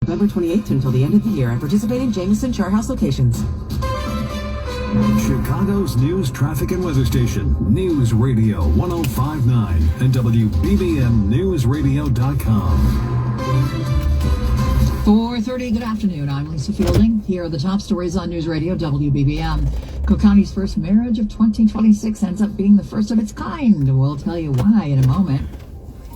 November 28th until the end of the year at participating Jameson Char House locations. Chicago's news, traffic, and weather station, News Radio 105.9 and WBBMNewsRadio.com. 4:30, good afternoon. I'm Lisa Fielding. Here are the top stories on News Radio WBBM. Cook County's first marriage of 2026 ends up being the first of its kind. We'll tell you why in a moment.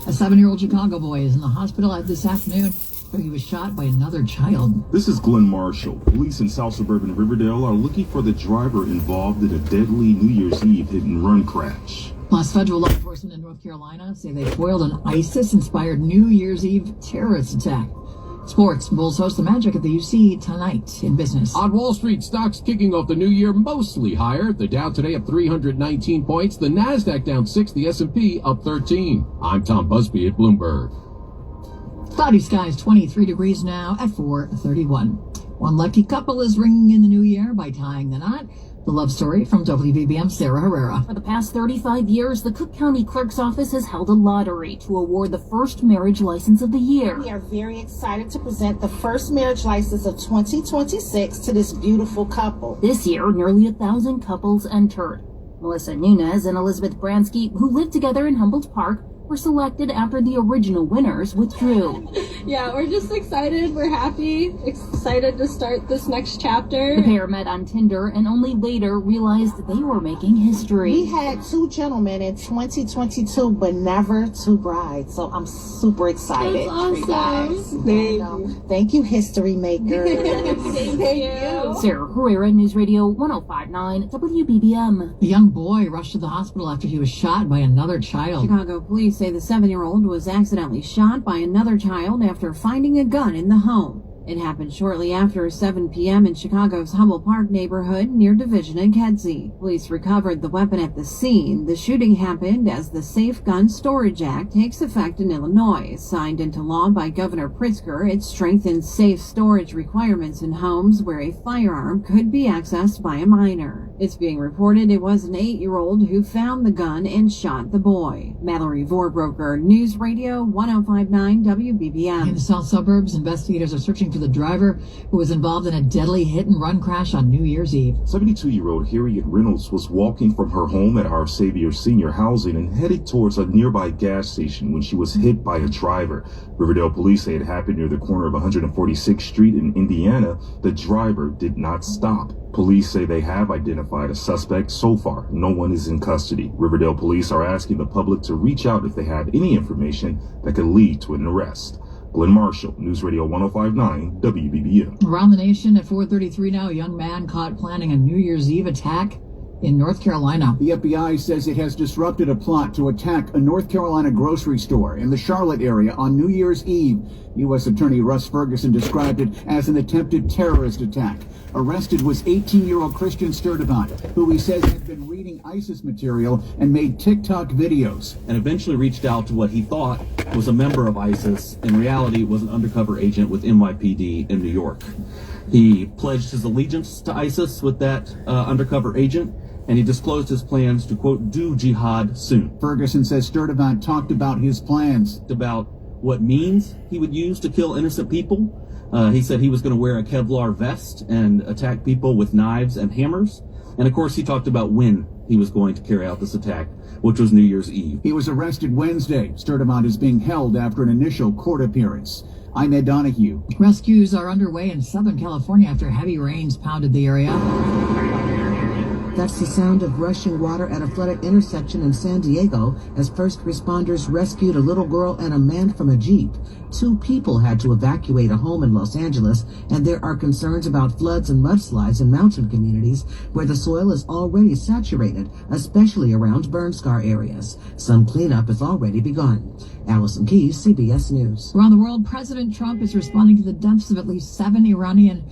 A 7-year-old Chicago boy is in the hospital this afternoon where he was shot by another child. This is Glenn Marshall. Police in South Suburban Riverdale are looking for the driver involved in a deadly New Year's Eve hit-and-run crash. Plus, federal law enforcement in North Carolina say they foiled an ISIS-inspired New Year's Eve terrorist attack. Sports, Bulls host the Magic at the UC tonight in business. On Wall Street, stocks kicking off the new year mostly higher. The Dow today up 319 points. The Nasdaq down 6. The S&P up 13. I'm Tom Busby at Bloomberg. Cloudy skies, 23 degrees now at 4:31. One lucky couple is ringing in the new year by tying the knot. The love story from WBBM's Sarah Herrera. For the past 35 years, the Cook County Clerk's Office has held a lottery to award the first marriage license of the year. We are very excited to present the first marriage license of 2026 to this beautiful couple. This year, nearly 1,000 couples entered. Melissa Nunez and Elizabeth Bransky, who live together in Humboldt Park, were selected after the original winners withdrew. Yeah, we're just excited. We're happy, excited to start this next chapter. The pair met on Tinder and only later realized they were making history. We had 2 gentlemen in 2022, but never 2 brides. So I'm super excited. That's awesome. For you guys. Thank you, history maker. Thank you. Sarah Herrera, News Radio 105.9 WBBM. A young boy rushed to the hospital after he was shot by another child. Chicago police say the 7-year-old was accidentally shot by another child after finding a gun in the home. It happened shortly after 7 p.m. in Chicago's Humboldt Park neighborhood near Division and Kedzie. Police recovered the weapon at the scene. The shooting happened as the Safe Gun Storage Act takes effect in Illinois. Signed into law by Governor Pritzker, it strengthens safe storage requirements in homes where a firearm could be accessed by a minor. It's being reported it was an 8-year-old who found the gun and shot the boy. Mallory Vorbroker, News Radio 105.9 WBBM. In the south suburbs, investigators are searching for the driver who was involved in a deadly hit-and-run crash on New Year's Eve. 72-year-old Harriet Reynolds was walking from her home at Our Savior Senior Housing and headed towards a nearby gas station when she was hit by a driver. Riverdale police say it happened near the corner of 146th Street in Indiana. The driver did not stop. Police say they have identified a suspect. So far, no one is in custody. Riverdale police are asking the public to reach out if they have any information that could lead to an arrest. Glenn Marshall, News Radio 105.9 WBBM. Around the nation at 4:33 now, a young man caught planning a New Year's Eve attack in North Carolina. The FBI says it has disrupted a plot to attack a North Carolina grocery store in the Charlotte area on New Year's Eve. U.S. Attorney Russ Ferguson described it as an attempted terrorist attack. Arrested was 18-year-old Christian Sturdivant, who he says had been reading ISIS material and made TikTok videos. And eventually reached out to what he thought was a member of ISIS. In reality, was an undercover agent with NYPD in New York. He pledged his allegiance to ISIS with that undercover agent, and he disclosed his plans to, quote, do jihad soon. Ferguson says Sturdivant talked about his plans. About what means he would use to kill innocent people. He said he was going to wear a Kevlar vest and attack people with knives and hammers. And, of course, he talked about when he was going to carry out this attack, which was New Year's Eve. He was arrested Wednesday. Sturdivant is being held after an initial court appearance. I'm Ed Donahue. Rescues are underway in Southern California after heavy rains pounded the area. That's the sound of rushing water at a flooded intersection in San Diego as first responders rescued a little girl and a man from a Jeep. 2 people had to evacuate a home in Los Angeles, and there are concerns about floods and mudslides in mountain communities where the soil is already saturated, especially around burn scar areas. Some cleanup has already begun. Allison Keyes, CBS News. Around the world, President Trump is responding to the deaths of at least 7 Iranian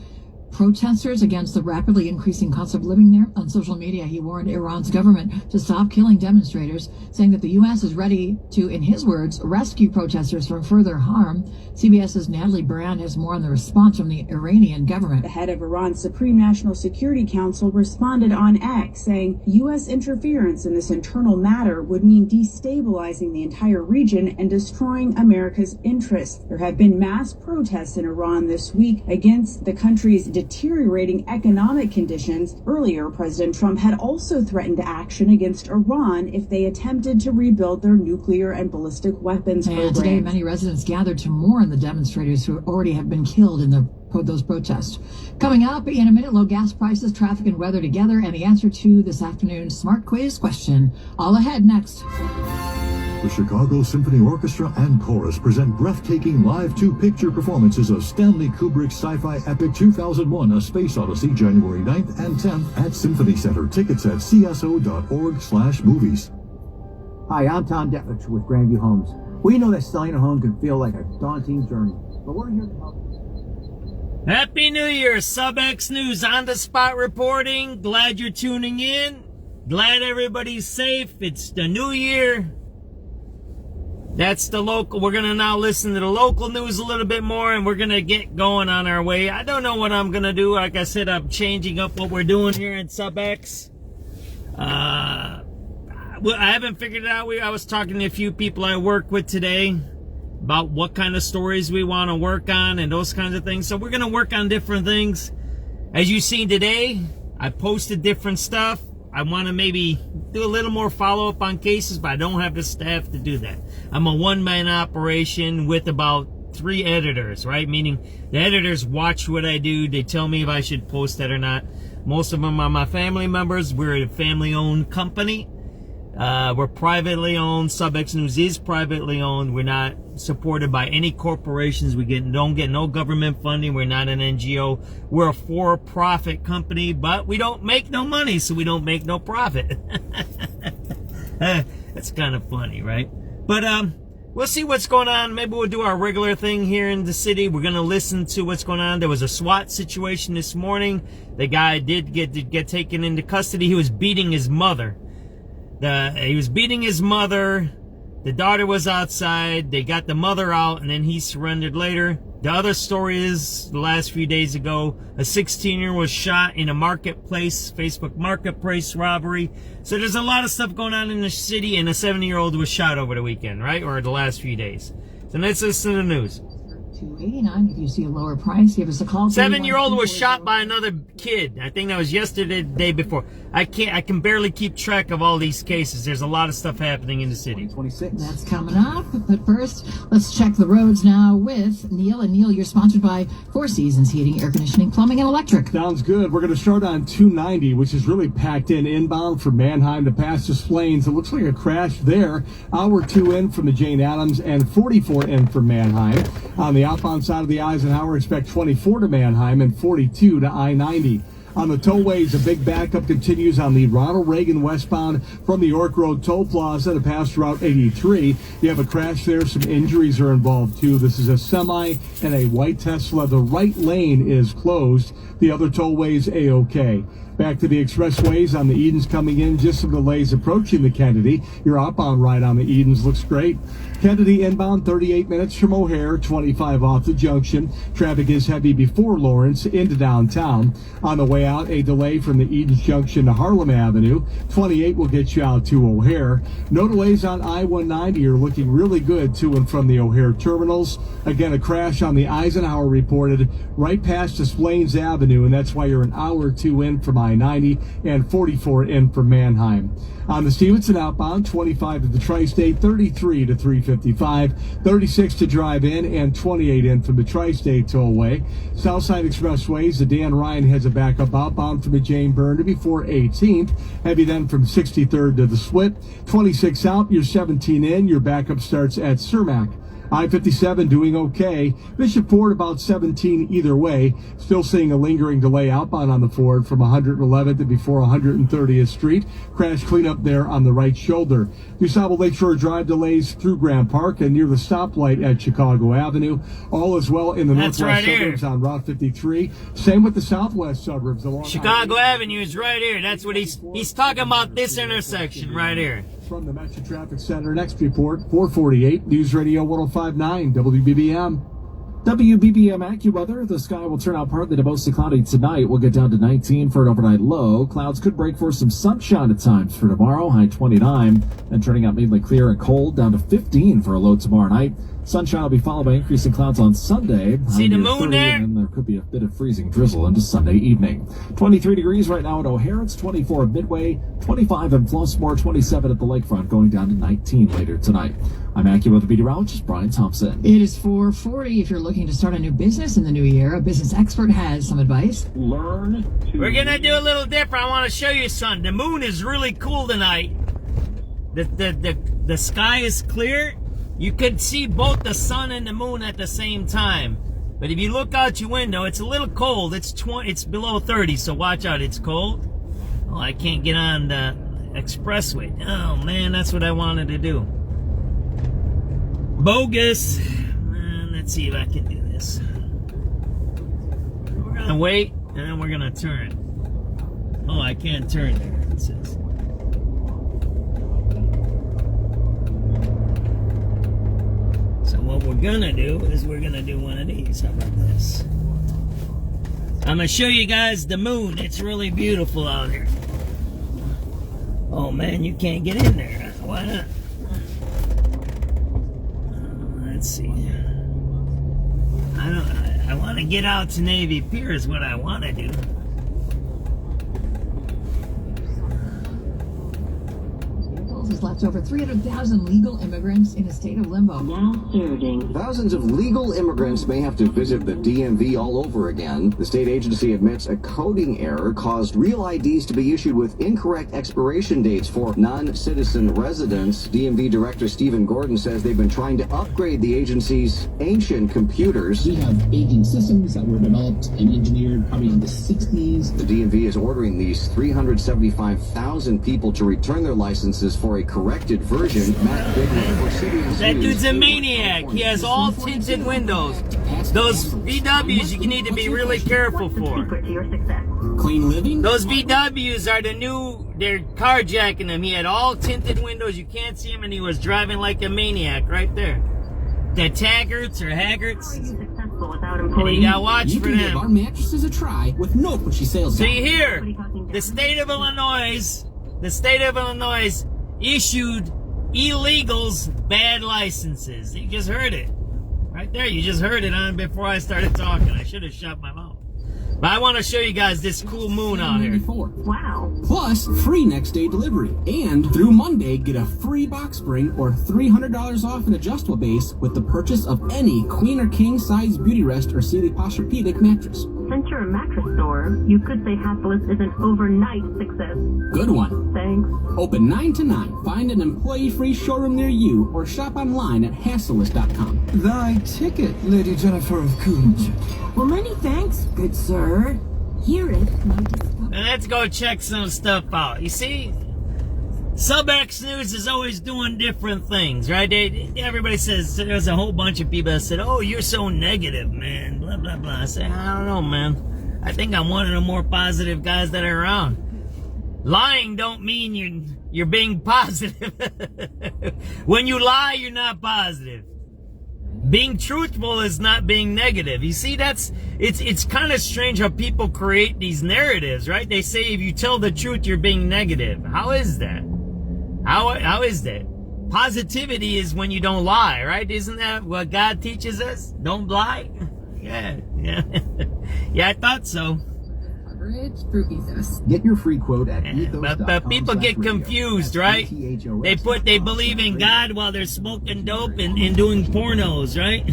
protesters against the rapidly increasing cost of living there. On social media, he warned Iran's government to stop killing demonstrators, saying that the U.S. is ready to, in his words, rescue protesters from further harm. CBS's Natalie Brand has more on the response from the Iranian government. The head of Iran's Supreme National Security Council responded on X, saying U.S. interference in this internal matter would mean destabilizing the entire region and destroying America's interests. There have been mass protests in Iran this week against the country's deteriorating economic conditions. Earlier, President Trump had also threatened action against Iran if they attempted to rebuild their nuclear and ballistic weapons programs. And today, many residents gathered to mourn the demonstrators who already have been killed in those protests. Coming up in a minute, low gas prices, traffic, and weather together, and the answer to this afternoon's Smart Quiz question. All ahead next. The Chicago Symphony Orchestra and Chorus present breathtaking live two-picture performances of Stanley Kubrick's sci-fi epic 2001, A Space Odyssey, January 9th and 10th at Symphony Center. Tickets at cso.org/movies. Hi, I'm Tom Detlich with Grandview Homes. We know that selling a home can feel like a daunting journey, but we're here to help. Happy New Year, SubX.News on the spot reporting. Glad you're tuning in. Glad everybody's safe. It's the new year. That's the local. We're going to now listen to the local news a little bit more, and we're going to get going on our way. I don't know what I'm going to do. Like I said, I'm changing up what we're doing here in SubX. I haven't figured it out. I was talking to a few people I work with today about what kind of stories we want to work on and those kinds of things. So we're going to work on different things. As you've seen today, I posted different stuff. I want to maybe do a little more follow-up on cases, but I don't have the staff to do that. I'm a one-man operation with about 3 editors, right? Meaning the editors watch what I do. They tell me if I should post that or not. Most of them are my family members. We're a family-owned company. We're privately owned. SubX.News is privately owned. We're not supported by any corporations. We don't get no government funding. We're not an NGO. We're a for-profit company, but we don't make no money, so we don't make no profit. That's kind of funny, right? But we'll see what's going on. Maybe we'll do our regular thing here in the city. We're going to listen to what's going on. There was a SWAT situation this morning. The guy did get taken into custody. He was beating his mother. He was beating his mother. The daughter was outside. They got the mother out, and then he surrendered later. The other story is, the last few days ago, a 16-year-old was shot in a marketplace, Facebook marketplace robbery. So there's a lot of stuff going on in the city, and a 70-year-old was shot over the weekend, right? Or the last few days. So let's listen to the news. $2.89. If you see a lower price, give us a call. 7-year-old was shot by another kid. I think that was yesterday, the day before. I can barely keep track of all these cases. There's a lot of stuff happening in the city. 26. That's coming up. But first, let's check the roads now with Neil. And Neil, you're sponsored by Four Seasons Heating, Air Conditioning, Plumbing, and Electric. Sounds good. We're going to start on 290, which is really packed in inbound from Manheim to past Des Plaines. It looks like a crash there. Hour 2 in from the Jane Addams and 44 in from Manheim. On the outbound side of the Eisenhower, expect 24 to Manheim and 42 to I-90. On the tollways, a big backup continues on the Ronald Reagan westbound from the York Road Toll Plaza to past Route 83. You have a crash there. Some injuries are involved, too. This is a semi and a white Tesla. The right lane is closed. The other tollways, A-OK. Back to the expressways on the Edens coming in. Just some delays approaching the Kennedy. Your outbound ride on the Edens looks great. Kennedy inbound 38 minutes from O'Hare, 25 off the junction. Traffic is heavy before Lawrence into downtown. On the way out, a delay from the Edens Junction to Harlem Avenue. 28 will get you out to O'Hare. No delays on I-190. You're looking really good to and from the O'Hare terminals. Again, a crash on the Eisenhower reported right past Des Plaines Avenue, and that's why you're an hour or 2 in from I-90 and 44 in from Manheim. On the Stevenson outbound, 25 to the Tri-State, 33 to 355, 36 to drive in, and 28 in from the Tri-State Tollway. Southside Expressways, the Dan Ryan has a backup outbound from the Jane Byrne to before 18th. Heavy then from 63rd to the Split. 26 out, you're 17 in. Your backup starts at Cermak. I-57 doing okay. Bishop Ford about 17 either way. Still seeing a lingering delay outbound on the Ford from 111th to before 130th Street. Crash cleanup there on the right shoulder. DuSable Lakeshore Drive delays through Grant Park and near the stoplight at Chicago Avenue. All as well in the northwest suburbs on Route 53. Same with the southwest suburbs. Along Chicago Avenue is right here. That's what he's talking about, this intersection right here. From the Metro Traffic Center, next report, 448, News Radio 105.9, WBBM. WBBM AccuWeather. The sky will turn out partly to mostly cloudy tonight. We'll get down to 19 for an overnight low. Clouds could break for some sunshine at times for tomorrow, high 29. And turning out mainly clear and cold, down to 15 for a low tomorrow night. Sunshine will be followed by increasing clouds on Sunday. See the moon 30, there? And there could be a bit of freezing drizzle into Sunday evening. 23 degrees right now at O'Hare. It's 24 at Midway, 25 in Flossmoor, 27 at the lakefront, going down to 19 later tonight. I'm AccuWeather meteorologist Brian Thompson. It is 4:40. If you're looking to start a new business in the new year, a business expert has some advice. We're gonna do a little different. I want to show you something. The moon is really cool tonight. The sky is clear. You could see both the sun and the moon at the same time. But if you look out your window, it's a little cold. It's below 30, so watch out. It's cold. Oh, I can't get on the expressway. Oh man, that's what I wanted to do. Bogus. Let's see if I can do this. We're gonna wait, and then we're gonna turn. Oh, I can't turn there. It says. So what we're gonna do is we're gonna do one of these. How about this? I'm gonna show you guys the moon. It's really beautiful out here. Oh man, you can't get in there. Why not? Let's see. I want to get out to Navy Pier is what I want to do. Has left over 300,000 legal immigrants in a state of limbo. Now serving. Thousands of legal immigrants may have to visit the DMV all over again. The state agency admits a coding error caused real IDs to be issued with incorrect expiration dates for non-citizen residents. DMV Director Stephen Gordon says they've been trying to upgrade the agency's ancient computers. We have aging systems that were developed and engineered probably in the 60s. The DMV is ordering these 375,000 people to return their licenses for a corrected version. Matt Bigler for City News. That dude's a maniac. He has all tinted windows. Those VWs you need to be really careful for. Clean living? Those VWs are the new, they're carjacking them. He had all tinted windows. You can't see him, and he was driving like a maniac right there. The Taggarts or Haggarts. And you gotta watch for them. Give our mattresses a try with no pushy sales. So you hear, the state of Illinois issued illegals bad licenses. You just heard it. Right there, you just heard it on before I started talking. I should have shut my mouth. But I want to show you guys this cool moon out here. Wow. Plus, free next day delivery. And through Monday, get a free box spring or $300 off an adjustable base with the purchase of any queen or king size Beauty Rest or Sealy Posturepedic mattress. Since you're a mattress store, you could say Happilus is an overnight success. Good one. Thanks. Open 9 to 9. Find an employee-free showroom near you or shop online at Happilus.com. Thy ticket, Lady Jennifer of Coolidge. Well, many thanks, good sir. Here it. And let's go check some stuff out. You see, SubX.News is always doing different things, right? Everybody says, there's a whole bunch of people that said, oh, you're so negative, man, blah, blah, blah. I say, I don't know, man. I think I'm one of the more positive guys that are around. Lying don't mean you're being positive. When you lie, you're not positive. Being truthful is not being negative. You see, it's kind of strange how people create these narratives, right? They say if you tell the truth, you're being negative. How is that? How is that? Positivity is when you don't lie, right? Isn't that what God teaches us? Don't lie? Yeah. Yeah, I thought so. beverage, fruit ethos. Get your free quote at ethos.com. But people get confused, right? They believe in God while they're smoking dope and doing pornos, right?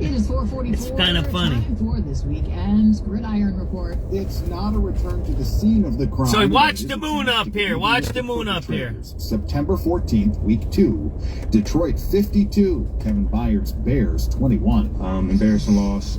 It is 4:44. It's kind of funny. Time for this weekend's Gridiron Report. It's not a return to the scene of the crime. So watch the moon up here. Watch the moon up here. September 14th, week 2. Detroit 52. Kevin Byard's Bears 21. Embarrassing loss.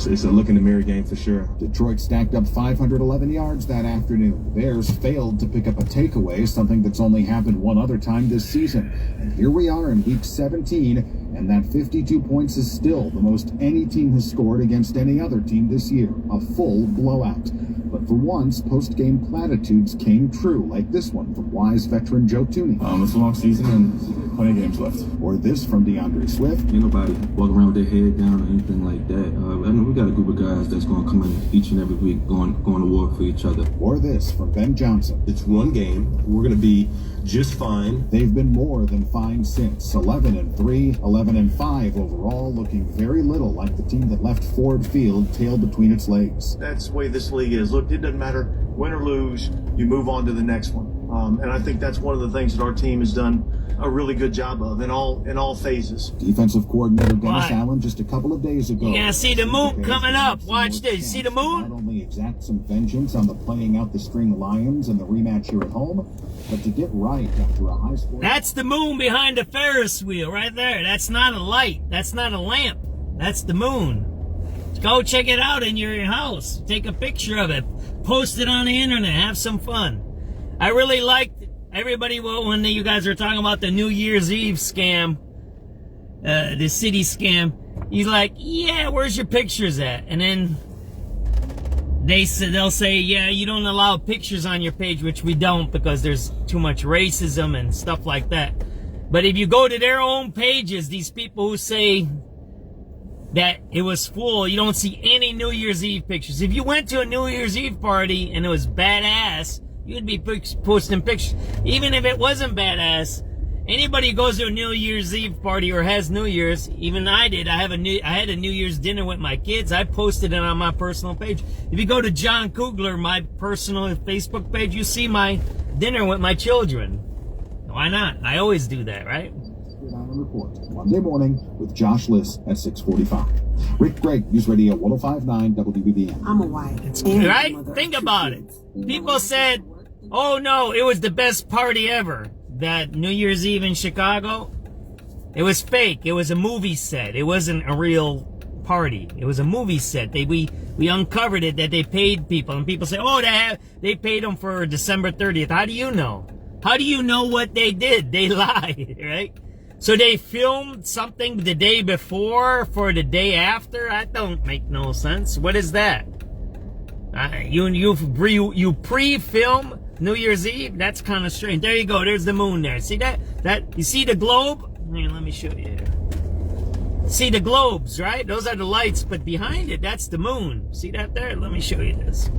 It's a look in the mirror game for sure. Detroit stacked up 511 yards that afternoon. The Bears failed to pick up a takeaway, something that's only happened one other time this season. And here we are in week 17, and that 52 points is still the most any team has scored against any other team this year. A full blowout. But for once, post-game platitudes came true, like this one from wise veteran Joe Tooney. It's a long season and plenty of games left. Or this from DeAndre Swift. Ain't nobody walking around with their head down or anything like that. I know we got a group of guys that's going to come in each and every week going to war for each other. Or this from Ben Johnson. It's one game. We're going to be just fine. They've been more than fine since. 11-3, 11-5 overall, looking very little like the team that left Ford Field tail between its legs. That's the way this league is. Look, it doesn't matter win or lose, you move on to the next one. And I think that's one of the things that our team has done a really good job of in all phases. Defensive coordinator Dennis Allen just a couple of days ago. You gotta see the moon coming up. Watch this. You see the moon? Not only exact some vengeance on the playing out the string Lions and the rematch here at home, but to get right after a high score. That's the moon behind the Ferris wheel right there. That's not a light. That's not a lamp. That's the moon. Go check it out in your house. Take a picture of it. Post it on the internet. Have some fun. I really liked everybody when you guys were talking about the New Year's Eve scam, the city scam. He's like, yeah, where's your pictures at? And then they'll say, yeah, you don't allow pictures on your page, which we don't because there's too much racism and stuff like that. But if you go to their own pages, these people who say that it was full, you don't see any New Year's Eve pictures. If you went to a New Year's Eve party and it was badass, you'd be posting pictures. Even if it wasn't badass, anybody who goes to a New Year's Eve party or has New Year's, even I did. I had a New Year's dinner with my kids. I posted it on my personal page. If you go to John Kugler, my personal Facebook page, you see my dinner with my children. Why not? I always do that, right? Report Monday morning with Josh Liss at 6:45. Rick Gregg, News Radio 105.9 WBBM. I'm a wife. Right? Think about it. People said, oh no, it was the best party ever. That New Year's Eve in Chicago, it was fake. It was a movie set. It wasn't a real party. It was a movie set. We uncovered it that they paid people, and people say, oh, they paid them for December 30th. How do you know? How do you know what they did? They lied, right? So they filmed something the day before for the day after? That don't make no sense. What is that? You pre-film New Year's Eve? That's kind of strange. There you go. There's the moon there. See that? You see the globe? Here, let me show you. See the globes, right? Those are the lights, but behind it, that's the moon. See that there? Let me show you this.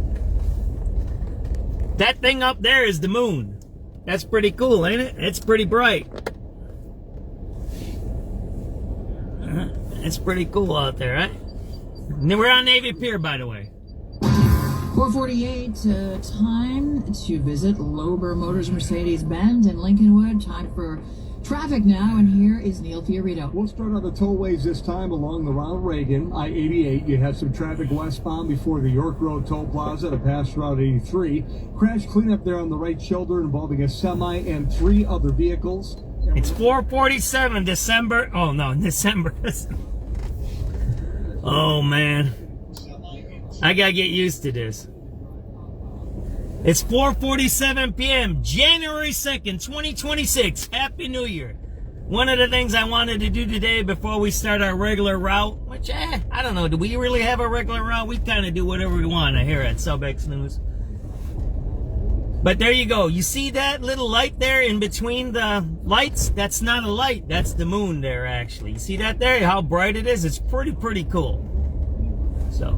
That thing up there is the moon. That's pretty cool, ain't it? It's pretty bright. It's pretty cool out there, right? And we're on Navy Pier, by the way. 4:48, time to visit Lober Motors Mercedes-Benz in Lincolnwood. Time for traffic now, and here is Neil Fiorito. We'll start on the tollways this time along the Ronald Reagan, I-88. You have some traffic westbound before the York Road Toll Plaza to pass Route 83. Crash cleanup there on the right shoulder involving a semi and 3 other vehicles. It's 4:47 December. Oh, no, December. Oh, man. I gotta get used to this. It's 4:47 p.m. January 2nd, 2026. Happy New Year. One of the things I wanted to do today before we start our regular route, which, I don't know, do we really have a regular route? We kind of do whatever we want here at SubX.News. But there you go. You see that little light there in between the lights? That's not a light. That's the moon there, actually. You see that there? How bright it is? It's pretty cool. So,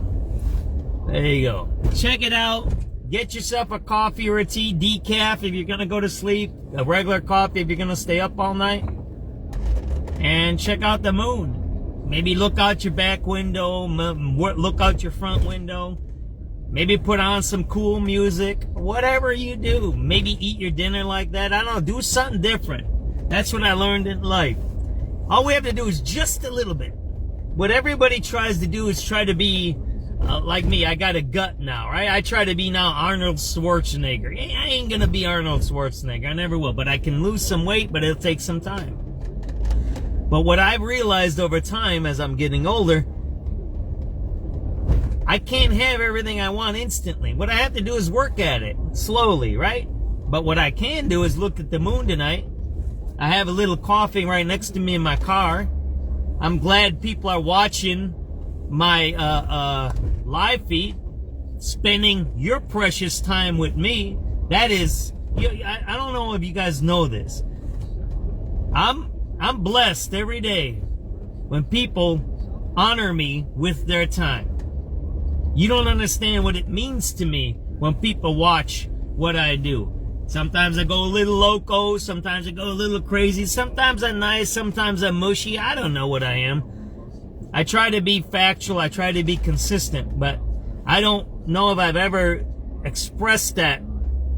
there you go. Check it out. Get yourself a coffee or a tea, decaf if you're going to go to sleep. A regular coffee if you're going to stay up all night. And check out the moon. Maybe look out your back window. Look out your front window. Maybe put on some cool music. Whatever you do. Maybe eat your dinner like that. I don't know. Do something different. That's what I learned in life. All we have to do is just a little bit. What everybody tries to do is try to be like me. I got a gut now, right? I try to be now Arnold Schwarzenegger. I ain't gonna be Arnold Schwarzenegger. I never will. But I can lose some weight, but it'll take some time. But what I've realized over time as I'm getting older, I can't have everything I want instantly. What I have to do is work at it slowly, right? But what I can do is look at the moon tonight. I have a little coffee right next to me in my car. I'm glad people are watching my live feed, spending your precious time with me. That is, I don't know if you guys know this. I'm blessed every day when people honor me with their time. You don't understand what it means to me when people watch what I do. Sometimes I go a little loco, sometimes I go a little crazy, sometimes I'm nice, sometimes I'm mushy. I don't know what I am. I try to be factual, I try to be consistent, but I don't know if I've ever expressed that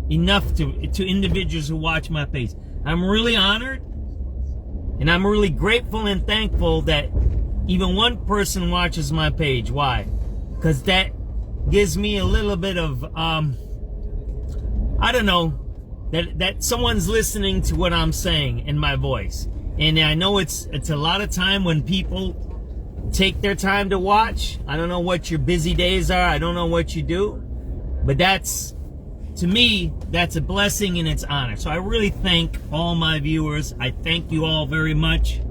enough to individuals who watch my page. I'm really honored, and I'm really grateful and thankful that even one person watches my page. Why? Because that gives me a little bit of, I don't know, that someone's listening to what I'm saying in my voice. And I know it's a lot of time when people take their time to watch. I don't know what your busy days are. I don't know what you do. But that's, to me, that's a blessing and it's honor. So I really thank all my viewers. I thank you all very much.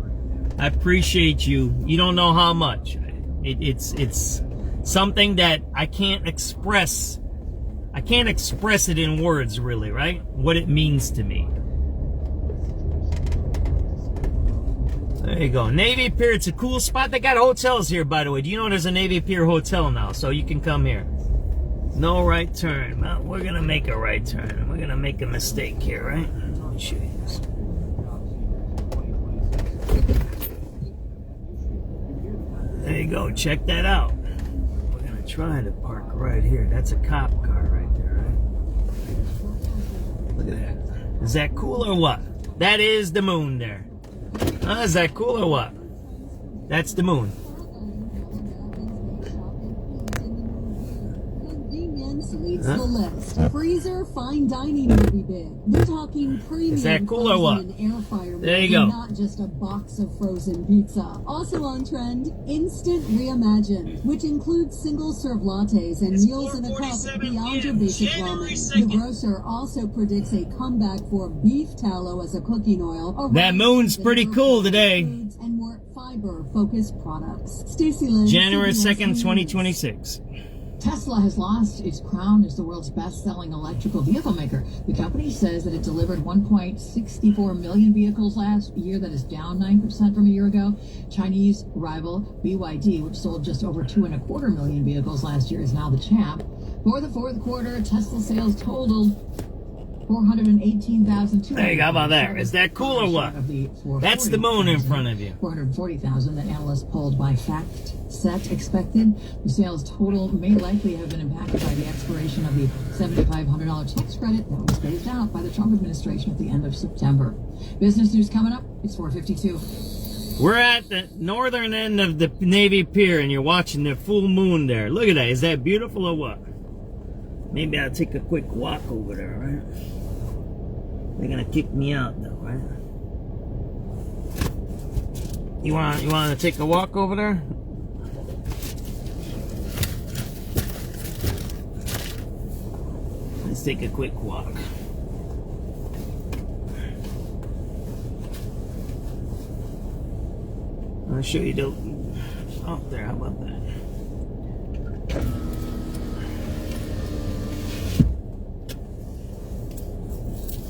I appreciate you. You don't know how much. It's something that I can't express. I can't express it in words, really, right? What it means to me. There you go. Navy Pier, it's a cool spot. They got hotels here, by the way. Do you know there's a Navy Pier hotel now? So you can come here. No right turn. Well, we're going to make a right turn. We're going to make a mistake here, right? Let me show you this. There you go. Check that out. We're going to try to park right here. That's a cop car right there, right? Look at that. Is that cool or what? That is the moon there. Is that cool or what? That's the moon. Leads the list. Freezer, fine dining will be big. We're talking premium. Is that cool or what? Air fryer, there you go. Not just a box of frozen pizza. Also on trend, Instant Reimagine, which includes single-serve lattes and meals in a cup beyond your basic ramen. The grocer also predicts a comeback for beef tallow as a cooking oil. That moon's pretty cool today. And more fiber-focused products. Stacey Lynn, January 2nd, 2026. Tesla has lost its crown as the world's best-selling electrical vehicle maker. The company says that it delivered 1.64 million vehicles last year. That is down 9% from a year ago. Chinese rival BYD, which sold just over 2.25 million vehicles last year, is now the champ. For the fourth quarter, Tesla sales totaled 418,200. There you go. How about that? Is that cool or what? That's the moon in front of you. 440,000 that analysts polled by FactSet expected. The sales total may likely have been impacted by the expiration of the $7,500 tax credit that was phased out by the Trump administration at the end of September. Business news coming up. It's 4:52. We're at the northern end of the Navy Pier, and you're watching the full moon there. Look at that. Is that beautiful or what? Maybe I'll take a quick walk over there, right? They're gonna kick me out though, right? You want to take a walk over there? Let's take a quick walk. I'll show you the out there. How about that?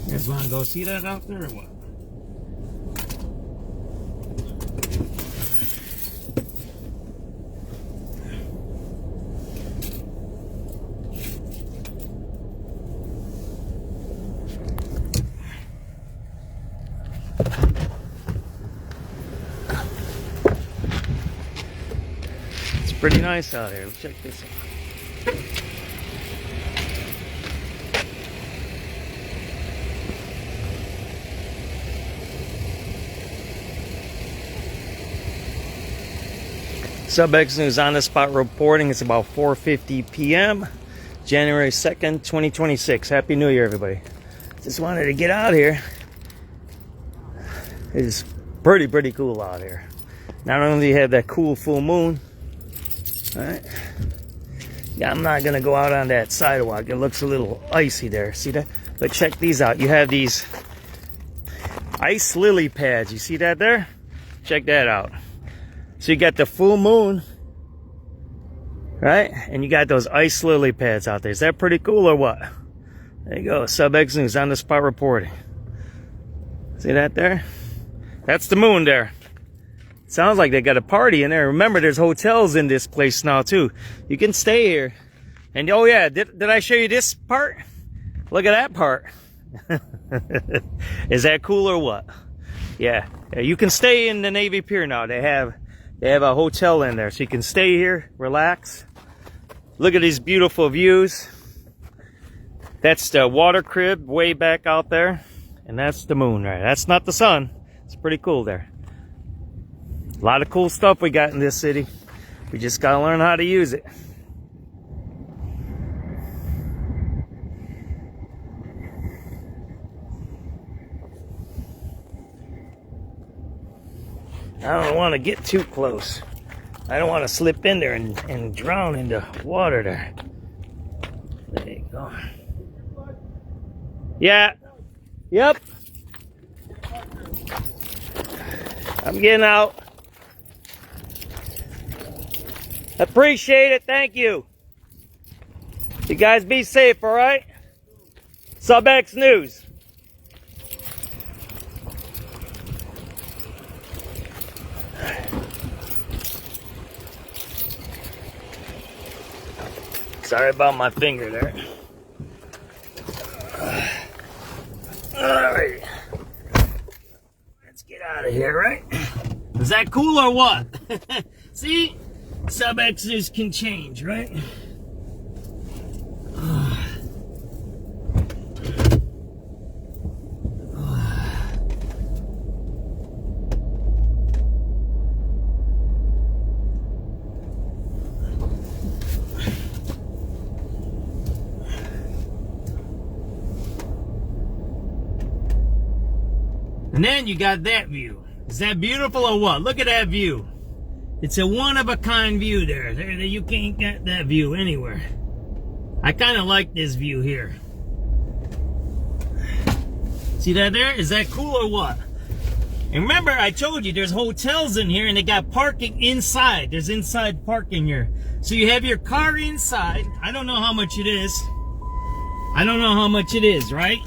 You guys want to go see that out there or what? It's pretty nice out here. Let's check this out. SubX.News on the spot reporting. It's about 4:50 p.m. January 2nd, 2026. Happy New Year, everybody. Just wanted to get out here. It is pretty cool out here. Not only do you have that cool full moon, all right? Yeah, I'm not gonna go out on that sidewalk. It looks a little icy there. See that? But check these out. You have these ice lily pads. You see that there? Check that out. So you got the full moon, right? And you got those ice lily pads out there. Is that pretty cool or what? There you go. SubX.News on the spot reporting. See that there? That's the moon there. Sounds like they got a party in there. Remember, there's hotels in this place now too. You can stay here. And oh yeah, did I show you this part? Look at that part. Is that cool or what? Yeah, you can stay in the Navy Pier now. They have a hotel in there, so you can stay here, relax. Look at these beautiful views. That's the water crib way back out there, and that's the moon, right? That's not the sun. It's pretty cool there. A lot of cool stuff we got in this city. We just gotta learn how to use it. I don't want to get too close. I don't want to slip in there and drown in the water there. There you go. Yeah. Yep. I'm getting out. Appreciate it. Thank you. You guys be safe, all right? SubX.News. Sorry about my finger there. Alright. Let's get out of here, right? Is that cool or what? See? SubX.News can change, right? And then you got that view. Is that beautiful or what? Look at that view. It's a one-of-a-kind view there. You can't get that view anywhere. I kind of like this view here. See that there? Is that cool or what? And remember, I told you there's hotels in here and they got parking inside. There's inside parking here. So you have your car inside. I don't know how much it is. I don't know how much it is, right?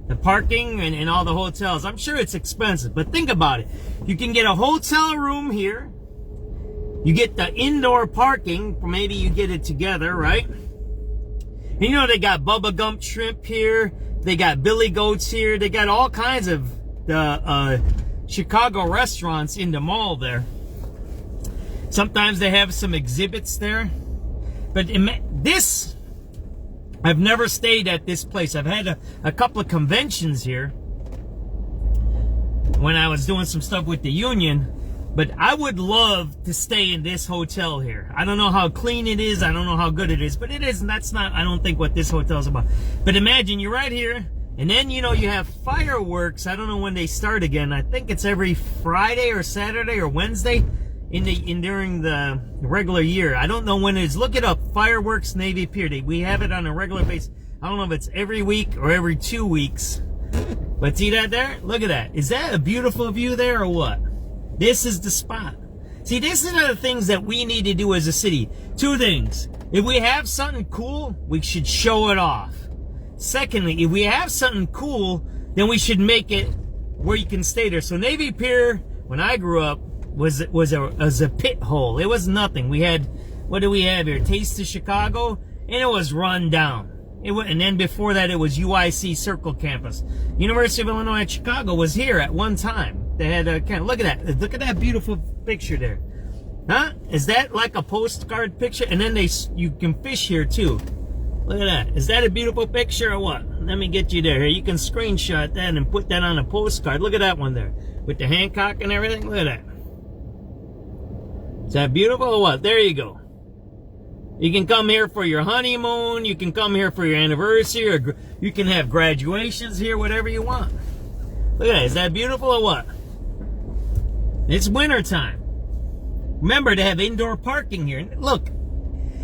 The parking and all the hotels. I'm sure it's expensive, but think about it. You can get a hotel room here. You get the indoor parking. Maybe you get it together, right? And you know, they got Bubba Gump shrimp here. They got Billy Goats here. They got all kinds of the Chicago restaurants in the mall there. Sometimes they have some exhibits there. But this... I've never stayed at this place. I've had a couple of conventions here when I was doing some stuff with the union, but I would love to stay in this hotel here. I don't know how clean it is. I don't know how good it is, but it is. And that's not, I don't think, what this hotel is about. But imagine you're right here, and then, you know, you have fireworks. I don't know when they start again. I think it's every Friday or Saturday or Wednesday during the regular year. I don't know when it is. Look it up. Fireworks Navy Pier. We have it on a regular basis. I don't know if it's every week or every 2 weeks. But see that there? Look at that. Is that a beautiful view there or what? This is the spot. See, this is the things that we need to do as a city. Two things. If we have something cool, we should show it off. Secondly, if we have something cool, then we should make it where you can stay there. So Navy Pier, when I grew up, was a pit hole. It was nothing. We had, what do we have here? Taste of Chicago, and it was run down. And then before that, it was UIC Circle Campus. University of Illinois at Chicago was here at one time. They had a kind of, look at that. Look at that beautiful picture there. Huh? Is that like a postcard picture? And then you can fish here too. Look at that. Is that a beautiful picture or what? Let me get you there. Here, you can screenshot that and put that on a postcard. Look at that one there with the Hancock and everything. Look at that. Is that beautiful or what? There you go. You can come here for your honeymoon. You can come here for your anniversary. Or you can have graduations here, whatever you want. Look at that. Is that beautiful or what? It's winter time. Remember to have indoor parking here. Look,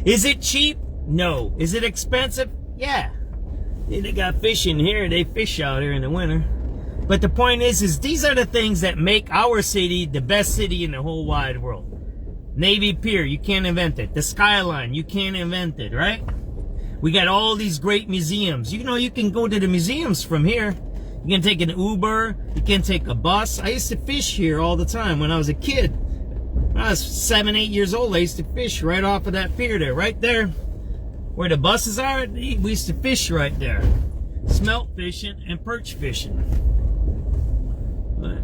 is it cheap? No. Is it expensive? Yeah. They got fish in here. They fish out here in the winter. But the point is these are the things that make our city the best city in the whole wide world. Navy Pier, you can't invent it. The Skyline, you can't invent it, right? We got all these great museums. You know, you can go to the museums from here. You can take an Uber. You can take a bus. I used to fish here all the time when I was a kid. When I was 7, 8 years old, I used to fish right off of that pier there. Right there where the buses are, we used to fish right there. Smelt fishing and perch fishing. But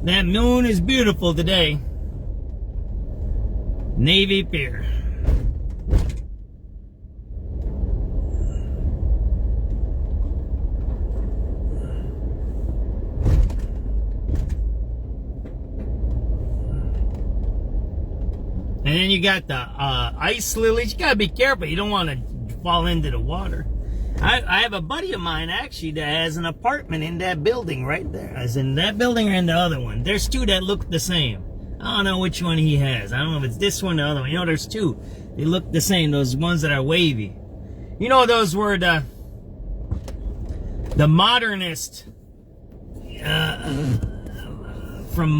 that moon is beautiful today. Navy Pier. And then you got the ice lilies. You gotta be careful. You don't want to fall into the water. I have a buddy of mine actually that has an apartment in that building right there. As in that building or in the other one. There's two that look the same. I don't know which one he has. I don't know if it's this one or the other one. You know, there's two. They look the same. Those ones that are wavy. You know, those were the modernist from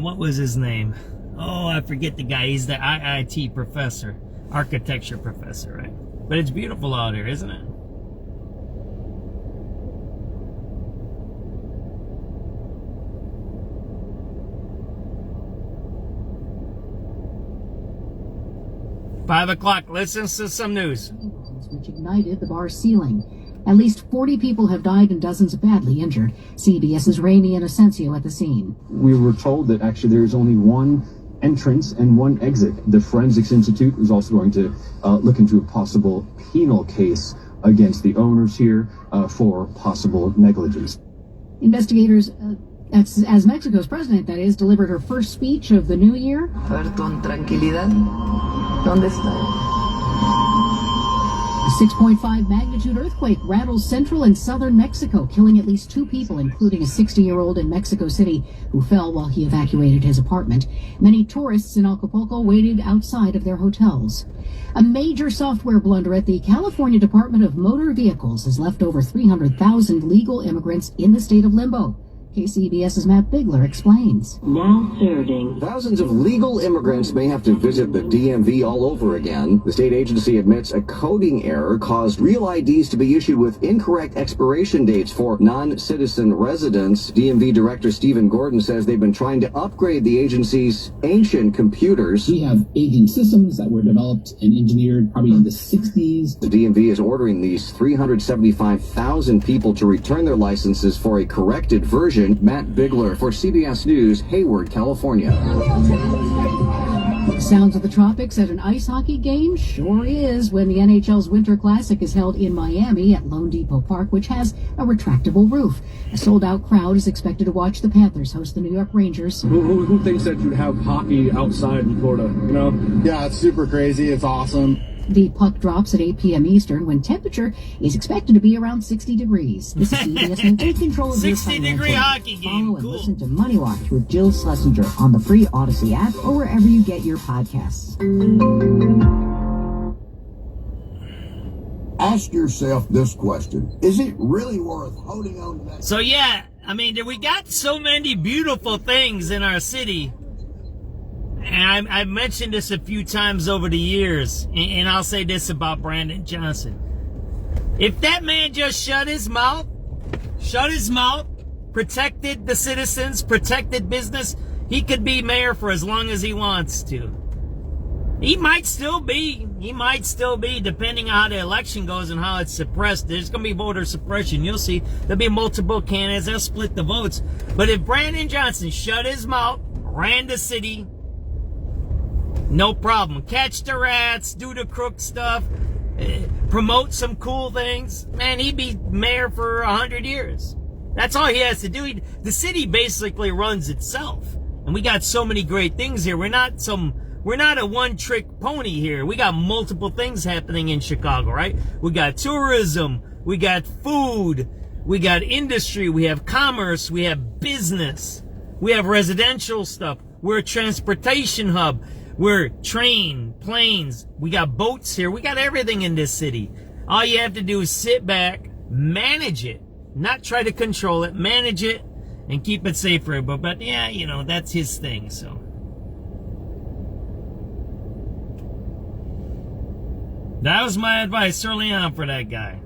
what was his name? Oh, I forget the guy. He's the IIT professor, architecture professor, right? But it's beautiful out here, isn't it? Five o'clock. Listen to some news. Which ignited the bar ceiling. At least 40 people have died and dozens badly injured. CBS's Raimi Inocencio at the scene. We were told that actually there is only one entrance and one exit. The Forensics Institute is also going to look into a possible penal case against the owners here for possible negligence. Investigators, as Mexico's president, that is, delivered her first speech of the new year. Con tranquilidad. ¿Dónde está? A 6.5 magnitude earthquake rattles central and southern Mexico, killing at least 2 people, including a 60-year-old in Mexico City who fell while he evacuated his apartment. Many tourists in Acapulco waited outside of their hotels. A major software blunder at the California Department of Motor Vehicles has left over 300,000 legal immigrants in the state of limbo. KCBS's Matt Bigler explains. Now serving. Thousands of legal immigrants may have to visit the DMV all over again. The state agency admits a coding error caused real IDs to be issued with incorrect expiration dates for non-citizen residents. DMV Director Stephen Gordon says they've been trying to upgrade the agency's ancient computers. We have aging systems that were developed and engineered probably in the 60s. The DMV is ordering these 375,000 people to return their licenses for a corrected version. Matt Bigler for CBS News, Hayward, California. Sounds of the tropics at an ice hockey game? Sure is, when the NHL's Winter Classic is held in Miami at Lone Depot Park, which has a retractable roof. A sold-out crowd is expected to watch the Panthers host the New York Rangers. Who thinks that you'd have hockey outside in Florida, you know? Yeah, it's super crazy. It's awesome. The puck drops at 8 p.m. Eastern when temperature is expected to be around 60 degrees. This is CBS News. Take control of your 60-degree hockey game. Follow and listen to Money Watch with Jill Schlesinger on the free Odyssey app or wherever you get your podcasts. Ask yourself this question. Is it really worth holding on to that? So yeah, I mean, we got so many beautiful things in our city. And I've mentioned this a few times over the years, and I'll say this about Brandon Johnson. If that man just shut his mouth, protected the citizens, protected business, he could be mayor for as long as he wants to. He might still be, depending on how the election goes and how it's suppressed. There's going to be voter suppression. You'll see there'll be multiple candidates. They'll split the votes. But if Brandon Johnson shut his mouth, ran the city, no problem. Catch the rats, do the crook stuff. promote some cool things, man, he'd be mayor for 100 years. That's all he has to do. The city basically runs itself. And we got so many great things here. We're not a one-trick pony here. We got multiple things happening in Chicago, right? We got tourism, we got food, we got industry, we have commerce, we have business, we have residential stuff. We're a transportation hub. We're train, planes, we got boats here. We got everything in this city. All you have to do is sit back, manage it, not try to control it, manage it, and keep it safe for everybody. But yeah, you know, that's his thing, so. That was my advice early on for that guy.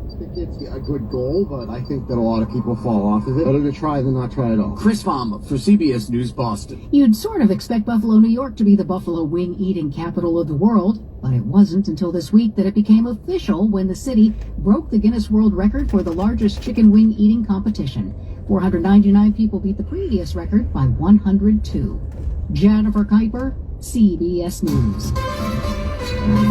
I think it's a good goal, but I think that a lot of people fall off of it. Better to try than not try at all. Chris Baum for CBS News Boston. You'd sort of expect Buffalo, New York to be the buffalo wing eating capital of the world, but it wasn't until this week that it became official when the city broke the Guinness World Record for the largest chicken wing eating competition. 499 people beat the previous record by 102. Jennifer Kuiper, CBS News.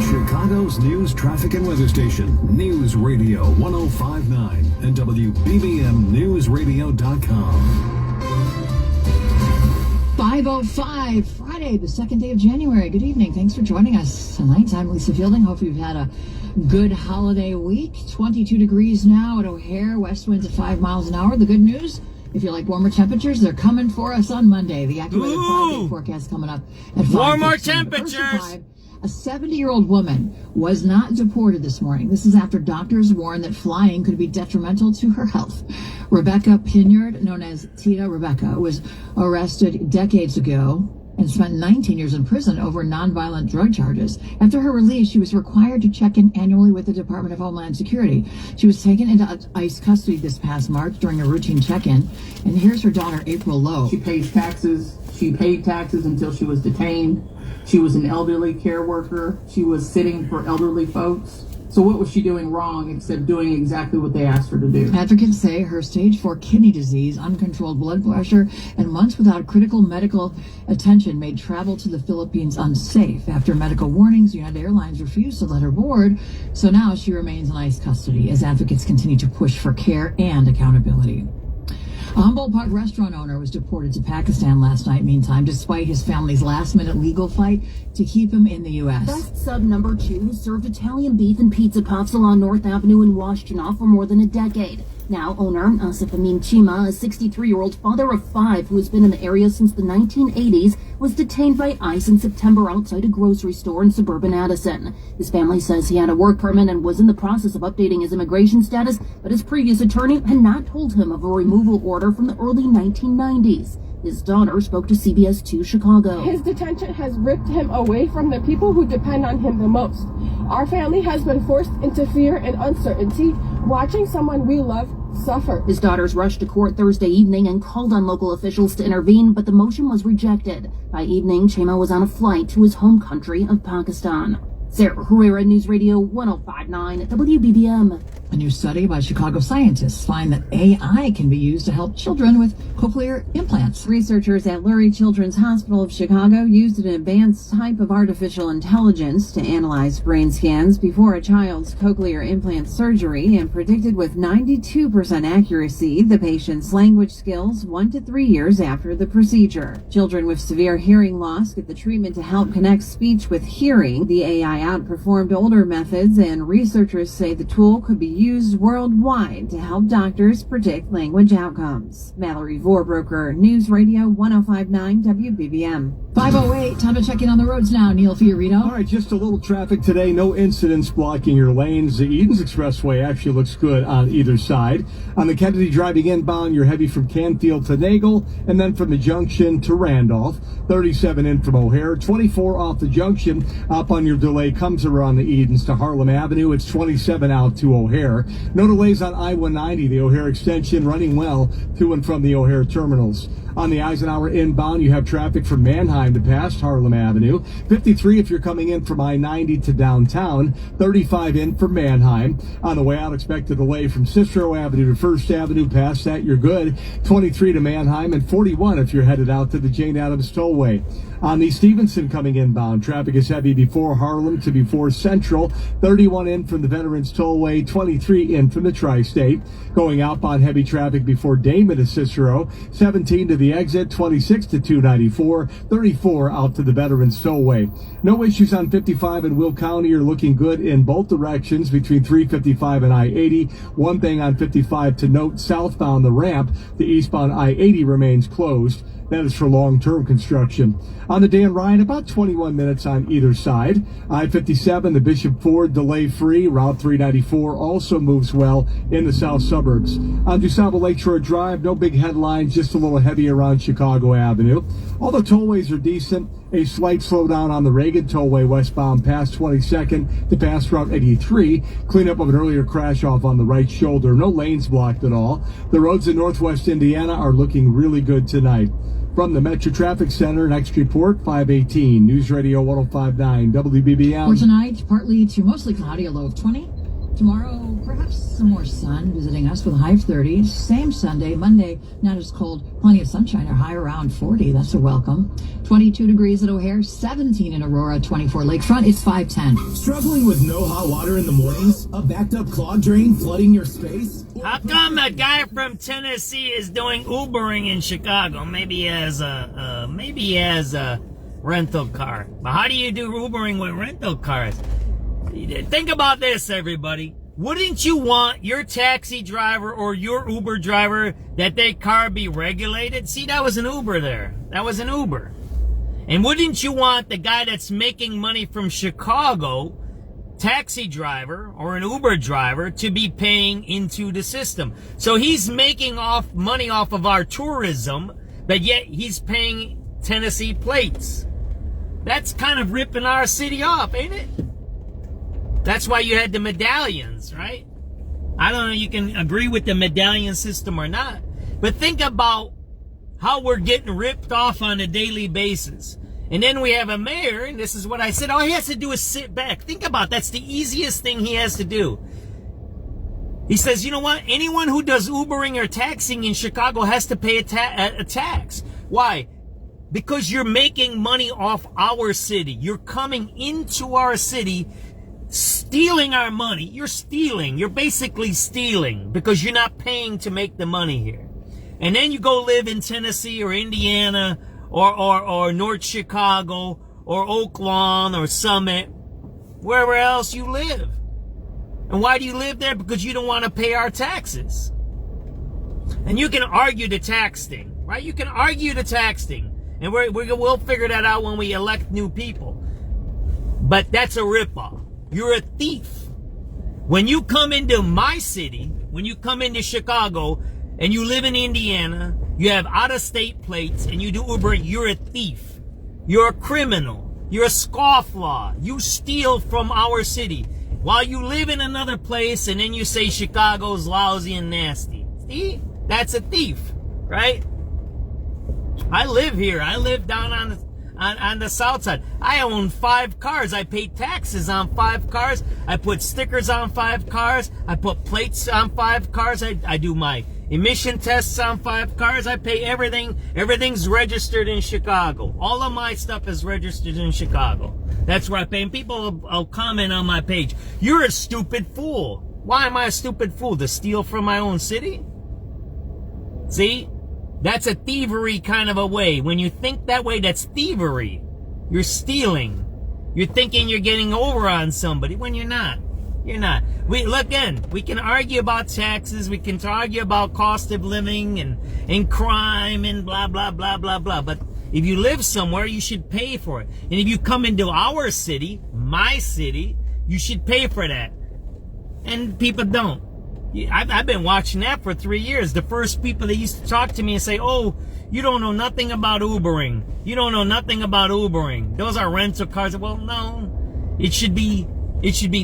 Chicago's news, traffic, and weather station, News Radio 105.9 and WBBMNewsRadio.com. 5:05, Friday, the second day of January. Good evening. Thanks for joining us tonight. I'm Lisa Fielding. Hope you've had a good holiday week. 22 degrees now at O'Hare. West winds at 5 miles an hour. The good news, if you like warmer temperatures, they're coming for us on Monday. The accurate 5-day forecast coming up at 5. Warmer temperatures. A 70-year-old woman was not deported this morning. This is after doctors warned that flying could be detrimental to her health. Rebecca Pinyard, known as Tita Rebecca, was arrested decades ago and spent 19 years in prison over nonviolent drug charges. After her release, she was required to check in annually with the Department of Homeland Security. She was taken into ICE custody this past March during a routine check-in. And here's her daughter, April Lowe. She pays taxes. She paid taxes until she was detained. She was an elderly care worker. She was sitting for elderly folks. So what was she doing wrong except doing exactly what they asked her to do? Advocates say her stage 4 kidney disease, uncontrolled blood pressure, and months without critical medical attention made travel to the Philippines unsafe. After medical warnings, United Airlines refused to let her board. So now she remains in ICE custody as advocates continue to push for care and accountability. A Humboldt Park restaurant owner was deported to Pakistan last night, meantime, despite his family's last-minute legal fight to keep him in the U.S. Best Sub number 2 served Italian beef and pizza puffs along North Avenue in Washtenaw for more than a decade. Now owner Asif Amin Chima, a 63-year-old father of 5 who has been in the area since the 1980s, was detained by ICE in September outside a grocery store in suburban Addison. His family says he had a work permit and was in the process of updating his immigration status, but his previous attorney had not told him of a removal order from the early 1990s. His daughter spoke to CBS 2 Chicago. His detention has ripped him away from the people who depend on him the most. Our family has been forced into fear and uncertainty, watching someone we love suffer. His daughters rushed to court Thursday evening and called on local officials to intervene, but the motion was rejected. By evening, Chema was on a flight to his home country of Pakistan. Sarah Herrera, News Radio 105.9 WBBM. A new study by Chicago scientists find that AI can be used to help children with cochlear implants. Researchers at Lurie Children's Hospital of Chicago used an advanced type of artificial intelligence to analyze brain scans before a child's cochlear implant surgery and predicted with 92% accuracy the patient's language skills 1 to 3 years after the procedure. Children with severe hearing loss get the treatment to help connect speech with hearing. The AI outperformed older methods, and researchers say the tool could be used worldwide to help doctors predict language outcomes. Mallory Vorbroker, News Radio 105.9 WBBM. 5:08, time to check in on the roads now. Neil Fiorito. All right, just a little traffic today. No incidents blocking your lanes. The Edens Expressway actually looks good on either side. On the Kennedy driving inbound, you're heavy from Canfield to Nagel, and then from the junction to Randolph. 37 in from O'Hare. 24 off the junction. Up on your delay comes around the Edens to Harlem Avenue. It's 27 out to O'Hare. No delays on I-190, the O'Hare extension, running well to and from the O'Hare terminals. On the Eisenhower inbound, you have traffic from Manheim to past Harlem Avenue. 53 if you're coming in from I-90 to downtown. 35 in from Manheim. On the way out, expect a delay from Cicero Avenue to First Avenue. Past that, you're good. 23 to Manheim and 41 if you're headed out to the Jane Addams Tollway. On the Stevenson coming inbound, traffic is heavy before Harlem to before Central. 31 in from the Veterans Tollway, 23 in from the Tri-State. Going outbound, heavy traffic before Damon to Cicero. 17 to the exit, 26 to 294, 34 out to the Veterans Tollway. No issues on 55 in Will County are looking good in both directions between 355 and I-80. One thing on 55 to note, southbound the ramp, the eastbound I-80 remains closed. That is for long-term construction. On the Dan Ryan, about 21 minutes on either side. I-57, the Bishop Ford, delay-free. Route 394 also moves well in the south suburbs. On DuSable Lakeshore Drive, no big headlines, just a little heavy around Chicago Avenue. All the tollways are decent. A slight slowdown on the Reagan Tollway westbound past 22nd to past Route 83. Cleanup of an earlier crash off on the right shoulder. No lanes blocked at all. The roads in northwest Indiana are looking really good tonight. From the Metro Traffic Center, next report, 518, News Radio 105.9, WBBM. For tonight, partly to mostly cloudy, a low of 20. Tomorrow, perhaps some more sun visiting us with a high of 30. Same Sunday, Monday, not as cold. Plenty of sunshine, or high around 40. That's a welcome. 22 degrees at O'Hare, 17 in Aurora, 24 Lakefront. It's 510. Struggling with no hot water in the mornings? A backed up clog drain flooding your space? How come a guy from Tennessee is doing Ubering in Chicago? Maybe he has a rental car. But how do you do Ubering with rental cars? Think about this, everybody. Wouldn't you want your taxi driver or your Uber driver that their car be regulated? See, that was an Uber there. That was an Uber. And wouldn't you want the guy that's making money from Chicago, taxi driver or an Uber driver, to be paying into the system? So he's making money off of our tourism, but yet he's paying Tennessee plates. That's kind of ripping our city off, ain't it? That's why you had the medallions, right? I don't know, you can agree with the medallion system or not, but think about how we're getting ripped off on a daily basis. And then we have a mayor, and this is what I said, all he has to do is sit back. Think about it. That's the easiest thing he has to do. He says, you know what? Anyone who does Ubering or taxing in Chicago has to pay a tax. Why? Because you're making money off our city. You're coming into our city, stealing our money. You're stealing. You're basically stealing because you're not paying to make the money here. And then you go live in Tennessee or Indiana or North Chicago or Oak Lawn or Summit, wherever else you live. And why do you live there? Because you don't want to pay our taxes. And you can argue the tax thing, right? You can argue the tax thing. And we'll figure that out when we elect new people. But that's a ripoff. You're a thief. When you come into my city, when you come into Chicago, and you live in Indiana, you have out-of-state plates, and you do Uber, you're a thief. You're a criminal. You're a scofflaw. You steal from our city. While you live in another place, and then you say Chicago's lousy and nasty. See? That's a thief, right? I live here. I live down on the south side. I own 5 cars. I pay taxes on 5 cars. I put stickers on 5 cars. I put plates on 5 cars. I do my emission tests on 5 cars. I pay everything. Everything's registered in Chicago. All of my stuff is registered in Chicago. That's where I pay. And people will comment on my page, you're a stupid fool. Why am I a stupid fool? To steal from my own city? See? That's a thievery kind of a way. When you think that way, that's thievery. You're stealing. You're thinking you're getting over on somebody when you're not. You're not. We can argue about taxes. We can argue about cost of living and crime and blah, blah, blah, blah, blah. But if you live somewhere, you should pay for it. And if you come into our city, my city, you should pay for that. And people don't. I've been watching that for 3 years. The first people that used to talk to me and say, oh, you don't know nothing about Ubering. You don't know nothing about Ubering. Those are rental cars. Well, no. It should be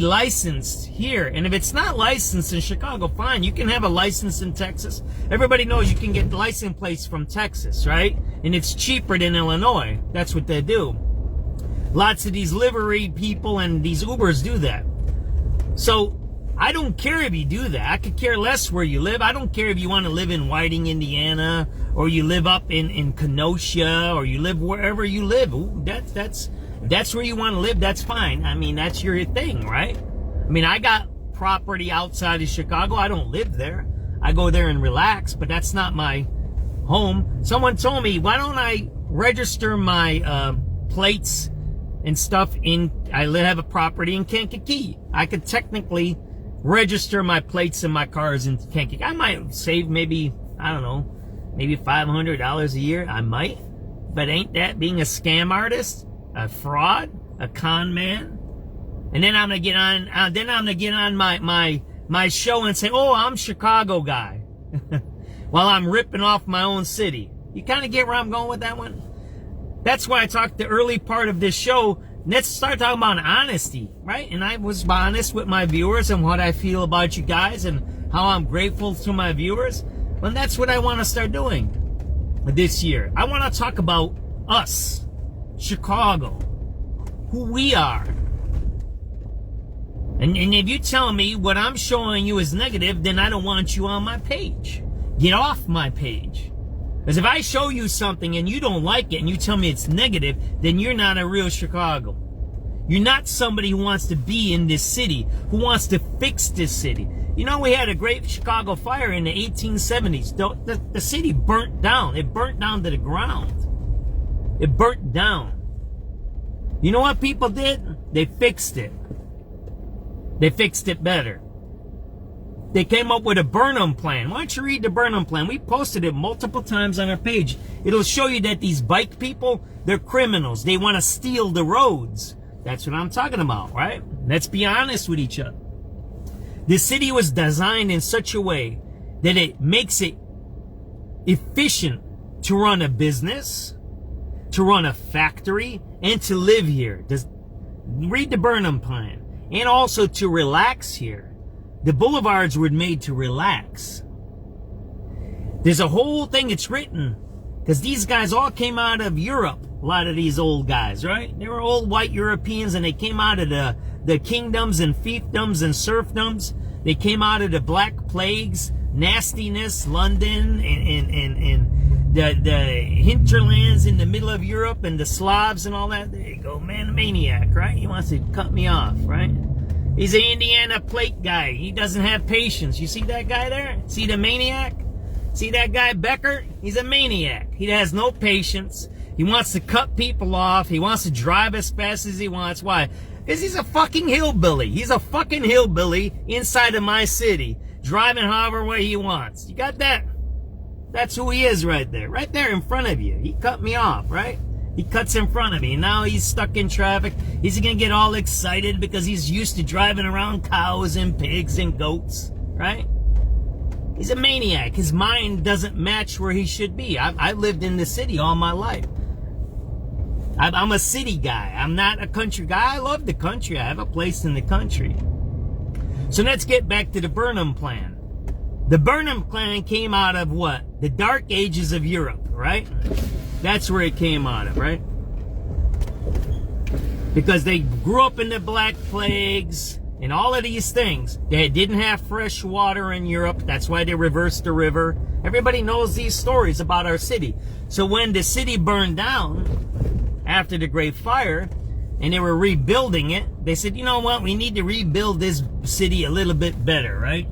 licensed here. And if it's not licensed in Chicago, fine. You can have a license in Texas. Everybody knows you can get license plates from Texas, right? And it's cheaper than Illinois. That's what they do. Lots of these livery people and these Ubers do that. So I don't care if you do that. I could care less where you live. I don't care if you want to live in Whiting, Indiana, or you live up in Kenosha, or you live wherever you live. Ooh, that's where you want to live. That's fine. I mean, that's your thing, right? I mean, I got property outside of Chicago. I don't live there. I go there and relax, but that's not my home. Someone told me, why don't I register my plates and stuff I have a property in Kankakee. I could technically register my plates and my cars in Kankakee. I might save maybe, I don't know, maybe $500 a year. I might. But ain't that being a scam artist? A fraud? A con man? And then I'm gonna get on my show and say, oh, I'm Chicago guy. While I'm ripping off my own city. You kind of get where I'm going with that one? That's why I talked the early part of this show. Let's start talking about honesty, right? And I was honest with my viewers and what I feel about you guys and how I'm grateful to my viewers. Well, that's what I want to start doing this year. I want to talk about us, Chicago, who we are. And if you tell me what I'm showing you is negative, then I don't want you on my page. Get off my page. Because if I show you something and you don't like it and you tell me it's negative, then you're not a real Chicago. You're not somebody who wants to be in this city, who wants to fix this city. You know, we had a great Chicago fire in the 1870s. The city burnt down. It burnt down to the ground. It burnt down. You know what people did? They fixed it. They fixed it better. They came up with a Burnham plan. Why don't you read the Burnham plan? We posted it multiple times on our page. It'll show you that these bike people, they're criminals. They want to steal the roads. That's what I'm talking about, right? Let's be honest with each other. The city was designed in such a way that it makes it efficient to run a business, to run a factory, and to live here. Read the Burnham plan. And also to relax here. The boulevards were made to relax. There's a whole thing it's written, because these guys all came out of Europe, a lot of these old guys, right? They were old white Europeans, and they came out of the kingdoms and fiefdoms and serfdoms. They came out of the Black Plagues, nastiness, London, and the hinterlands in the middle of Europe, and the Slavs and all that. There you go, man, a maniac, right? He wants to cut me off, right? He's an Indiana plate guy. He doesn't have patience. You see that guy there? See the maniac? See that guy Becker? He's a maniac. He has no patience. He wants to cut people off. He wants to drive as fast as he wants. Why? Because he's a fucking hillbilly. He's a fucking hillbilly inside of my city, driving however way he wants. You got that? That's who he is right there. Right there in front of you. He cut me off, right? He cuts in front of me. Now he's stuck in traffic. He's going to get all excited because he's used to driving around cows and pigs and goats, right? He's a maniac. His mind doesn't match where he should be. I lived in the city all my life. I'm a city guy. I'm not a country guy. I love the country. I have a place in the country. So let's get back to the Burnham plan. The Burnham plan came out of what? The Dark Ages of Europe, right? That's where it came out of, right? Because they grew up in the Black Plagues and all of these things. They didn't have fresh water in Europe. That's why they reversed the river. Everybody knows these stories about our city. So when the city burned down after the Great Fire and they were rebuilding it, they said, you know what? We need to rebuild this city a little bit better, right?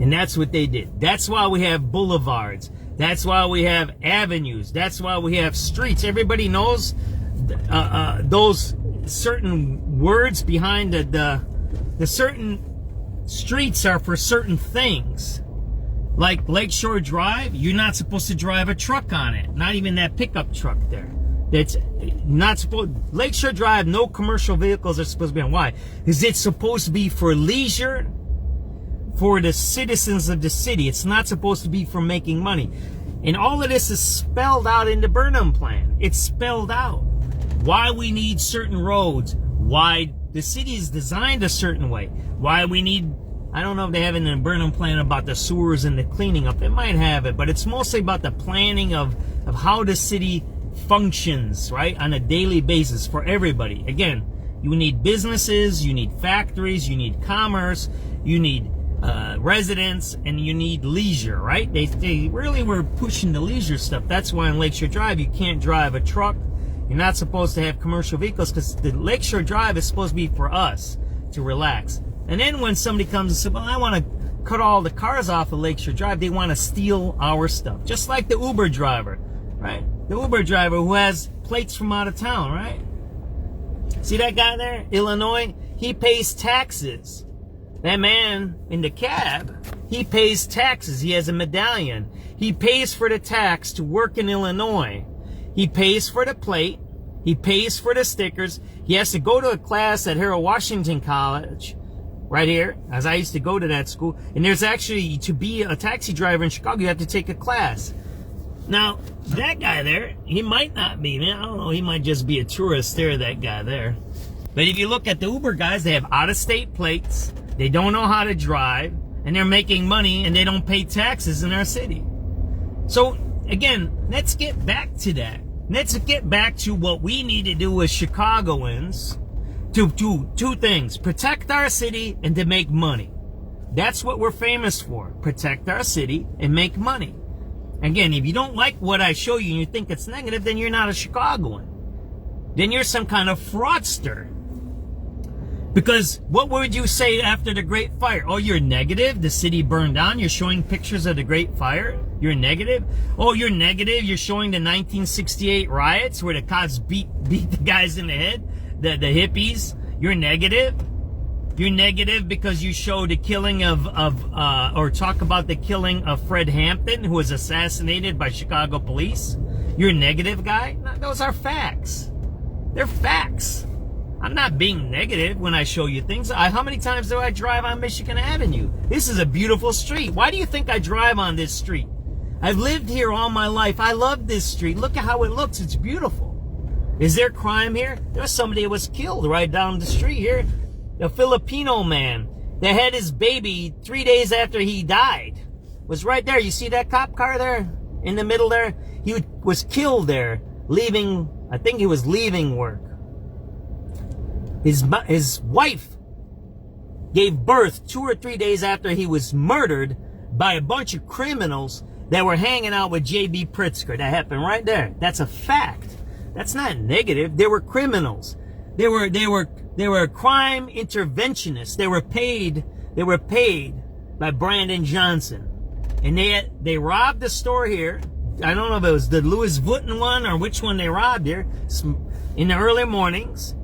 And that's what they did. That's why we have boulevards. That's why we have avenues. That's why we have streets. Everybody knows those certain words behind the certain streets are for certain things. Like Lakeshore Drive, you're not supposed to drive a truck on it. Not even that pickup truck there. That's not supposed. Lakeshore Drive, no commercial vehicles are supposed to be on. Why? Because it's supposed to be for leisure, for the citizens of the city. It's not supposed to be for making money. And all of this is spelled out in the Burnham plan. It's spelled out. Why we need certain roads. Why the city is designed a certain way. Why we need, I don't know if they have it in the Burnham plan about the sewers and the cleaning up. They might have it, but it's mostly about the planning of how the city functions, right? On a daily basis for everybody. Again, You need businesses, you need factories, you need commerce, you need residents, and you need leisure, right? They really were pushing the leisure stuff. That's why on Lakeshore Drive, you can't drive a truck. You're not supposed to have commercial vehicles because the Lakeshore Drive is supposed to be for us to relax. And then when somebody comes and says, well, I want to cut all the cars off of Lakeshore Drive, they want to steal our stuff. Just like the Uber driver, right? The Uber driver who has plates from out of town, right? See that guy there, Illinois? He pays taxes. That man in the cab, he pays taxes. He has a medallion. He pays for the tax to work in Illinois. He pays for the plate. He pays for the stickers. He has to go to a class at Harold Washington College, right here, as I used to go to that school. And there's actually, to be a taxi driver in Chicago, you have to take a class. Now, that guy there, he might not be, man. I don't know. He might just be a tourist there, that guy there. But if you look at the Uber guys, they have out-of-state plates. They don't know how to drive, and they're making money, and they don't pay taxes in our city. So, again, let's get back to that. Let's get back to what we need to do as Chicagoans to do two things. Protect our city and to make money. That's what we're famous for. Protect our city and make money. Again, if you don't like what I show you and you think it's negative, then you're not a Chicagoan. Then you're some kind of fraudster. Because what would you say after the Great Fire? Oh, you're negative? The city burned down? You're showing pictures of the Great Fire? You're negative? Oh, you're negative? You're showing the 1968 riots where the cops beat the guys in the head? The hippies? You're negative? You're negative because you show the killing or talk about the killing of Fred Hampton, who was assassinated by Chicago police? You're a negative guy? No, those are facts. They're facts. I'm not being negative when I show you things. How many times do I drive on Michigan Avenue? This is a beautiful street. Why do you think I drive on this street? I've lived here all my life. I love this street. Look at how it looks. It's beautiful. Is there crime here? There's somebody that was killed right down the street here. A Filipino man that had his baby 3 days after he died was right there. You see that cop car there in the middle there? He was killed there, leaving, I think he was leaving work. His wife gave birth 2 or 3 days after he was murdered by a bunch of criminals that were hanging out with J.B. Pritzker. That happened right there. That's a fact. That's not negative. They were criminals. They were crime interventionists. They were paid by Brandon Johnson. And they robbed the store here. I don't know if it was the Louis Vuitton one or which one they robbed here in the early mornings.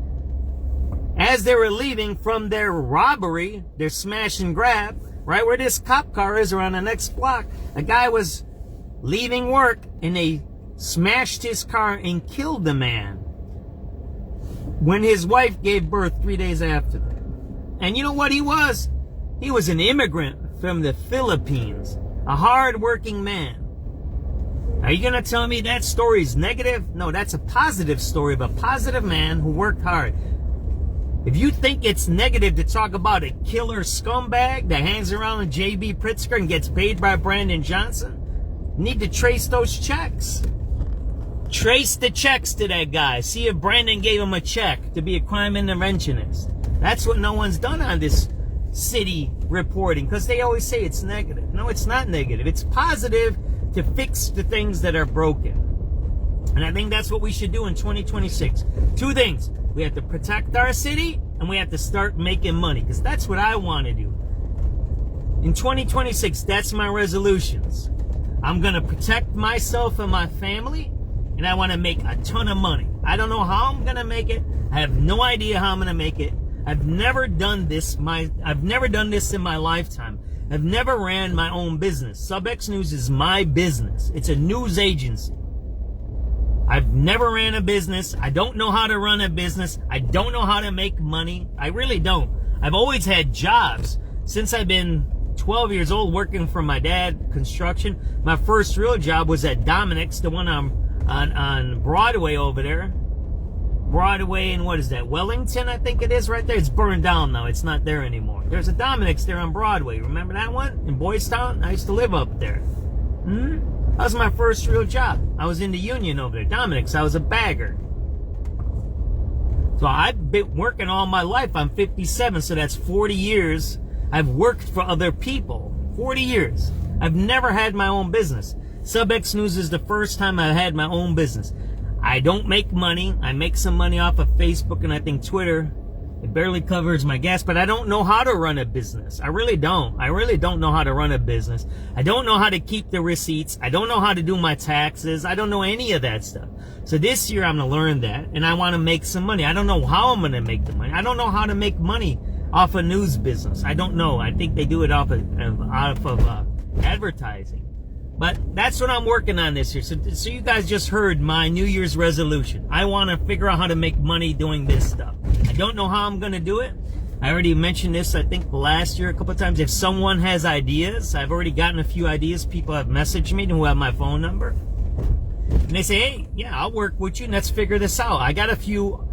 As they were leaving from their robbery, their smash and grab, right where this cop car is around the next block, a guy was leaving work and they smashed his car and killed the man when his wife gave birth 3 days after that. And you know what he was? He was an immigrant from the Philippines, a hard-working man. Are you going to tell me that story is negative? No, that's a positive story of a positive man who worked hard. If you think it's negative to talk about a killer scumbag that hangs around with J.B. Pritzker and gets paid by Brandon Johnson, you need to trace those checks. Trace the checks to that guy. See if Brandon gave him a check to be a crime interventionist. That's what no one's done on this city reporting, because they always say it's negative. No, it's not negative. It's positive to fix the things that are broken. And I think that's what we should do in 2026. 2 things. We have to protect our city, and we have to start making money, because that's what I want to do. In 2026, that's my resolutions. I'm going to protect myself and my family, and I want to make a ton of money. I don't know how I'm going to make it. I have no idea how I'm going to make it. I've never done this in my lifetime. I've never ran my own business. SubX.News is my business. It's a news agency. I've never ran a business. I don't know how to run a business. I don't know how to make money. I really don't. I've always had jobs. Since I've been 12 years old working for my dad, construction, my first real job was at Dominic's, the one on Broadway over there. Broadway and what is that? Wellington, I think it is right there. It's burned down now. It's not there anymore. There's a Dominic's there on Broadway. Remember that one? In Boys Town? I used to live up there. That was my first real job. I was in the union over there. Dominic's, I was a bagger. So I've been working all my life. I'm 57, so that's 40 years. I've worked for other people. 40 years. I've never had my own business. SubX.News is the first time I had my own business. I don't make money. I make some money off of Facebook and I think Twitter. It barely covers my gas, but I don't know how to run a business. I really don't. I really don't know how to run a business. I don't know how to keep the receipts. I don't know how to do my taxes. I don't know any of that stuff. So this year I'm going to learn that, and I want to make some money. I don't know how I'm going to make the money. I don't know how to make money off a news business. I don't know. I think they do it off of advertising. But that's what I'm working on this year. So you guys just heard my New Year's resolution. I want to figure out how to make money doing this stuff. I don't know how I'm going to do it. I already mentioned this, I think, last year a couple of times. If someone has ideas, I've already gotten a few ideas. People have messaged me who have my phone number. And they say, hey, yeah, I'll work with you and let's figure this out. I got a few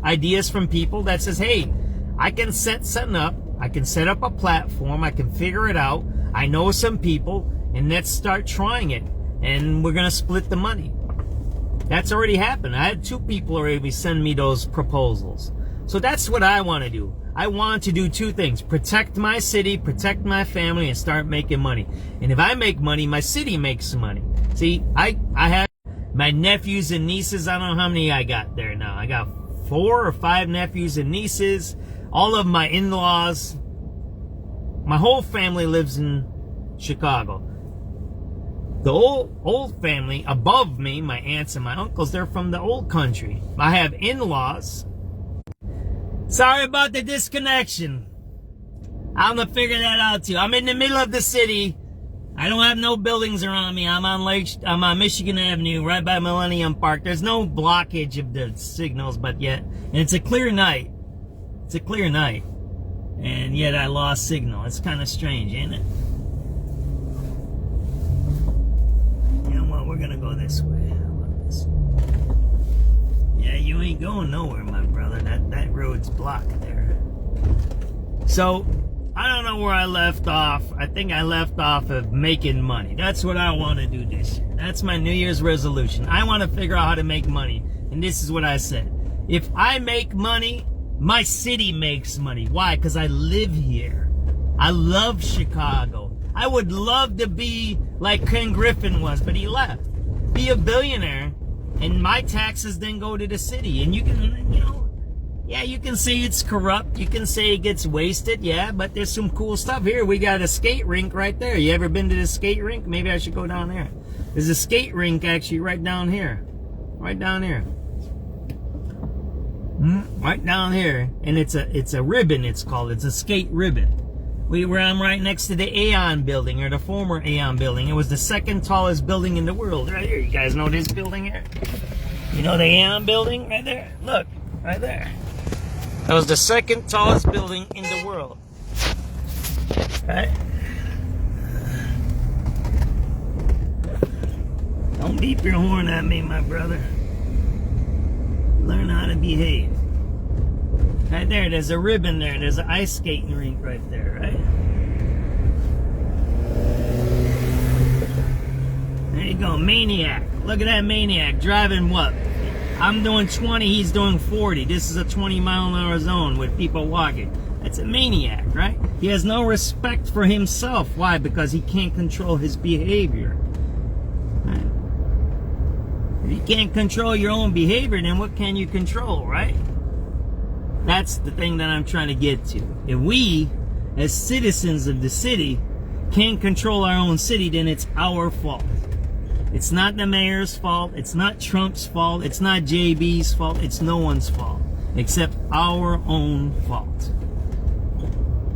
ideas from people that says, hey, I can set something up. I can set up a platform. I can figure it out. I know some people, and let's start trying it. And we're going to split the money. That's already happened. I had 2 people already send me those proposals. So that's what I want to do. I want to do 2 things. Protect my city, protect my family, and start making money. And if I make money, my city makes some money. See, I have my nephews and nieces. I don't know how many I got there now. I got 4 or 5 nephews and nieces. All of my in-laws. My whole family lives in Chicago. The old family above me, my aunts and my uncles, they're from the old country. I have in-laws. Sorry about the disconnection. I'm gonna figure that out too. I'm in the middle of the city. I don't have no buildings around me. I'm on Michigan Avenue, right by Millennium Park. There's no blockage of the signals, but yet, and it's a clear night. It's a clear night. And yet I lost signal. It's kind of strange, ain't it? You know what? We're going to go this way. How about this? Yeah, you ain't going nowhere, my brother. That road's blocked there. So, I don't know where I left off. I think I left off of making money. That's what I want to do this year. That's my New Year's resolution. I want to figure out how to make money. And this is what I said. If I make money, my city makes money. Why? Because I live here. I love Chicago. I would love to be like Ken Griffin was, but he left. Be a billionaire, and my taxes then go to the city. And you can, you know, yeah, you can say it's corrupt. You can say it gets wasted. Yeah, but there's some cool stuff here. We got a skate rink right there. You ever been to the skate rink? Maybe I should go down there. There's a skate rink actually right down here. Right down here. Right down here, and it's a ribbon. It's called. It's a skate ribbon. I'm right next to the Aon building, or the former Aon building. It was the 2nd tallest building in the world. Right here, you guys know this building here. You know the Aon building right there. Look, right there. That was the 2nd tallest building in the world. Right. Don't beep your horn at me, my brother. Learn how to behave. Right there, there's a ribbon there. There's an ice skating rink right there, right? There you go, maniac. Look at that maniac driving what? I'm doing 20, he's doing 40. This is a 20-mile-an-hour zone with people walking. That's a maniac, right? He has no respect for himself. Why? Because he can't control his behavior. Right? If you can't control your own behavior, then what can you control, right? That's the thing that I'm trying to get to. If we, as citizens of the city, can't control our own city, then it's our fault. It's not the mayor's fault. It's not Trump's fault. It's not JB's fault. It's no one's fault, except our own fault.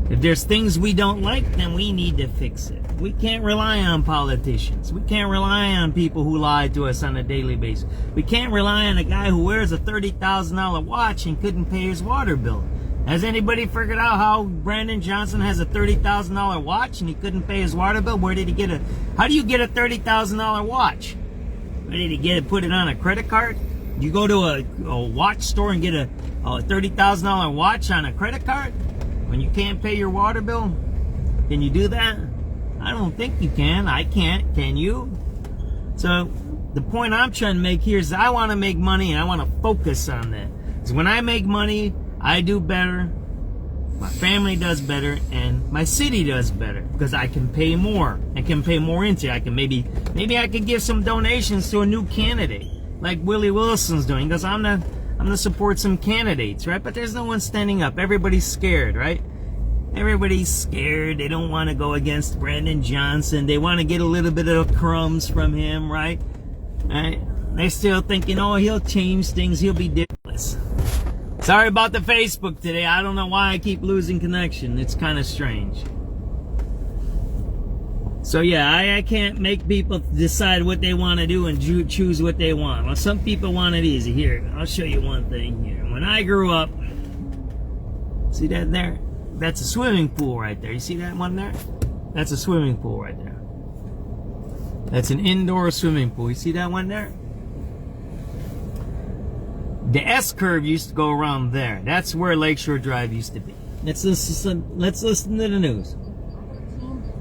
If there's things we don't like, then we need to fix it. We can't rely on politicians. We can't rely on people who lie to us on a daily basis. We can't rely on a guy who wears a $30,000 watch and couldn't pay his water bill. Has anybody figured out how Brandon Johnson has a $30,000 watch and he couldn't pay his water bill? Where did he get how do you get a $30,000 watch? Where did he get it? Put it on a credit card? You go to a watch store and get a $30,000 watch on a credit card when you can't pay your water bill? Can you do that? I don't think you can. I can't. Can you? So the point I'm trying to make here is I want to make money and I want to focus on that. Because when I make money, I do better, my family does better, and my city does better because I can pay more. I can pay more into it. I can maybe I could give some donations to a new candidate like Willie Wilson's doing, because I'm gonna support some candidates, right? But there's no one standing up. Everybody's scared, right? Everybody's scared. They don't want to go against Brandon Johnson. They want to get a little bit of crumbs from him, right? Right? They're still thinking, oh, he'll change things. He'll be different. Sorry about the Facebook today. I don't know why I keep losing connection. It's kind of strange. So yeah, I can't make people decide what they want to do and choose what they want. Well, some people want it easy. Here, I'll show you one thing here. When I grew up, see that there? That's a swimming pool right there. You see that one there? That's a swimming pool right there. That's an indoor swimming pool. You see that one there? The S-curve used to go around there. That's where Lakeshore Drive used to be. Let's listen to the news.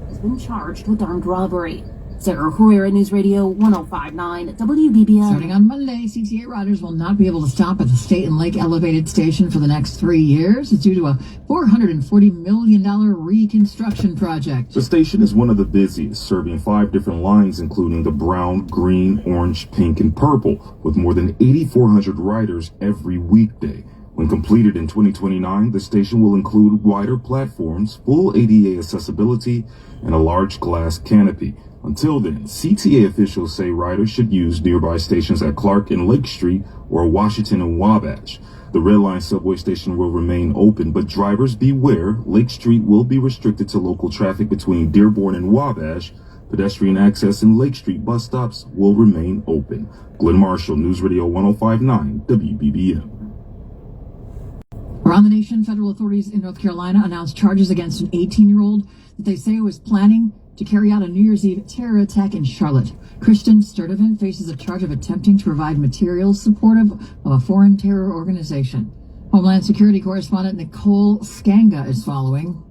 Has been charged with armed robbery. Sarah Herrera, News Radio 105.9 WBBM. Starting on Monday, CTA riders will not be able to stop at the State and Lake Elevated Station for the next 3 years. It's due to a $440 million reconstruction project. The station is one of the busiest, serving 5 different lines, including the brown, green, orange, pink, and purple, with more than 8,400 riders every weekday. When completed in 2029, the station will include wider platforms, full ADA accessibility, and a large glass canopy. Until then, CTA officials say riders should use nearby stations at Clark and Lake Street or Washington and Wabash. The Red Line subway station will remain open, but drivers beware, Lake Street will be restricted to local traffic between Dearborn and Wabash. Pedestrian access in Lake Street bus stops will remain open. Glenn Marshall, News Radio 105.9 WBBM. Around the nation, federal authorities in North Carolina announced charges against an 18-year-old that they say was planning to carry out a New Year's Eve terror attack in Charlotte. Kristen Sturdivant faces a charge of attempting to provide materials supportive of a foreign terror organization. Homeland Security correspondent Nicole Skanga is following.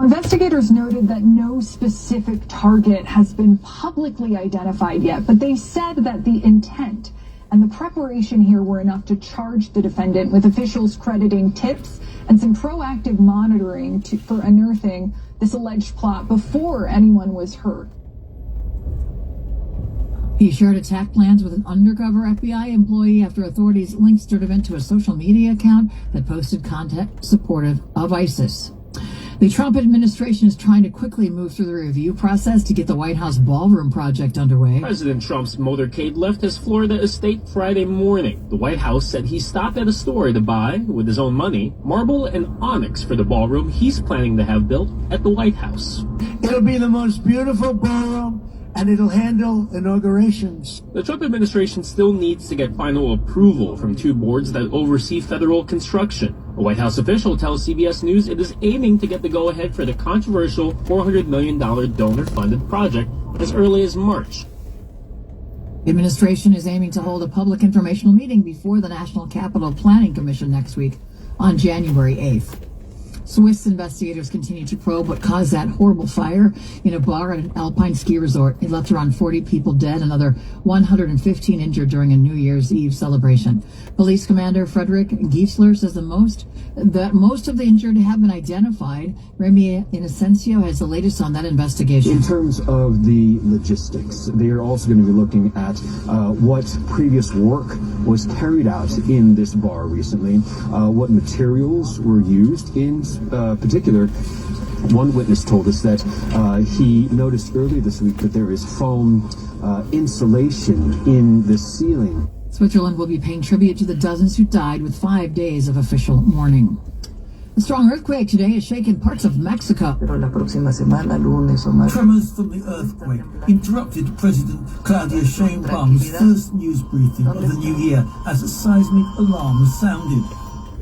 Investigators noted that no specific target has been publicly identified yet, but they said that the intent and the preparation here were enough to charge the defendant, with officials crediting tips and some proactive monitoring for unearthing this alleged plot before anyone was hurt. He shared attack plans with an undercover FBI employee after authorities linked Sturdivant to a social media account that posted content supportive of ISIS. The Trump administration is trying to quickly move through the review process to get the White House ballroom project underway. President Trump's motorcade left his Florida estate Friday morning. The White House said he stopped at a store to buy, with his own money, marble and onyx for the ballroom he's planning to have built at the White House. It'll be the most beautiful ballroom, and it'll handle inaugurations. The Trump administration still needs to get final approval from 2 boards that oversee federal construction. A White House official tells CBS News it is aiming to get the go-ahead for the controversial $400 million donor-funded project as early as March. The administration is aiming to hold a public informational meeting before the National Capital Planning Commission next week on January 8th. Swiss investigators continue to probe what caused that horrible fire in a bar at an alpine ski resort. It left around 40 people dead, another 115 injured during a New Year's Eve celebration. Police Commander Frederick Giesler says that most of the injured have been identified. Remy Inocencio has the latest on that investigation. In terms of the logistics, they are also going to be looking at what previous work was carried out in this bar recently, what materials were used. In particular, one witness told us that he noticed earlier this week that there is foam insulation in the ceiling. Switzerland will be paying tribute to the dozens who died with 5 days of official mourning. A strong earthquake today has shaken parts of Mexico. Tremors from the earthquake interrupted President Claudia Sheinbaum's first news briefing of the new year as a seismic alarm sounded.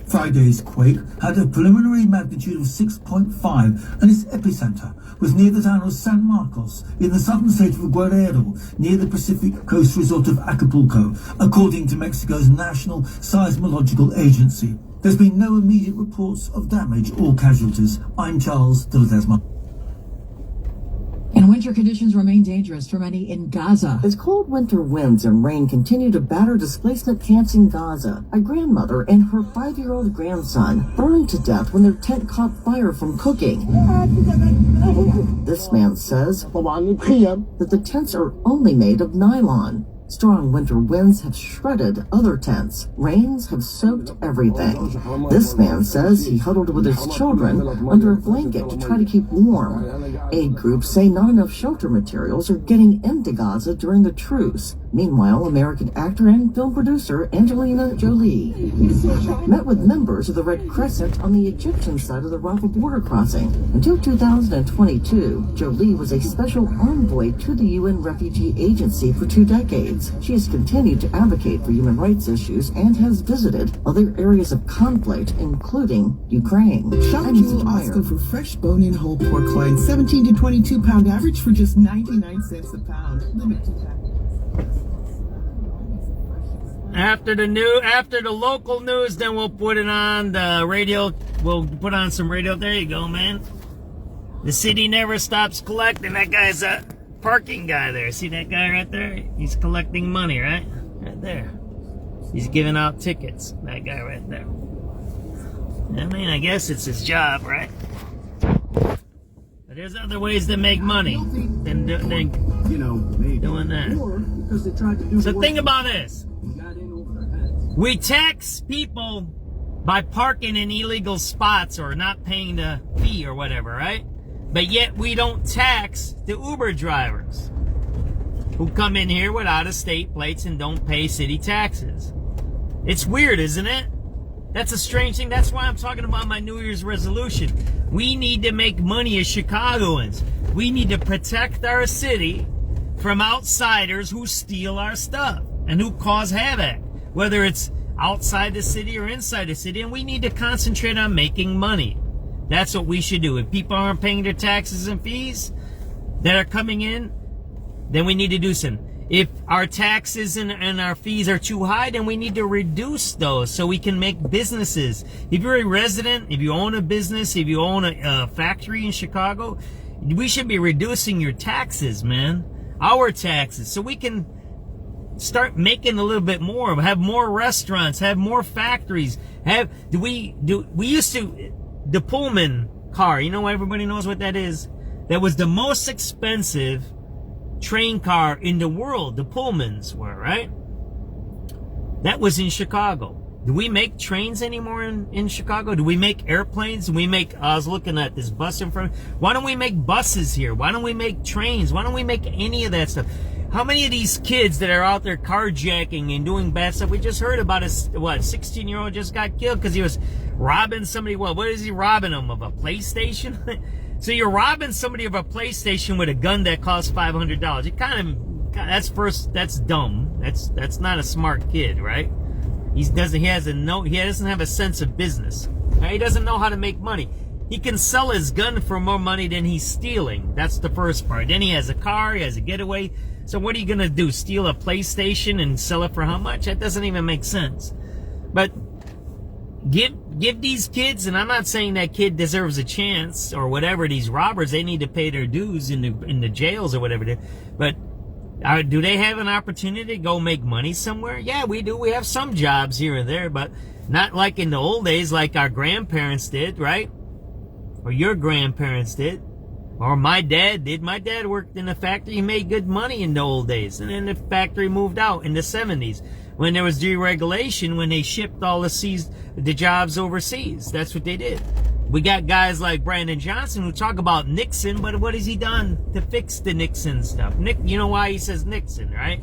Friday's quake had a preliminary magnitude of 6.5, and its epicenter was near the town of San Marcos in the southern state of Guerrero, near the Pacific coast resort of Acapulco, according to Mexico's National Seismological Agency. There's been no immediate reports of damage or casualties. I'm Charles de Ledesma. And winter conditions remain dangerous for many in Gaza. As cold winter winds and rain continue to batter displacement camps in Gaza, a grandmother and her 5-year-old grandson burned to death when their tent caught fire from cooking. This man says that the tents are only made of nylon. Strong winter winds have shredded other tents. Rains have soaked everything. This man says he huddled with his children under a blanket to try to keep warm. Aid groups say not enough shelter materials are getting into Gaza during the truce. Meanwhile, American actor and film producer Angelina Jolie met with members of the Red Crescent on the Egyptian side of the Rafah border crossing. Until 2022, Jolie was a special envoy to the UN Refugee Agency for 2 decades. She has continued to advocate for human rights issues and has visited other areas of conflict, including Ukraine. Shop Jewel Oscar for fresh bone-in whole pork loin, 17 to 22 pound average for just 99 cents a pound. Limited time. After the local news, then we'll put it on the radio. We'll put on some radio. There you go, man. The city never stops collecting. That guy's a parking guy there. See that guy right there? He's collecting money, right? Right there. He's giving out tickets. That guy right there. I mean, I guess it's his job, right? But there's other ways to make money than doing that. So think about this. We tax people by parking in illegal spots or not paying the fee or whatever, right? But yet we don't tax the Uber drivers who come in here with out-of-state plates and don't pay city taxes. It's weird, isn't it? That's a strange thing. That's why I'm talking about my New Year's resolution. We need to make money as Chicagoans. We need to protect our city from outsiders who steal our stuff and who cause havoc, whether it's outside the city or inside the city. And we need to concentrate on making money. That's what we should do. If people aren't paying their taxes and fees that are coming in, then we need to do something. If our taxes and our fees are too high, then we need to reduce those so we can make businesses. If you're a resident, if you own a business, if you own a factory in Chicago, we should be reducing your taxes, man. Our taxes, so we can start making a little bit more, have more restaurants, have more factories. The Pullman car, you know, everybody knows what that is. That was the most expensive train car in the world. The Pullmans were, right? That was in Chicago. Do we make trains anymore in Chicago? Do we make airplanes? I was looking at this bus in front of me. Why don't we make buses here? Why don't we make trains? Why don't we make any of that stuff? How many of these kids that are out there carjacking and doing bad stuff? We just heard about 16-year-old just got killed because he was robbing somebody. What is he robbing them of? A PlayStation? So you're robbing somebody of a PlayStation with a gun that costs $500. That's dumb. That's not a smart kid, right? He doesn't have a sense of business. He doesn't know how to make money. He can sell his gun for more money than he's stealing. That's the first part. Then he has a car, he has a getaway. So what are you gonna do? Steal a PlayStation and sell it for how much? That doesn't even make sense. But give these kids, and I'm not saying that kid deserves a chance or whatever. These robbers, they need to pay their dues in the jails or whatever. But do they have an opportunity to go make money somewhere? Yeah, we do. We have some jobs here and there, but not like in the old days, like our grandparents did, right? Or your grandparents did. Or my dad did. My dad worked in a factory. He made good money in the old days. And then the factory moved out in the 70s. When there was deregulation, when they shipped all the jobs overseas. That's what they did. We got guys like Brandon Johnson who talk about Nixon, but what has he done to fix the Nixon stuff? You know why he says Nixon, right?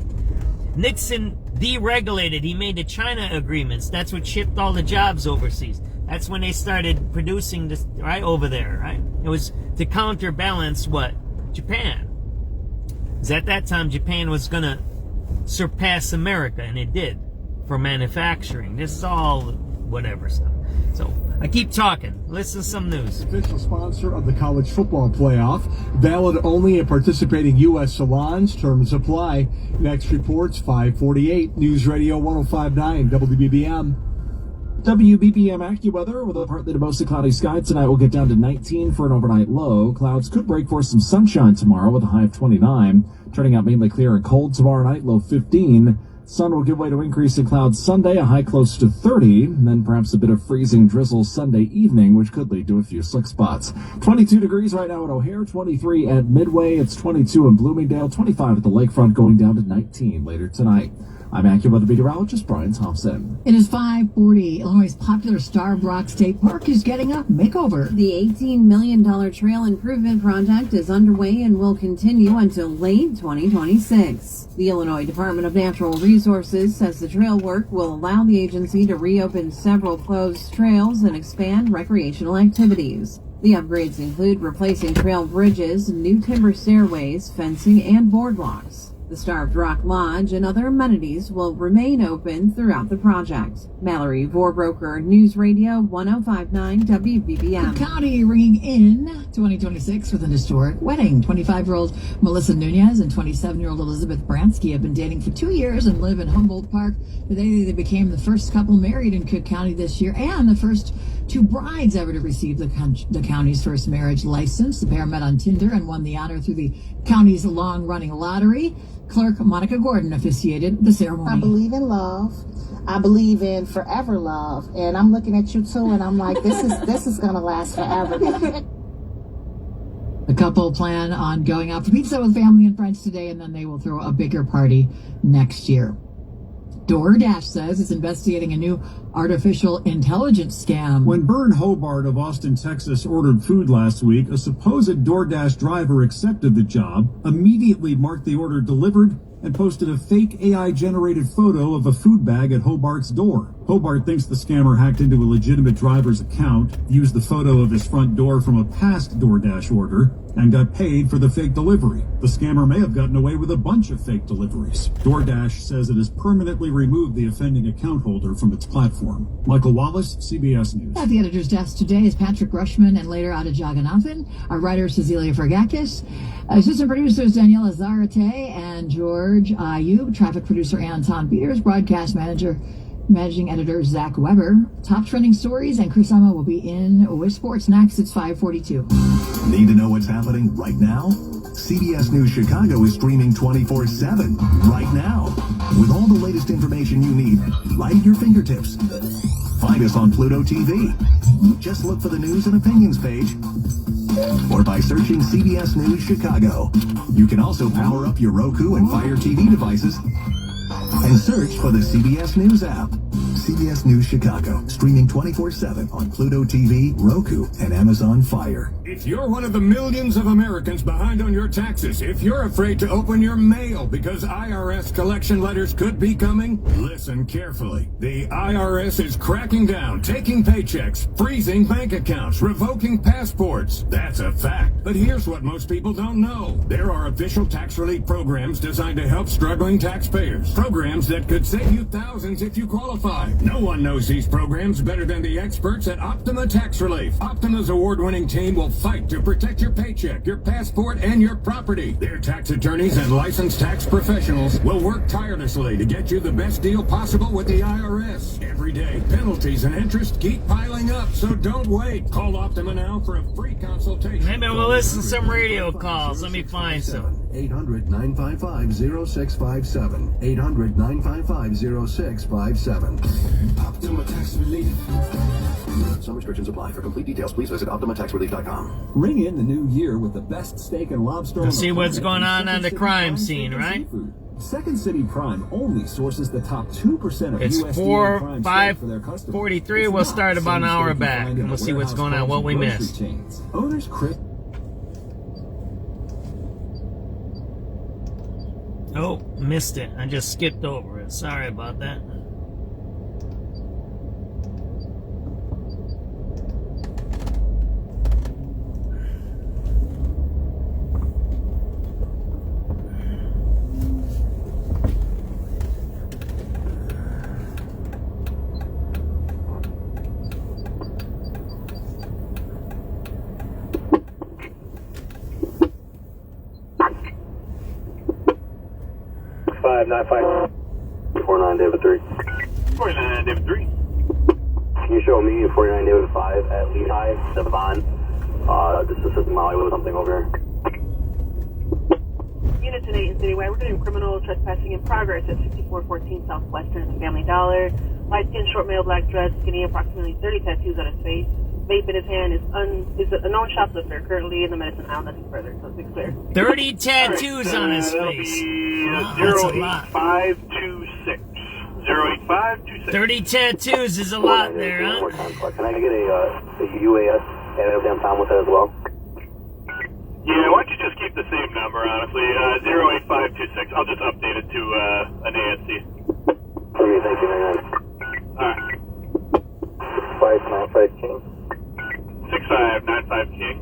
Nixon deregulated. He made the China agreements. That's what shipped all the jobs overseas. That's when they started producing this right over there, right? It was to counterbalance what? Japan. Because at that time, Japan was going to surpass America, and it did for manufacturing. This is all whatever stuff. So I keep talking. Listen to some news. Official sponsor of the college football playoff. Valid only at participating U.S. salons. Terms apply. Next report's 548. News Radio 105.9 WBBM. WBBM AccuWeather with a partly to mostly cloudy sky tonight. Will get down to 19 for an overnight low. Clouds could break for some sunshine tomorrow with a high of 29. Turning out mainly clear and cold tomorrow night, low 15. Sun will give way to increasing clouds Sunday, a high close to 30. And then perhaps a bit of freezing drizzle Sunday evening, which could lead to a few slick spots. 22 degrees right now at O'Hare, 23 at Midway. It's 22 in Bloomingdale, 25 at the lakefront, going down to 19 later tonight. I'm AccuWeather meteorologist Brian Thompson. It is 5:40. Illinois' popular Starved Rock State Park is getting a makeover. The $18 million trail improvement project is underway and will continue until late 2026. The Illinois Department of Natural Resources says the trail work will allow the agency to reopen several closed trails and expand recreational activities. The upgrades include replacing trail bridges, new timber stairways, fencing, and boardwalks. The Starved Rock Lodge and other amenities will remain open throughout the project. Mallory Vorbroker, News Radio 105.9 WBBM. The county ringing in 2026 with an historic wedding. 25-year-old Melissa Nunez and 27-year-old Elizabeth Bransky have been dating for 2 years and live in Humboldt Park. Today they became the first couple married in Cook County this year and the first two brides ever to receive the county's first marriage license. The pair met on Tinder and won the honor through the county's long-running lottery. Clerk Monica Gordon officiated the ceremony. I believe in love. I believe in forever love. And I'm looking at you too, and I'm like, this is gonna last forever. The couple plan on going out for pizza with family and friends today, and then they will throw a bigger party next year. DoorDash says it's investigating a new artificial intelligence scam. When Bern Hobart of Austin, Texas ordered food last week, a supposed DoorDash driver accepted the job, immediately marked the order delivered, and posted a fake AI-generated photo of a food bag at Hobart's door. Hobart thinks the scammer hacked into a legitimate driver's account, used the photo of his front door from a past DoorDash order, and got paid for the fake delivery. The scammer may have gotten away with a bunch of fake deliveries. DoorDash says it has permanently removed the offending account holder from its platform. Michael Wallace, CBS News. At the editor's desk today is Patrick Rushman and later Ada Jagannathan. Our writer Cecilia Fergakis. Assistant producers Daniela Zarate and George Ayub. Traffic producer Anton Peters. Broadcast managing editor Zach Weber. Top trending stories, and Chris Emma will be in with sports next. It's 5:42. Need to know what's happening right now? CBS News Chicago is streaming 24/7 right now with all the latest information you need right at your fingertips. Find us on Pluto TV. Just look for the news and opinions page, or by searching CBS News Chicago. You can also power up your Roku and Fire TV devices and search for the CBS News app. CBS News Chicago, streaming 24/7 on Pluto TV, Roku, and Amazon Fire. If you're one of the millions of Americans behind on your taxes, if you're afraid to open your mail because IRS collection letters could be coming, listen carefully. The IRS is cracking down, taking paychecks, freezing bank accounts, revoking passports. That's a fact. But here's what most people don't know. There are official tax relief programs designed to help struggling taxpayers. Programs that could save you thousands if you qualify. No one knows these programs better than the experts at Optima Tax Relief. Optima's award-winning team will fight to protect your paycheck, your passport, and your property. Their tax attorneys and licensed tax professionals will work tirelessly to get you the best deal possible with the IRS. Every day, penalties and interest keep piling up, so don't wait. Call Optima now for a free consultation. Maybe we'll listen to some radio calls. Let me find some. 800-955-0657. 800-955-0657. Optima Tax Relief. Some restrictions apply. For complete details, please visit OptimaTaxRelief.com. Ring in the new year with the best steak and lobster. Let's see what's going on the crime scene, right? Second City Prime only sources the top 2% of it's USDA crime for their customers. 4:43. We'll start about an hour back, and we'll see what's going on, what we missed. Owners Chris. Oh, missed it. I just skipped over it. Sorry about that. David 3. 49 David 3. Can you show me 49 David 5 at Lehigh, Devon? Just assisting Molly with something over here. Unit 10 8 in Citywide. We're doing criminal trespassing in progress at 6414 Southwestern at the Family Dollar. Light skin, short male, black dress, skinny, approximately 30 tattoos on his face. Vape in his hand is a known shoplifter, currently in the medicine aisle, nothing further, so it's clear. 30 tattoos on his face. That's a lot. 08526. 08526. 30 tattoos is a lot there, huh? Can I get a UAS and downtown with that as well? Yeah, why don't you just keep the same number, honestly. 08526. I'll just update it to an ASC. For me, thank you, very nice. Alright. 6595 King. 6595 King.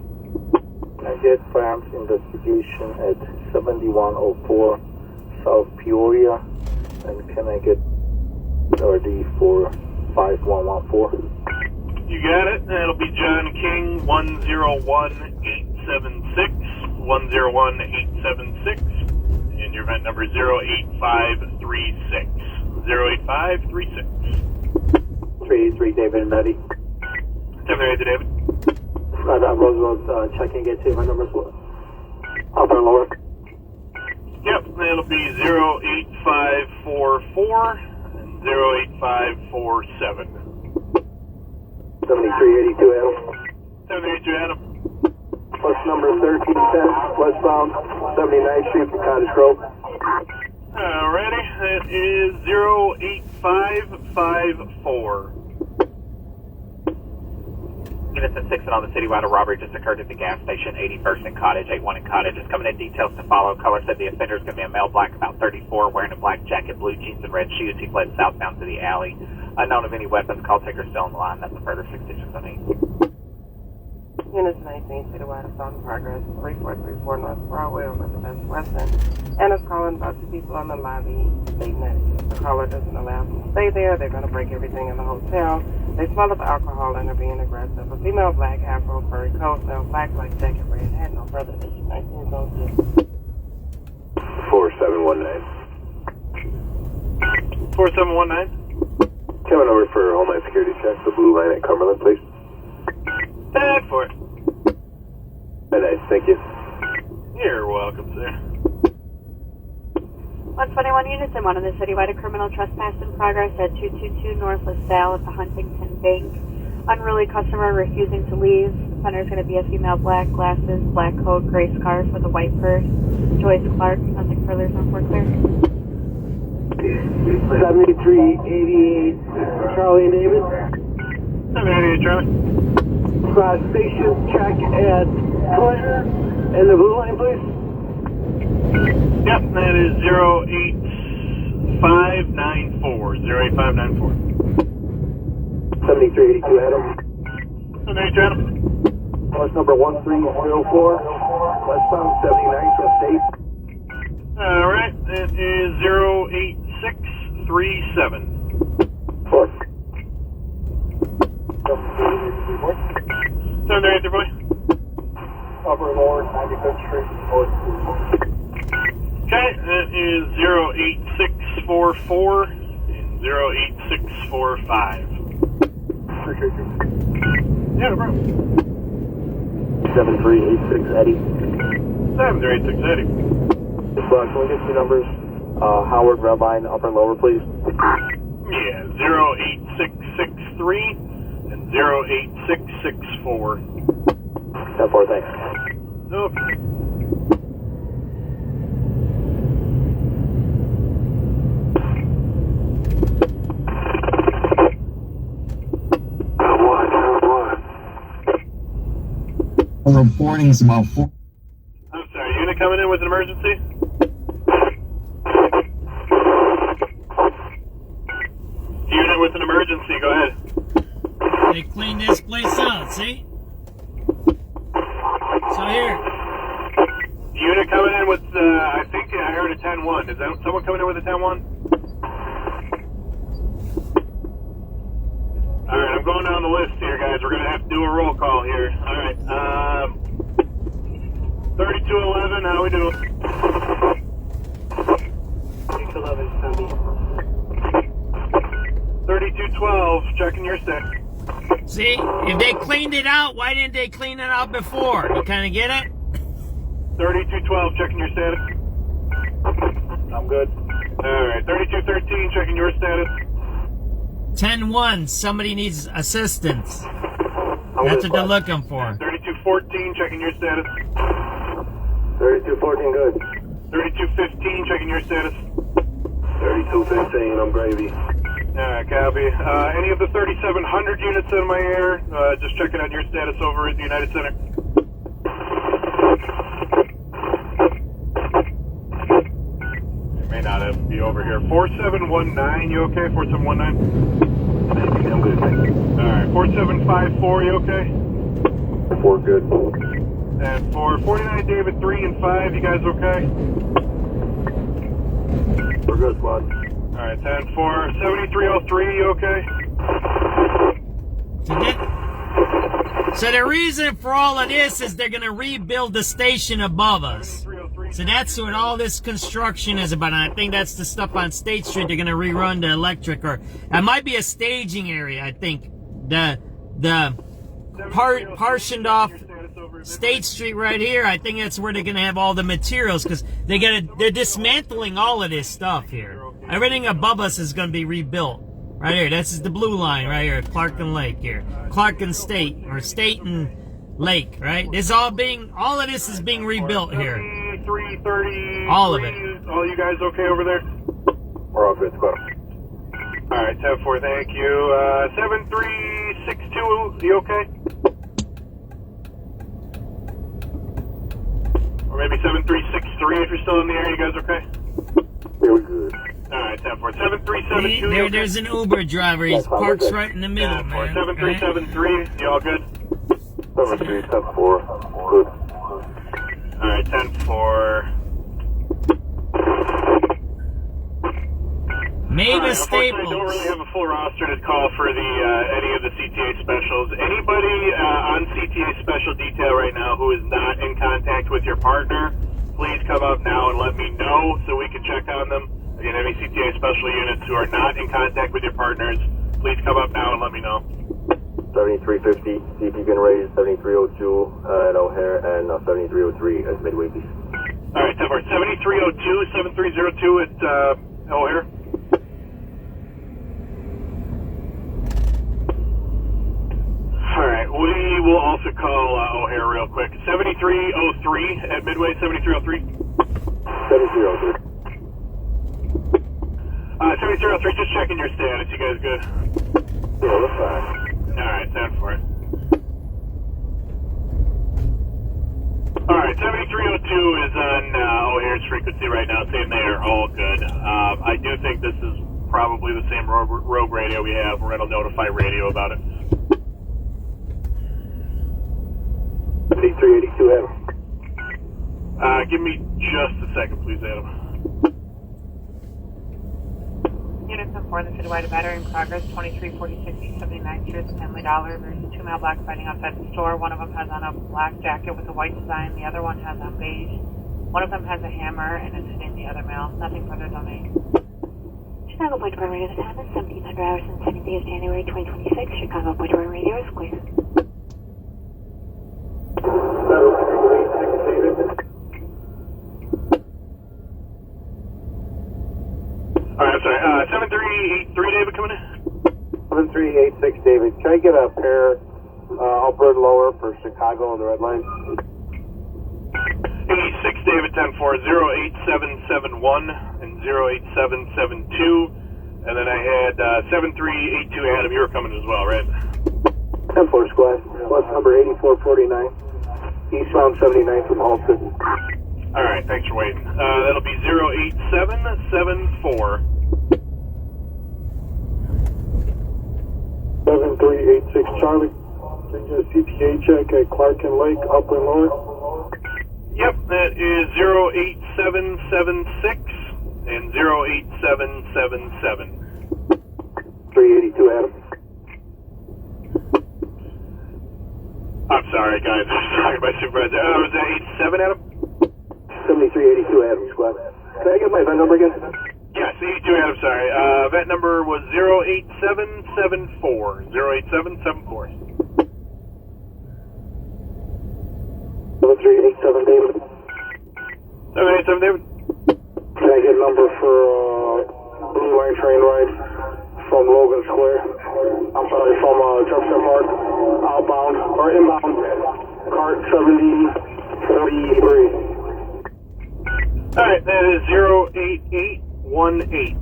Can I get firearms investigation at 7104 South Peoria? And can I get RD for 5114? You got it. That'll be John King, 101876. 101876. And your event number is 08536. 08536. 383 David and Betty. 783 David. Roosevelt, checking get to my numbers. Upper and lower. Yep, that'll be 08544 and 08547. 7382 Adam. 782 Adam. Bus number 1310, westbound 79th Street from Cottage Grove. Alrighty, that is 08554. Units at 6 and on the citywide, a robbery just occurred at the gas station, 81st and Cottage, 81 and Cottage. Is coming in details to follow. Caller said the offender is going to be a male, black, about 34, wearing a black jacket, blue jeans, and red shoes. He fled southbound to the alley. Unknown of any weapons. Call taker still on the line. That's a further 6 digits on 8. Units 19, citywide, assault in progress, 3434 North Broadway over the Best Western. And is calling about 2 people on the lobby stating that if the caller doesn't allow them to stay there, they're going to break everything in the hotel. They smell of alcohol and are being aggressive. A female black, afro, furry coat, male black, jacket, red hat, no further than 19 zone 4719. 4719. Coming over for Homeland Security check, the blue line at Cumberland, please. Tag for it. Very nice, thank you. You're welcome, sir. 121 units and 1 in the citywide, a criminal trespass in progress at 222 North LaSalle at the Huntington Bank. Unruly customer refusing to leave. Offender is going to be a female, black glasses, black coat, gray scarf with a white purse. Joyce Clark, nothing further than for clear. 7388 Charlie and David. 788 Charlie. Station check at Clinton and the blue line, please. Yep, that is 08594. 08594. 7382 Adam. 782 Adam. Bus number 1304, westbound 79th from State. Alright, that is 08637. 4. 783 boy. Upper and lower, 95th Street, north. Okay, that is 08644 and 08645. Yeah, no problem. 7386 Eddie. 7386 Eddie. Can we get 2 numbers? Howard, red line, upper and lower, please. Yeah, 08663 and 08664. 10-4, thanks. Okay. Reporting is about 4. I'm sorry, unit coming in with an emergency? Unit with an emergency, go ahead. They cleaned this place out, see? So here. Unit coming in with, I think I heard a 10-1. Is that someone coming in with a 10-1? Alright, I'm going down the list here, guys. We're going to have to do a roll call here. Alright, 3211, how we doing? 611, 3212, checking your stick. See, if they cleaned it out, why didn't they clean it out before? You kind of get it? 3212, checking your status. I'm good. Alright, 3213, checking your status. 10-1, somebody needs assistance. That's what they're looking for. 3214, checking your status. 3214, good. 3215, checking your status. 3215, I'm gravy. Alright, copy. Any of the 3700 units in my air, just checking on your status over at the United Center. You may not have to be over here. 4719, you okay? 4719? I'm good, thank you. Alright, 4754, you okay? 4 good. And for 49 David 3 and 5, you guys okay? We're good, squad. Alright, 10 for 7303, you okay? So the reason for all of this is they're going to rebuild the station above us. So that's what all this construction is about. And I think that's the stuff on State Street. They're going to rerun the electric, or it might be a staging area. I think the partitioned off State Street right here. I think that's where they're going to have all the materials, because they're dismantling all of this stuff here. Everything above us is going to be rebuilt. Right here, this is the blue line right here, Clark and Lake here. Clark and State, or State and Lake, right? All of this is being rebuilt here. 330. All of it. All you guys okay over there? We're all good, squad. Alright, 10-4, thank you. 7362, you okay? Or maybe 7363 if you're still in the air, you guys okay? Yeah, we're good. Alright, 10-4. 7372. There's an Uber driver. He parks right in the middle, man. 7373. You all good? 7374. Good. Alright, 10-4. Mavis Staples. I don't Staples. really have a full roster to call for any of the CTA specials. Anybody on CTA special detail right now who is not in contact with your partner, please come up now and let me know so we can check on them. Again, any CTA special units who are not in contact with your partners, please come up now and let me know. 7350, see if you can raise 7302 at O'Hare and 7303 at Midway Beach. Alright, 7302, 7302 at O'Hare. Alright, we will also call O'Hare real quick. 7303 at Midway, 7303. 7303. 7303, just checking your status. You guys good? Yeah, we're fine. Alright, 10 for it. Alright, 7302 is on O'Hare's frequency right now, saying they are all good. I do think this is probably the same rogue radio we have. We're going to notify radio about it. 7382, Adam. Give me just a second, please, Adam. Units on 4 in the citywide battery in progress, 2346 East 79th Street, Stanley Dollar. There's 2 male blacks fighting outside the store. One of them has on a black jacket with a white design. The other one has on beige. One of them has a hammer and is hitting the other male. Nothing further donate. Chicago Point to Point Radio, the time is 1700 hours and 7 days, January 2026. Chicago Point to Point Radio is clear. Alright, I'm sorry. 7383 David coming in? 7386 David. Can I get a pair upward lower for Chicago on the red line? 86 David 10-4, 08771 and 08772. And then I had 7382 Adam, you were coming as well, right? 10-4 squad. Bus number 8449. Eastbound 79 from Halsted. Alright, thanks for waiting. That'll be 08774. 7386 Charlie. Can you get a CTA check at Clark and Lake, up and lower? Yep, that is 08776 and 08777. 382 Adam. I'm sorry, guys. I'm sorry, my supervisor. Was that 87 Adam? 7382 Adam squad. Can I get my VIN number again? Yes, 82 Adam, sorry. VIN number was 08774. 08774. 47, David. Can I get number for Blue Line train ride from Logan Square? I'm sorry, from Jefferson Park, outbound or inbound, cart 7043. Alright, that is 08818.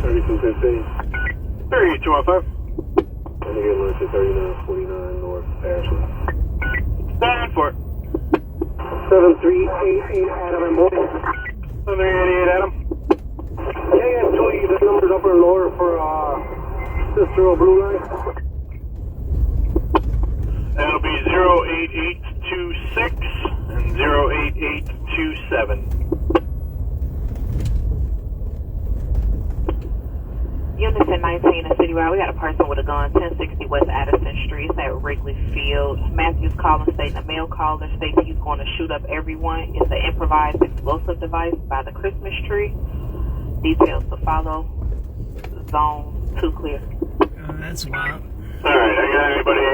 3215. 3215. And you get lunch at 3949 North Harrison. Stand for it. 7388 Adam and Boy. 7388 Adam. Yeah, actually, the numbers upper and lower for Sister Blue Line. That'll be 08826 and 08827. Unison 19 in Citywide. We got a person with a gun, 1060 West Addison Street. It's at Wrigley Field. Matthews calling, stating a mail caller states he's going to shoot up everyone. It's an improvised explosive device by the Christmas tree. Details to follow. Zone 2 clear. That's wild. Alright, I got anybody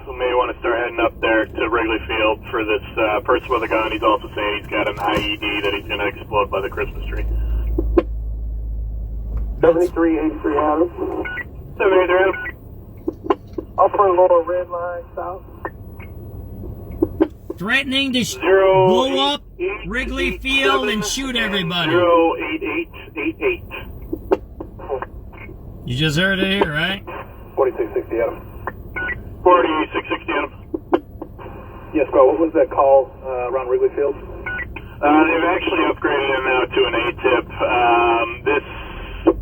who may want to start heading up there to Wrigley Field for this person with a gun. He's also saying he's got an IED that he's going to explode by the Christmas tree. 7383 Adam. 73 Adam. Upper and lower red line south. Threatening to blow up Wrigley Field and shoot everybody. 08888. You just heard it here, right? 4660 Adam. 48660 Adam. Yes, bro. What was that call around Wrigley Field? They've actually upgraded him now to an A-tip. This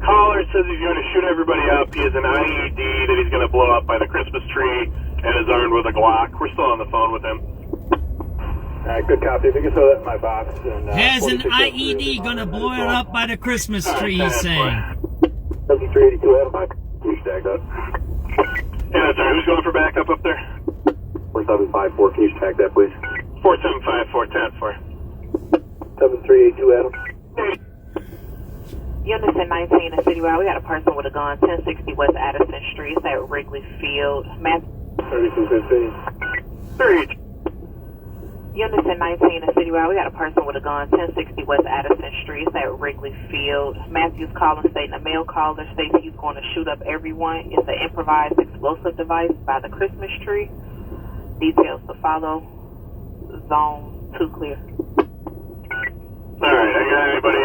caller says he's going to shoot everybody up. He has an IED that he's going to blow up by the Christmas tree and is armed with a Glock. We're still on the phone with him. Alright, good copy. If you can throw that in my box. And, has an IED going to blow it up by the Christmas tree, he's saying. 7382 Adam. We stacked up. Yeah, sorry. Who's going for backup up there? 4754. Can you stack that, please? 475410 for 7382 Adam. Unison 19 in Citywide. We got a person with a gun, 1060 West Addison Street. It's at Wrigley Field. 3215. 3. Unison 19 in Citywide. We got a person with a gun, 1060 West Addison Street. It's at Wrigley Field. Matthews calling, stating a mail caller states he's going to shoot up everyone. It's an improvised explosive device by the Christmas tree. Details to follow. Zone 2 clear. Alright, I got anybody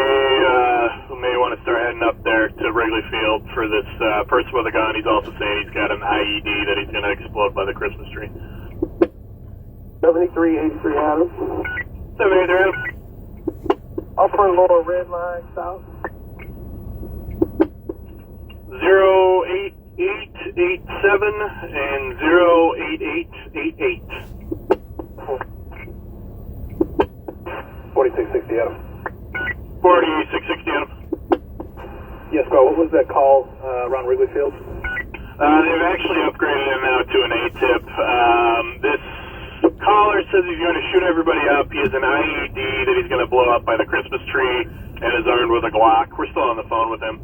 who may want to start heading up there to Wrigley Field for this person with a gun. He's also saying he's got an IED that he's going to explode by the Christmas tree. 7383 Adam. 73 Adam. Upper and lower red line south. 08887 and 08888. 4660 Adam. 48660 Adam. Yes, bro. What was that call around Wrigley Field? They've actually upgraded him now to an A-tip. This caller says he's going to shoot everybody up. He has an IED that he's going to blow up by the Christmas tree and is armed with a Glock. We're still on the phone with him.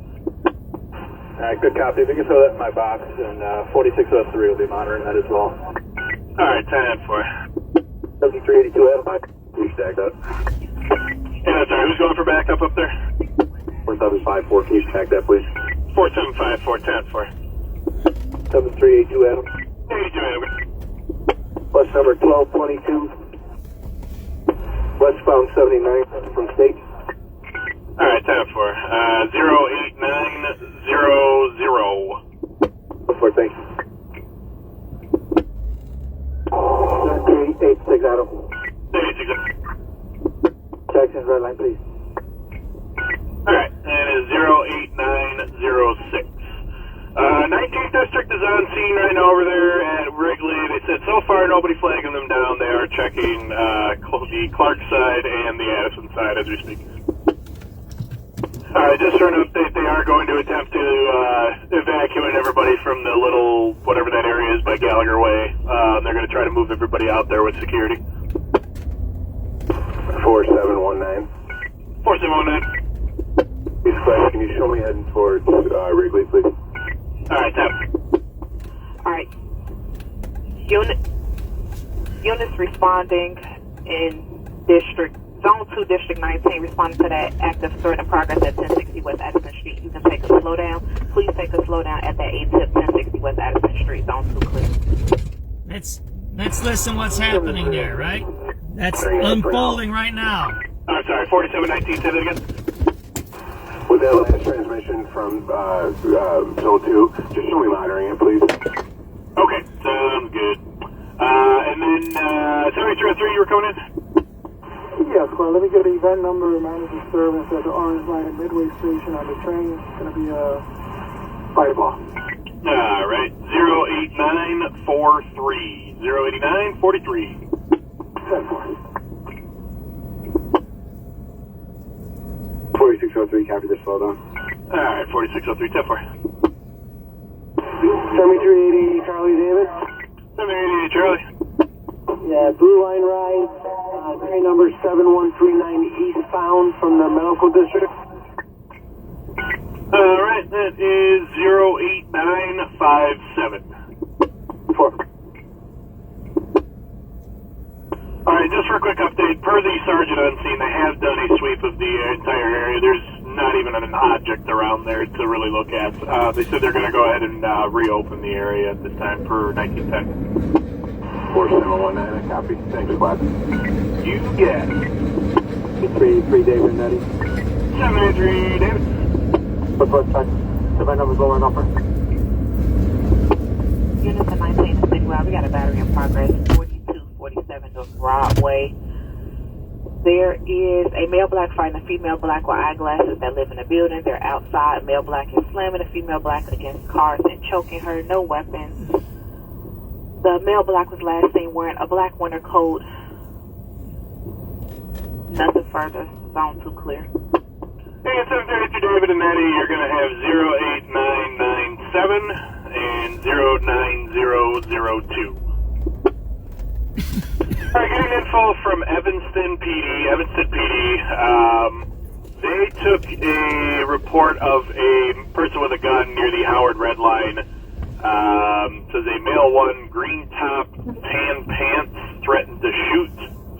Alright, good copy. If you can throw that in my box, and 4603 will be monitoring that as well. Alright, 10 for 7382 Adam. We stacked up. Yeah, sorry. Who's going for backup up there? 4754. Can you stack that, please? 475410 for 7382 Adam. 82 Adam. Bus number 1222. Westbound 79 from State. Alright, 10 for 08900. Before, thank you. 3886 Adam. 86 Adam. Jackson's red line, please. Alright, that is 08906. 19th District is on scene right now over there at Wrigley. They said so far nobody flagging them down. They are checking the Clark side and the Addison side as we speak. Alright, just for an update, they are going to attempt to evacuate everybody from the little, whatever that area is by Gallagher Way. They're going to try to move everybody out there with security. 4719. 4719. Please, Flash, can you show me heading towards Wrigley, please? Alright, tap. Alright. Unit Units responding in District Zone 2, District 19, responding to that active threat in progress at 1060 West Addison Street. You can take a slowdown. Please take a slowdown at that 8-tip 1060 West Addison Street. Zone 2 clear. Let's listen what's happening there, right? That's unfolding right now. I'm sorry, 4719, say that again. With that last transmission from Zone 2, just show me monitoring it, please. Okay, sounds good. And then 7303, you were coming in? Yes, well, let me get the event number, manager service at the Orange Line at Midway Station on the train. It's going to be a fireball. All right, 08943. 08943. 4603, copy this slowdown. All right, 4603, 10-4. 7380, Charlie David. 7380, Charlie. Yeah, Blue Line ride, train number 7139 eastbound from the medical district. All right, that is 08957. 4. All right, just for a quick update, per the sergeant on scene, they have done a sweep of the entire area. There's not even an object around there to really look at. They said they're going to go ahead and reopen the area at this time per 1910. 4719, copy. Thanks, squad. You get 3 David Nettie. 783 David. What's that? Event number's lower and upper. Units at 19 and Stigwell, we got a battery in progress, 4247 North Broadway. There is a male black fighting a female black with eyeglasses that live in the building. They're outside. Male black is slamming a female black against cars and choking her. No weapons. The male black was last seen wearing a black winter coat. Nothing further. Zone 2 clear. Hey, 732 David and Nettie, you're going to have 08997 and 09002. All right, getting info from Evanston PD. They took a report of a person with a gun near the Howard Red Line. Says a male one, green top, tan pants, threatened to shoot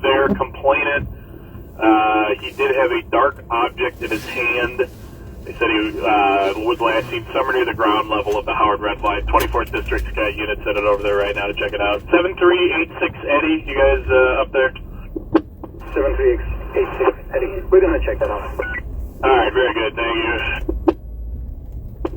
their complainant. He did have a dark object in his hand. They said he was last seen somewhere near the ground level of the Howard Red Line. 24th District's got units headed over there right now to check it out. 7386 Eddie, you guys up there? 7386 Eddie. We're going to check that out. All right, very good. Thank you.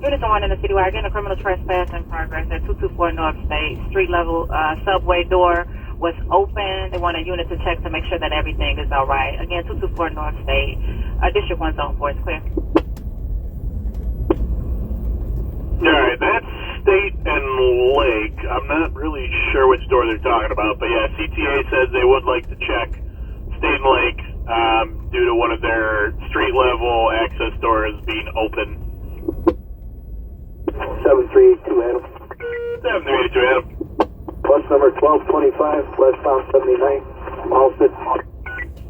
Units on in the city wire, getting a criminal trespass in progress at 224 North State. Street level subway door was open. They want a unit to check to make sure that everything is all right. Again, 224 North State. District 1 Zone 4 is clear. All right, that's State and Lake. I'm not really sure which door they're talking about, but yeah, CTA says they would like to check State and Lake due to one of their street level access doors being open. 7382 Adam. 7382 Adam. Bus number 1225, westbound 79, Halsted.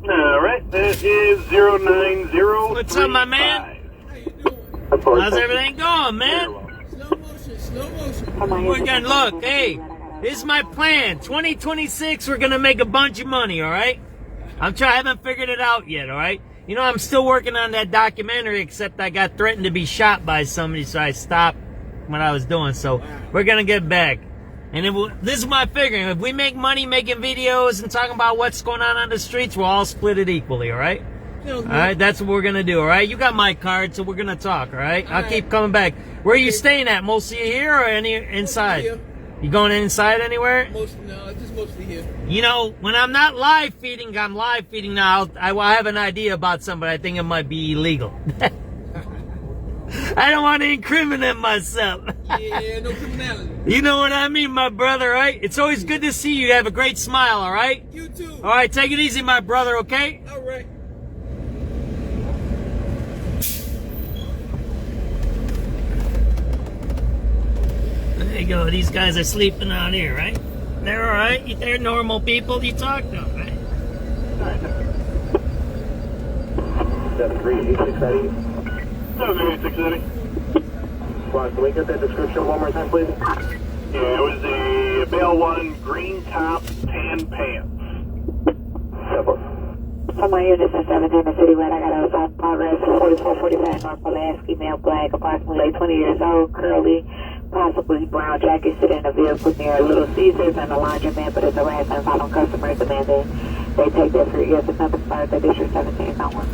All right, that is 09035. What's up, my man? How's everything going, man? Slow motion. We're gonna look. Hey, this is my plan. 2026, we're gonna make a bunch of money. All right. I haven't figured it out yet. All right. You know, I'm still working on that documentary, except I got threatened to be shot by somebody, so I stopped what I was doing. So we're gonna get back. And this is my figuring. If we make money making videos and talking about what's going on the streets, we'll all split it equally. All right. All right, that's what we're going to do, all right? You got my card, so we're going to talk, all right? I'll keep coming back. Where are you staying at? Mostly here or inside? You going inside anywhere? No, just mostly here. You know, when I'm not live feeding, I'm live feeding now. I have an idea about something, but I think it might be illegal. I don't want to incriminate myself. Yeah, no criminality. You know what I mean, my brother, right? It's always good to see you. You have a great smile, all right? You too. All right, take it easy, my brother, okay? All right. There you go. These guys are sleeping out here, right? They're all right. They're normal people. You talk to them, right? 7386 Eddie. 7386 Eddie. Can we get that description one more time, please? Yeah, it was a male one, green top, tan tan pants. From my unit to 7 in the city where I got a phone progress 4445 North Pulaski, male black, approximately late 20 years old, curly, possibly brown jacket, sitting in a vehicle near Little Caesars and a laundromat, but it's harassment following customers demanding they take their free gifts. The number starts at District 17 on 1.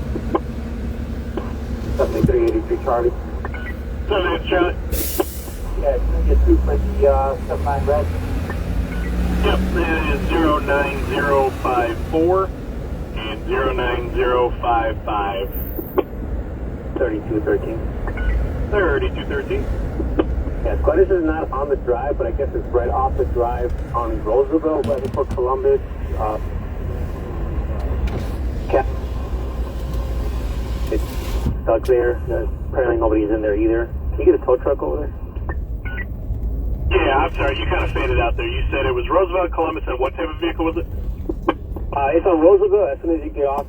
7383 Charlie. 78 Charlie. Yeah, can I get two for the 79 red? Yep, that is 09054 and 09055. 3213. 3213. Yeah, squad, this is not on the drive, but I guess it's right off the drive on Roosevelt, right before Columbus. It's stuck there. Apparently nobody's in there either. Can you get a tow truck over there? Yeah, I'm sorry, you kind of faded out there. You said it was Roosevelt, Columbus, and what type of vehicle was it? It's on Roosevelt as soon as you get off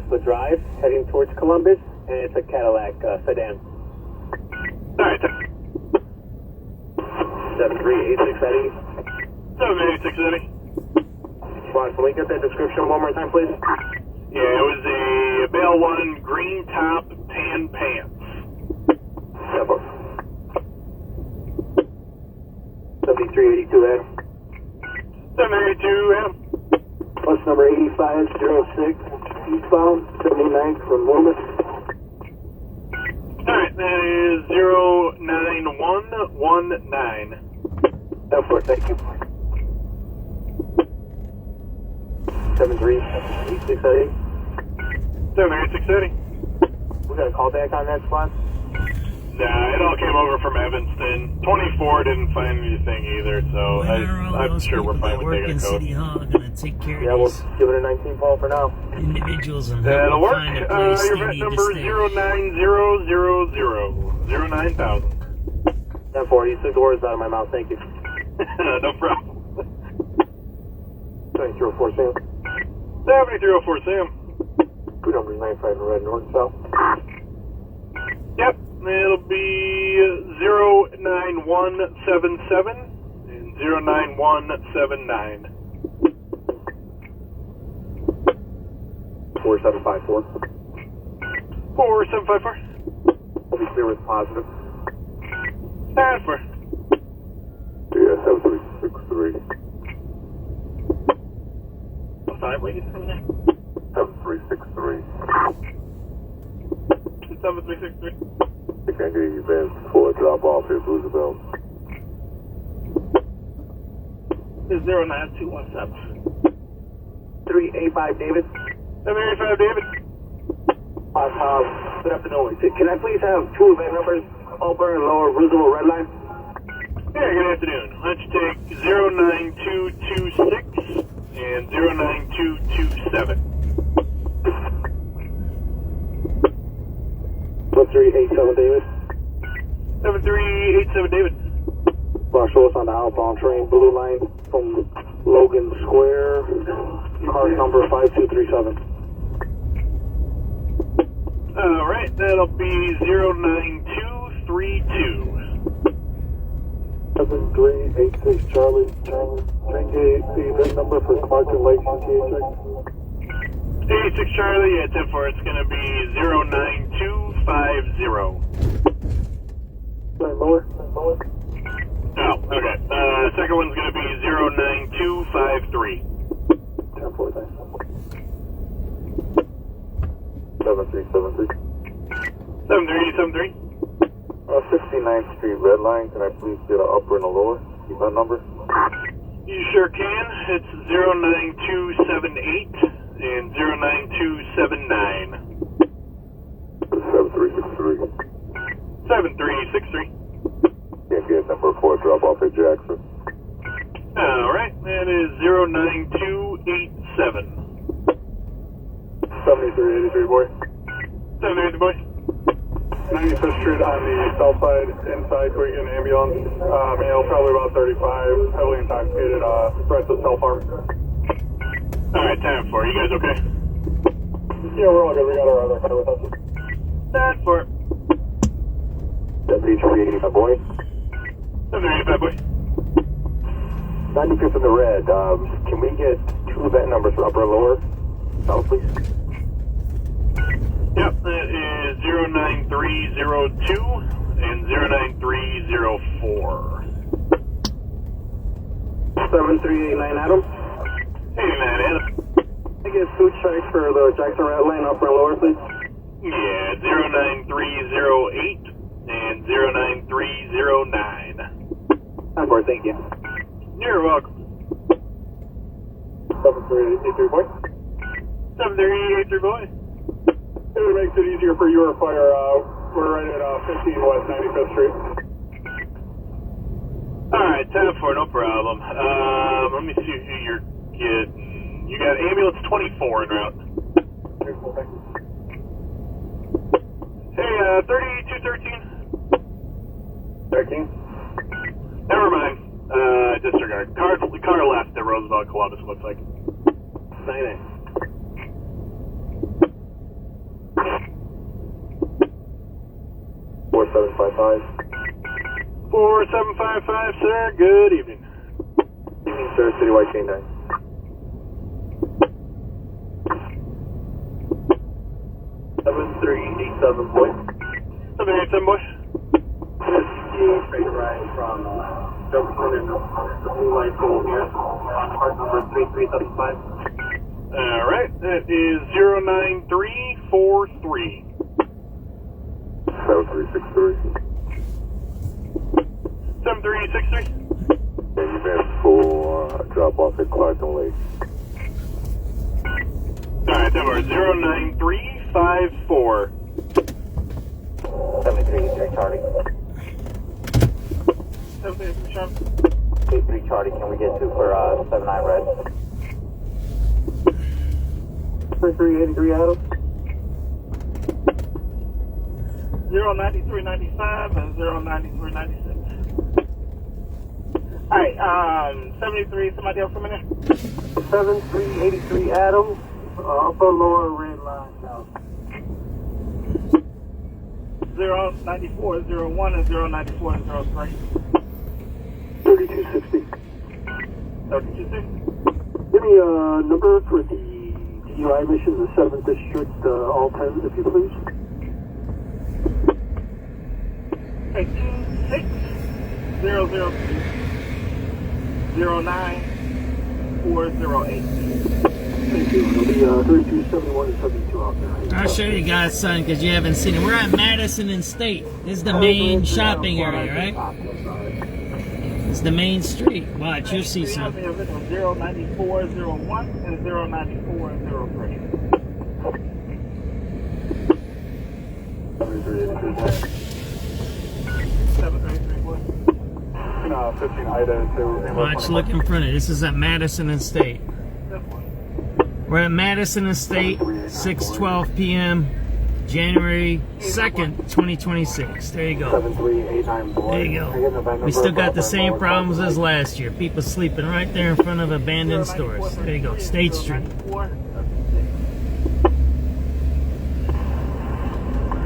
the drive, heading towards Columbus, and it's a Cadillac sedan. Alright, 7386 Eddie. 786 Eddie. Can we get that description one more time, please? Yeah, it was a Bale 1 green top, tan pants. 7382 Adam. 782 Adam. Bus number 8506, eastbound, 79 from Loomis. Alright, that is 09119. F4, thank you. 7386 786 We got a call back on that spot? Nah, it all came over from Evanston. 24 didn't find anything either, so I'm sure we're fine with taking a code. City Hall gonna take care Yeah, of we'll these give it a 19 call for now. individuals and That'll help work. them find a place Your they vet need number to is stay. 09000. 10-4, you took the words out of my mouth, thank you. No problem. 7304 Sam. 7304 Sam. Good number 95 red, north, south. Yep, it'll be 09177 and 09179. 4754. 4754. We'll be clear with positive. That's for. Yeah, 7363. Sorry, wait. 7363. 7363. I can't hear you, man. Full drop off here, Roosevelt. It's 09217. 385 David. 785 David. Good afternoon. Can I please have two event numbers, upper and lower Roosevelt red line? Yeah, good afternoon. Let's take 09226 and 09227. 1387 David. 7387 David. Marshal, us on the outbound train, blue line from Logan Square, car number 5237. Alright, that'll be 09232. 7386 Charlie, train gate, the event number for Clark and Lake CTA 86 Charlie, yeah, 10-4, it's gonna be 09250. Lower? Oh, okay. Second one's gonna be 09253. 10-4, thanks. 7373. 7373. 69th Street red line, can I please get an upper and a lower event number? You sure can. It's 09278 and 09279. 7363. 7363. Can't get number 4 drop off at Jackson. Alright, that is 09287. 7383 boy. 780 boy. 95th Street on the south side, inside, can we get an ambulance? Male, probably about 35, heavily intoxicated, threats of self-harm. Alright, time for it. You guys okay? Yeah, we're all good. We got our other car with us. Time for it. 7385 boy. 785 boy. 95th in the red. Can we get 2 event numbers for upper and lower? South, please. Yep, that is 09302 and 09304. 7389 Adam. 89 Adam. I get food strikes for the Jackson Red Lane, upper and lower, please. Yeah, 09308 and 09309. On board, thank you. You're welcome. 7383 boy. 7383 boy. It makes it easier for your fire. We're right at 15 West 95th Street. Alright, 10-4, no problem. Let me see who you're getting. You got ambulance 24 en route. Hey, 3213. 13. Never mind. Disregard. Car left at Roosevelt Columbus, looks like. 9A. 4755. 4755, sir. Good evening. Good evening, sir. Citywide chain 9. Boy. 787 boy. Straight right from Jefferson and the blue line pool here on part number 3375. Alright, that is 09343. 7363. 7363. And you've been full drop off at Clarkson Lake. Alright, that was 09354. 7383 Charlie. 73 Charlie. 83 Charlie, can we get 2 for 79 red? 3383 Adam. 09395 and 09396. Alright, 73, somebody else come in there? 7383 Adam. Upper lower red line south. 09401 and 09403. 3260. 3260. Give me a number for the DUI mission, the 7th District, all 10, if you please. 26002 Thank you. It'll be 3271 and 72 out there. I'll show you guys, son, because you haven't seen it. We're at Madison and State. This is the main shopping area, right? It's the main street. Watch, you'll see some. 09401 and 09403. 733 boy. 15 Ida to... Watch, look in front of it. This is at Madison and State. We're at Madison and State, 6:12 p.m., January 2nd, 2026. There you go. There you go. We still got the same problems as last year. People sleeping right there in front of abandoned stores. There you go. State Street.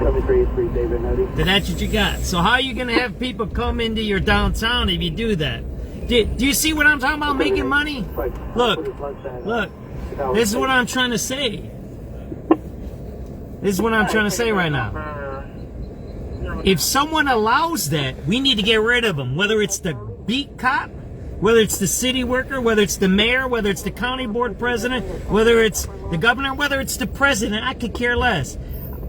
Then that's what you got. So how are you going to have people come into your downtown if you do that? Do you see what I'm talking about, making money? Look. This is what I'm trying to say. This is what I'm trying to say right now. If someone allows that, we need to get rid of them. Whether it's the beat cop, whether it's the city worker, whether it's the mayor, whether it's the county board president, whether it's the governor, whether it's the president, I could care less.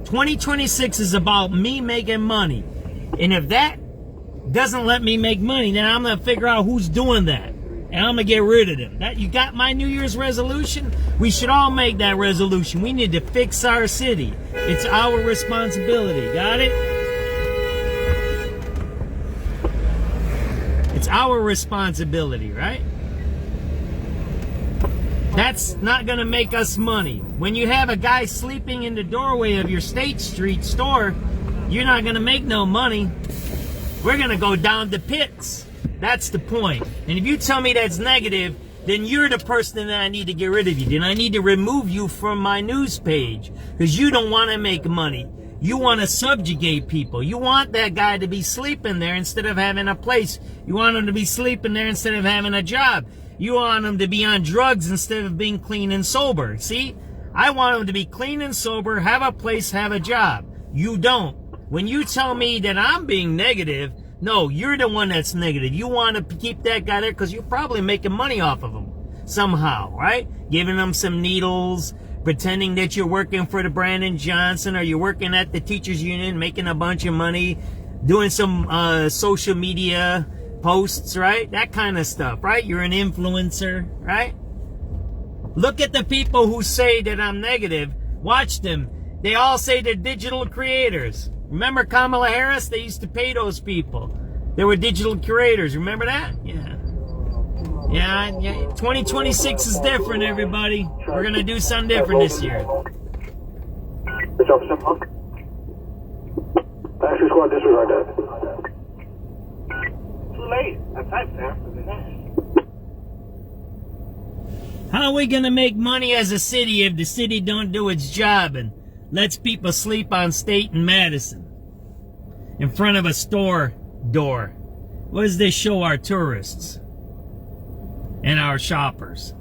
2026 is about me making money. And if that doesn't let me make money, then I'm going to figure out who's doing that. And I'm going to get rid of them. You got my New Year's resolution? We should all make that resolution. We need to fix our city. It's our responsibility. Got it? It's our responsibility, right? That's not going to make us money. When you have a guy sleeping in the doorway of your State Street store, you're not going to make no money. We're going to go down the pits. That's the point. And if you tell me that's negative, then you're the person that I need to get rid of you. Then I need to remove you from my news page because you don't want to make money. You want to subjugate people. You want that guy to be sleeping there instead of having a place. You want him to be sleeping there instead of having a job. You want him to be on drugs instead of being clean and sober. See? I want him to be clean and sober, have a place, have a job. You don't. When you tell me that I'm being negative, no, you're the one that's negative. You want to keep that guy there because you're probably making money off of him somehow, right? Giving him some needles, pretending that you're working for the Brandon Johnson, or you're working at the teachers union, making a bunch of money, doing some social media posts, right? That kind of stuff, right? You're an influencer, right? Look at the people who say that I'm negative. Watch them. They all say they're digital creators. Remember Kamala Harris? They used to pay those people. They were digital creators. Remember that? Yeah. Yeah. 2026 is different, everybody. We're going to do something different this year. Taxi squad, disregard that. Too late. I typed faster than that. How are we going to make money as a city if the city don't do its job and lets people sleep on State and Madison in front of a store door? What does this show our tourists and our shoppers?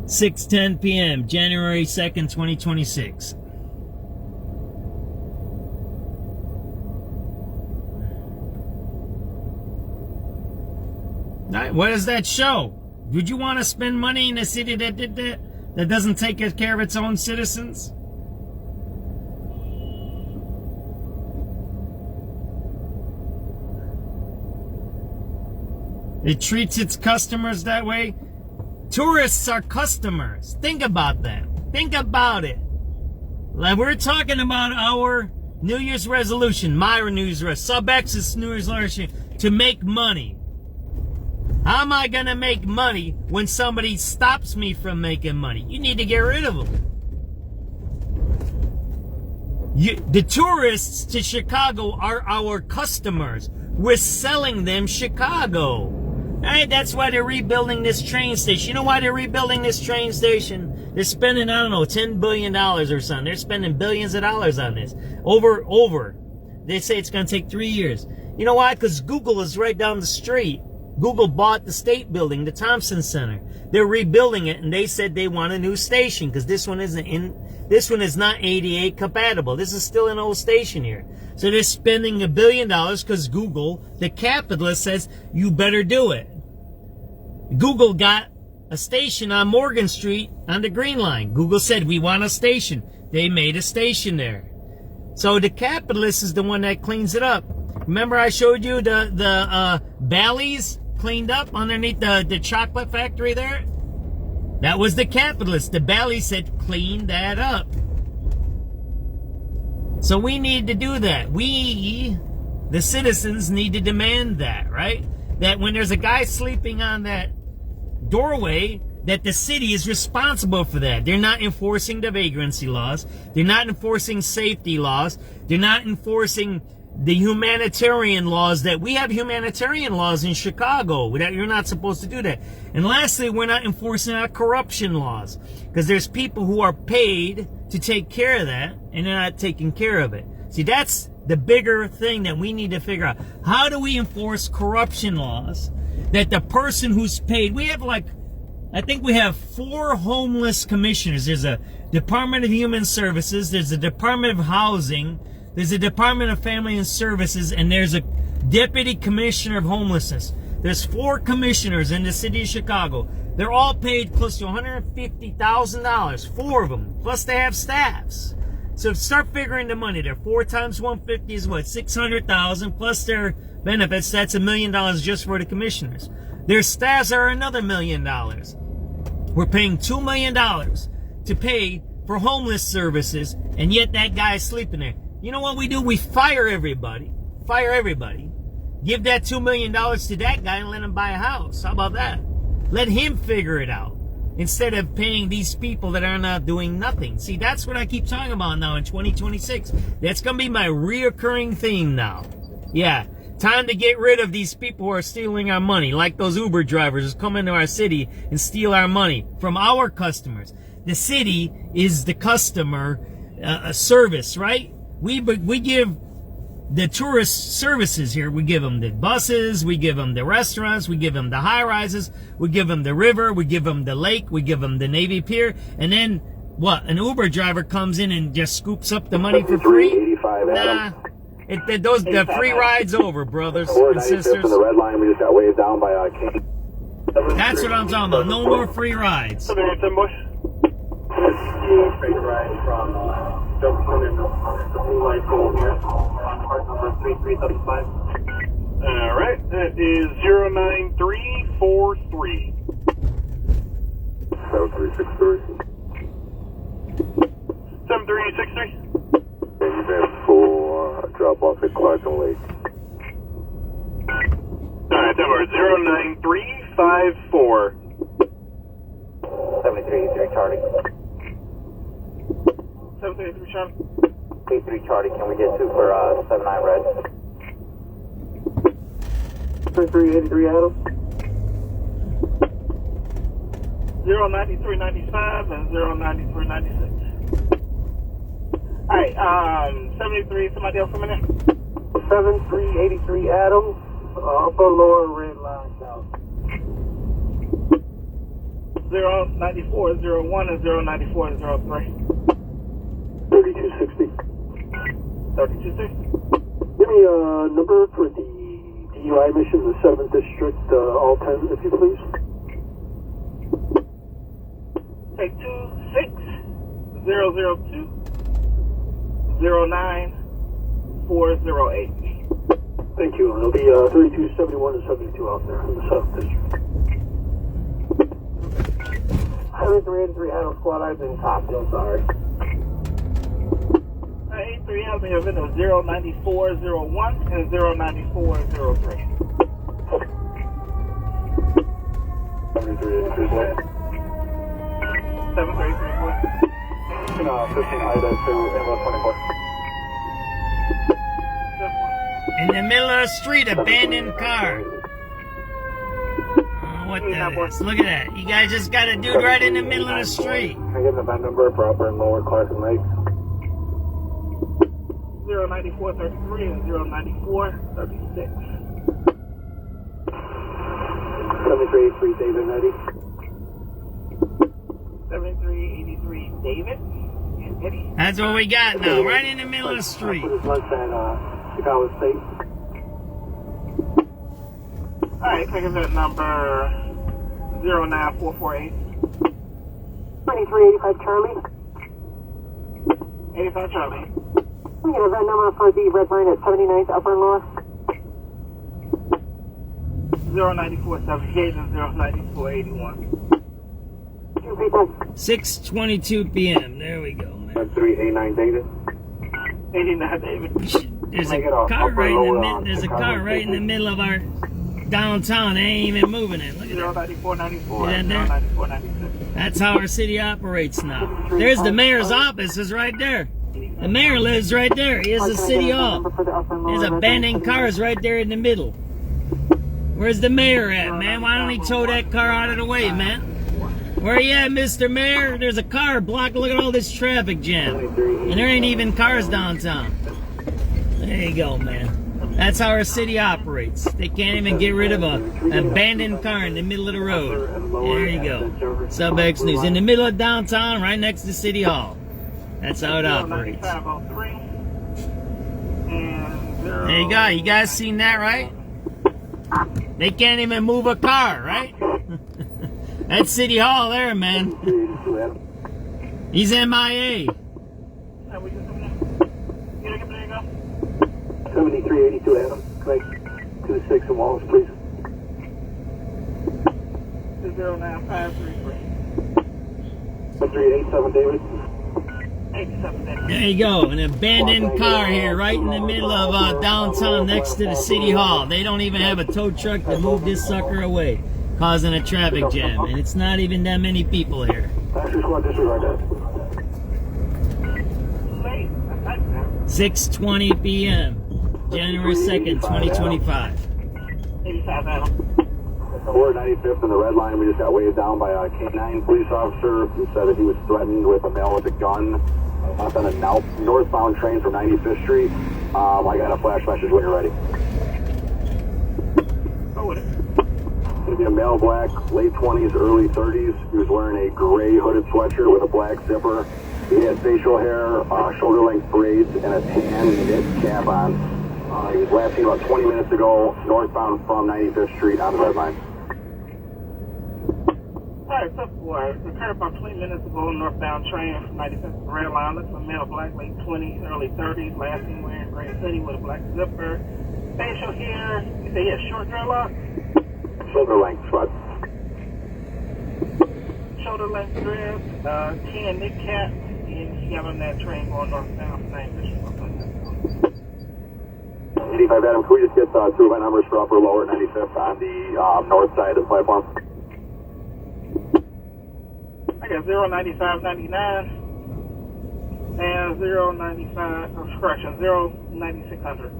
6:10 p.m., January 2nd, 2026. What does that show? Would you want to spend money in a city that did that? That doesn't take care of its own citizens? It treats its customers that way. Tourists are customers. Think about that. Think about it. Like, we're talking about our New Year's resolution, my New Year's resolution, SubX's New Year's resolution, to make money. How am I going to make money when somebody stops me from making money? You need to get rid of them. The tourists to Chicago are our customers. We're selling them Chicago. Right? That's why they're rebuilding this train station. You know why they're rebuilding this train station? They're spending, I don't know, $10 billion or something. They're spending billions of dollars on this. Over. They say it's going to take 3 years. You know why? Because Google is right down the street. Google bought the State Building, the Thompson Center. They're rebuilding it, and they said they want a new station because this one is not ADA compatible. This is still an old station here. So they're spending $1 billion because Google, the capitalist, says you better do it. Google got a station on Morgan Street on the Green Line. Google said we want a station. They made a station there. So the capitalist is the one that cleans it up. Remember I showed you the Bally's cleaned up underneath the chocolate factory there? That was the capitalist. The Bally's said clean that up. So we need to do that. We, the citizens, need to demand that, right? That when there's a guy sleeping on that doorway, that the city is responsible for that. They're not enforcing the vagrancy laws. They're not enforcing safety laws. They're not enforcing the humanitarian laws that we have. Humanitarian laws in Chicago that you're not supposed to do that. And lastly, we're not enforcing our corruption laws because there's people who are paid to take care of that and they're not taking care of it. See, that's the bigger thing that we need to figure out. How do we enforce corruption laws that the person who's paid, we have I think we have 4 homeless commissioners. There's a Department of Human Services, there's a Department of Housing, there's a Department of Family and Services, and there's a Deputy Commissioner of Homelessness. There's 4 commissioners in the city of Chicago. They're all paid close to $150,000, 4 of them, plus they have staffs. So start figuring the money there. 4 times 150 is what? $600,000 plus their benefits. That's $1 million just for the commissioners. Their staffs are another $1 million. We're paying $2 million to pay for homeless services, and yet that guy is sleeping there. You know what we do? We fire everybody. Fire everybody. Give that $2 million to that guy and let him buy a house. How about that? Let him figure it out instead of paying these people that are not doing nothing. See, that's what I keep talking about now in 2026. That's going to be my reoccurring theme now. Yeah, time to get rid of these people who are stealing our money, like those Uber drivers who come into our city and steal our money from our customers. The city is the customer. a service, right? We give the tourist services here. We give them the buses, we give them the restaurants, we give them the high rises, we give them the river, we give them the lake, we give them the Navy Pier, and then what? An Uber driver comes in and just scoops up the money for free? Nah, the free ride's over, brothers and sisters. The red line, we just got waved down by King. That's what I'm talking about. No more free rides. Straight ride from Jefferson and the blue light gold here on part number 3375. All right, that is 09343. 7363. 7363. And then for drop off at Clarkson Lake. All right, that was 09354. 7383 Charlie. 733 Charlie. 83 Charlie, can we get 2 for 79 red? 3383 Adam. 09395 and 09396. All right, 73, somebody else coming in? 7383 Adam, upper lower red line south. 09401 and 09403. 3260. 3260. Give me a number for the DUI mission, the 7th District, all 10, if you please. Take 26002 09408. Thank you. It'll be 3271 and 72 out there in the 7th District. 7383 Adam Squad, I've been copied, I'm sorry. 83 has me event of 09401 and 09403. 7383 15 Ida to Inlet 24. In the middle of the street, abandoned car. What that is. Look at that. You guys just got a dude right in the middle of the street. Can I get the VIN number for upper and lower Clarkson Lake? 09433 and 09436. 7383 David and Eddie. 7383 David and Eddie. That's what we got now, right in the middle of the street. Lunch at Chicago State. Alright, take event number 09448. 2385 Charlie. 85 Charlie. Can we get a VIN number for the red line at 79th upper and lower? 09478 and 09481. 6:22 p.m. There we go, man. 389 David. 89 David. There's a car right in the middle. There's a car right in the middle of our downtown. They ain't even moving it. Look at that. 09494 See that and there? 09496. That's how our city operates now. There's the mayor's office. Is right there. The mayor lives right there. Here's the city hall. There's abandoned cars right there in the middle. Where's the mayor at, man? Why don't he tow that car out of the way, man? Where you at, Mr. Mayor? There's a car blocked. Look at all this traffic jam. And there ain't even cars downtown. There you go, man. That's how our city operates. They can't even get rid of an abandoned car in the middle of the road. There you go. SubX.News. In the middle of downtown, right next to City Hall. That's how it operates. There you go. You guys seen that, right? They can't even move a car, right? That's City Hall there, man. He's MIA. 7382 Adam. Connect 26 and Wallace, please. 09533. 7387 David. 87 David. There you go. An abandoned car here right in the middle of downtown next to the City Hall. They don't even have a tow truck to move this sucker away, causing a traffic jam. And it's not even that many people here. 6:20 p.m. January 2nd, 2025. 85 Adam. We're 95th in the red line. We just got waved down by a K9 police officer who said that he was threatened with a male with a gun Up on a northbound train from 95th Street. I got a flash message when you're ready. Go with it. It's going to be a male black, late 20s, early 30s. He was wearing a gray hooded sweatshirt with a black zipper. He had facial hair, shoulder-length braids, and a tan knit cap on. He was last seen about 20 minutes ago, northbound from 95th Street on the red line. Alright, so occurred about 20 minutes ago, northbound train from 95th red line. Looks like male black, late 20s, early 30s. Last seen wearing gray hoodie with a black zipper. Facial hair, you say he has short dreadlocks? Shoulder length, but shoulder length dreads, tan knit cap, and he got on that train going northbound from 95th. 85 Adam, can we just get 2 of my numbers for upper lower 95th on the north side of the platform? I got 09599 and 095, correction, 09600.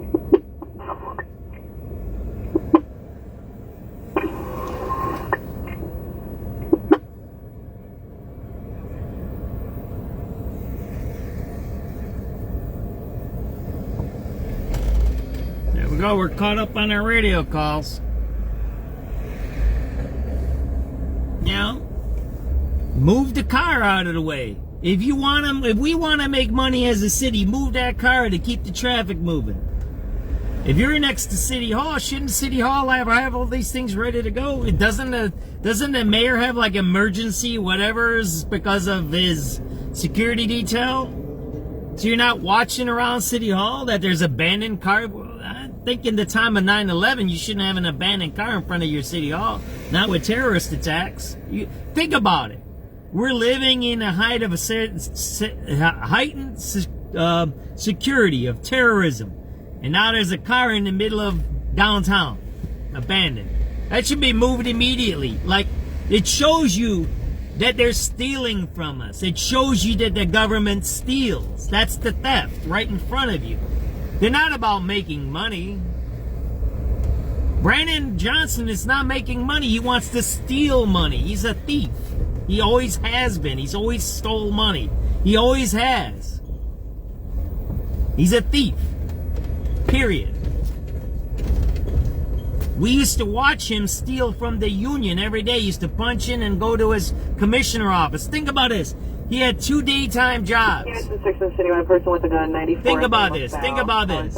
There we go, we're caught up on our radio calls. Now, move the car out of the way. If we want to make money as a city, move that car to keep the traffic moving. If you're next to City Hall, shouldn't City Hall have all these things ready to go? Doesn't the mayor have like emergency whatever's because of his security detail? So you're not watching around City Hall that there's abandoned car? I think in the time of 9/11, you shouldn't have an abandoned car in front of your City Hall. Not with terrorist attacks. Think about it. We're living in a height of heightened security of terrorism. And now there's a car in the middle of downtown, abandoned. That should be moved immediately. Like, it shows you that they're stealing from us. It shows you that the government steals. That's the theft right in front of you. They're not about making money. Brandon Johnson is not making money. He wants to steal money. He's a thief. He always has been. He's always stole money. He always has. He's a thief. Period. We used to watch him steal from the union every day. He used to punch in and go to his commissioner office. Think about this. He had 2 daytime jobs. Think about this. Think about this.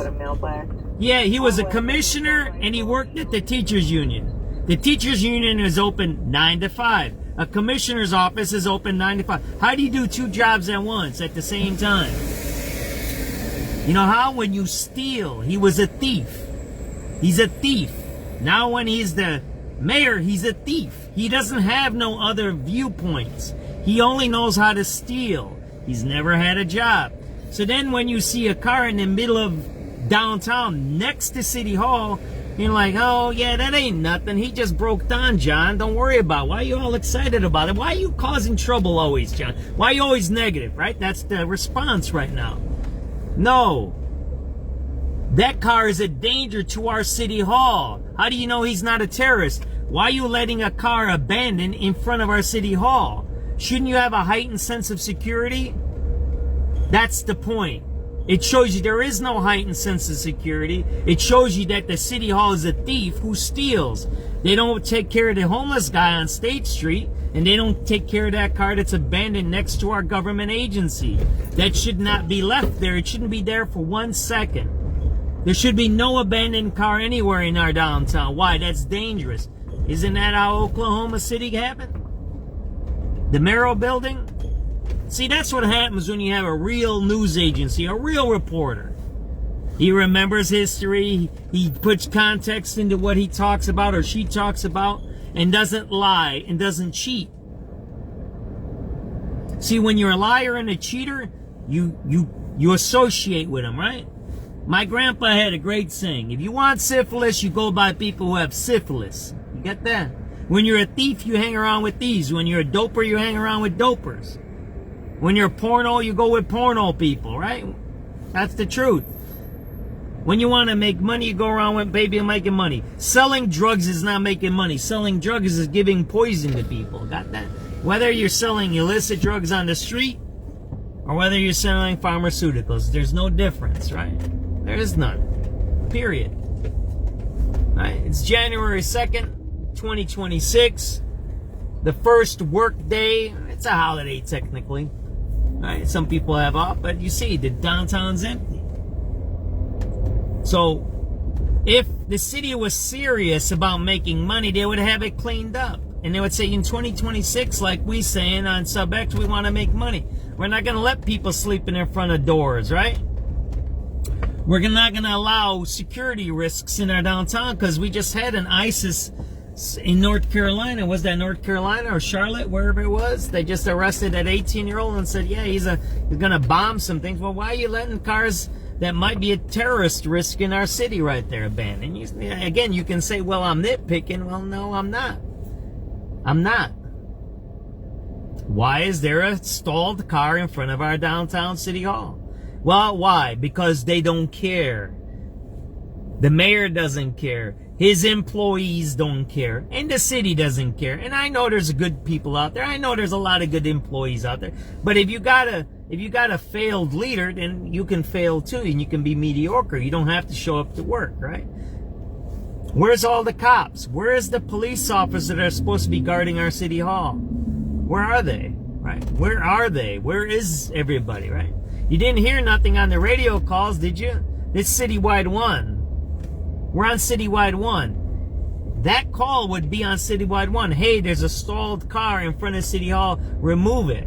Yeah, he was a commissioner and he worked at the teachers union. The teachers union is open 9 to 5. A commissioner's office is open 9 to 5. How do you do 2 jobs at once at the same time? You know how? When you steal, he was a thief. He's a thief. Now when he's the mayor, he's a thief. He doesn't have no other viewpoints. He only knows how to steal. He's never had a job. So then when you see a car in the middle of downtown next to City Hall, you're like, oh yeah, that ain't nothing. He just broke down, John. Don't worry about it. Why are you all excited about it? Why are you causing trouble always, John? Why are you always negative, right? That's the response right now. No. That car is a danger to our City Hall. How do you know he's not a terrorist? Why are you letting a car abandoned in front of our City Hall? Shouldn't you have a heightened sense of security? That's the point. It shows you there is no heightened sense of security. It shows you that the City Hall is a thief who steals. They don't take care of the homeless guy on State Street, and they don't take care of that car that's abandoned next to our government agency. That should not be left there. It shouldn't be there for 1 second. There should be no abandoned car anywhere in our downtown. Why? That's dangerous. Isn't that how Oklahoma City happened? The Merrill Building? See, that's what happens when you have a real news agency, a real reporter. He remembers history. He puts context into what he talks about or she talks about and doesn't lie and doesn't cheat. See, when you're a liar and a cheater, you associate with them, right? My grandpa had a great saying. If you want syphilis, you go by people who have syphilis. You get that? When you're a thief, you hang around with thieves. When you're a doper, you hang around with dopers. When you're porno, you go with porno people, right? That's the truth. When you want to make money, you go around with people making money. Selling drugs is not making money. Selling drugs is giving poison to people. Got that? Whether you're selling illicit drugs on the street or whether you're selling pharmaceuticals. There's no difference, right? There is none. Period. Right? It's January 2nd, 2026. The first work day. It's a holiday technically. Right? Some people have off, but you see, the downtown's empty. So, if the city was serious about making money, they would have it cleaned up. And they would say in 2026, like we saying on SubX, we want to make money. We're not going to let people sleeping in front of doors, right? We're not going to allow security risks in our downtown because we just had an ISIS in North Carolina. Was that North Carolina or Charlotte, wherever it was? They just arrested that 18-year-old and said, yeah, he's going to bomb some things. Well, why are you letting cars that might be a terrorist risk in our city right there abandoned? Again, you can say, well, I'm nitpicking. Well, no, I'm not. I'm not. Why is there a stalled car in front of our downtown city hall? Well, why? Because they don't care. The mayor doesn't care. His employees don't care. And the city doesn't care. And I know there's good people out there. I know there's a lot of good employees out there. But if you got a failed leader, then you can fail too, and you can be mediocre. You don't have to show up to work, right? Where's all the cops? Where is the police officers that are supposed to be guarding our city hall? Where are they? Right? Where are they? Where is everybody, right? You didn't hear nothing on the radio calls, did you? It's Citywide 1. We're on Citywide 1. That call would be on Citywide 1. Hey, there's a stalled car in front of City Hall. Remove it.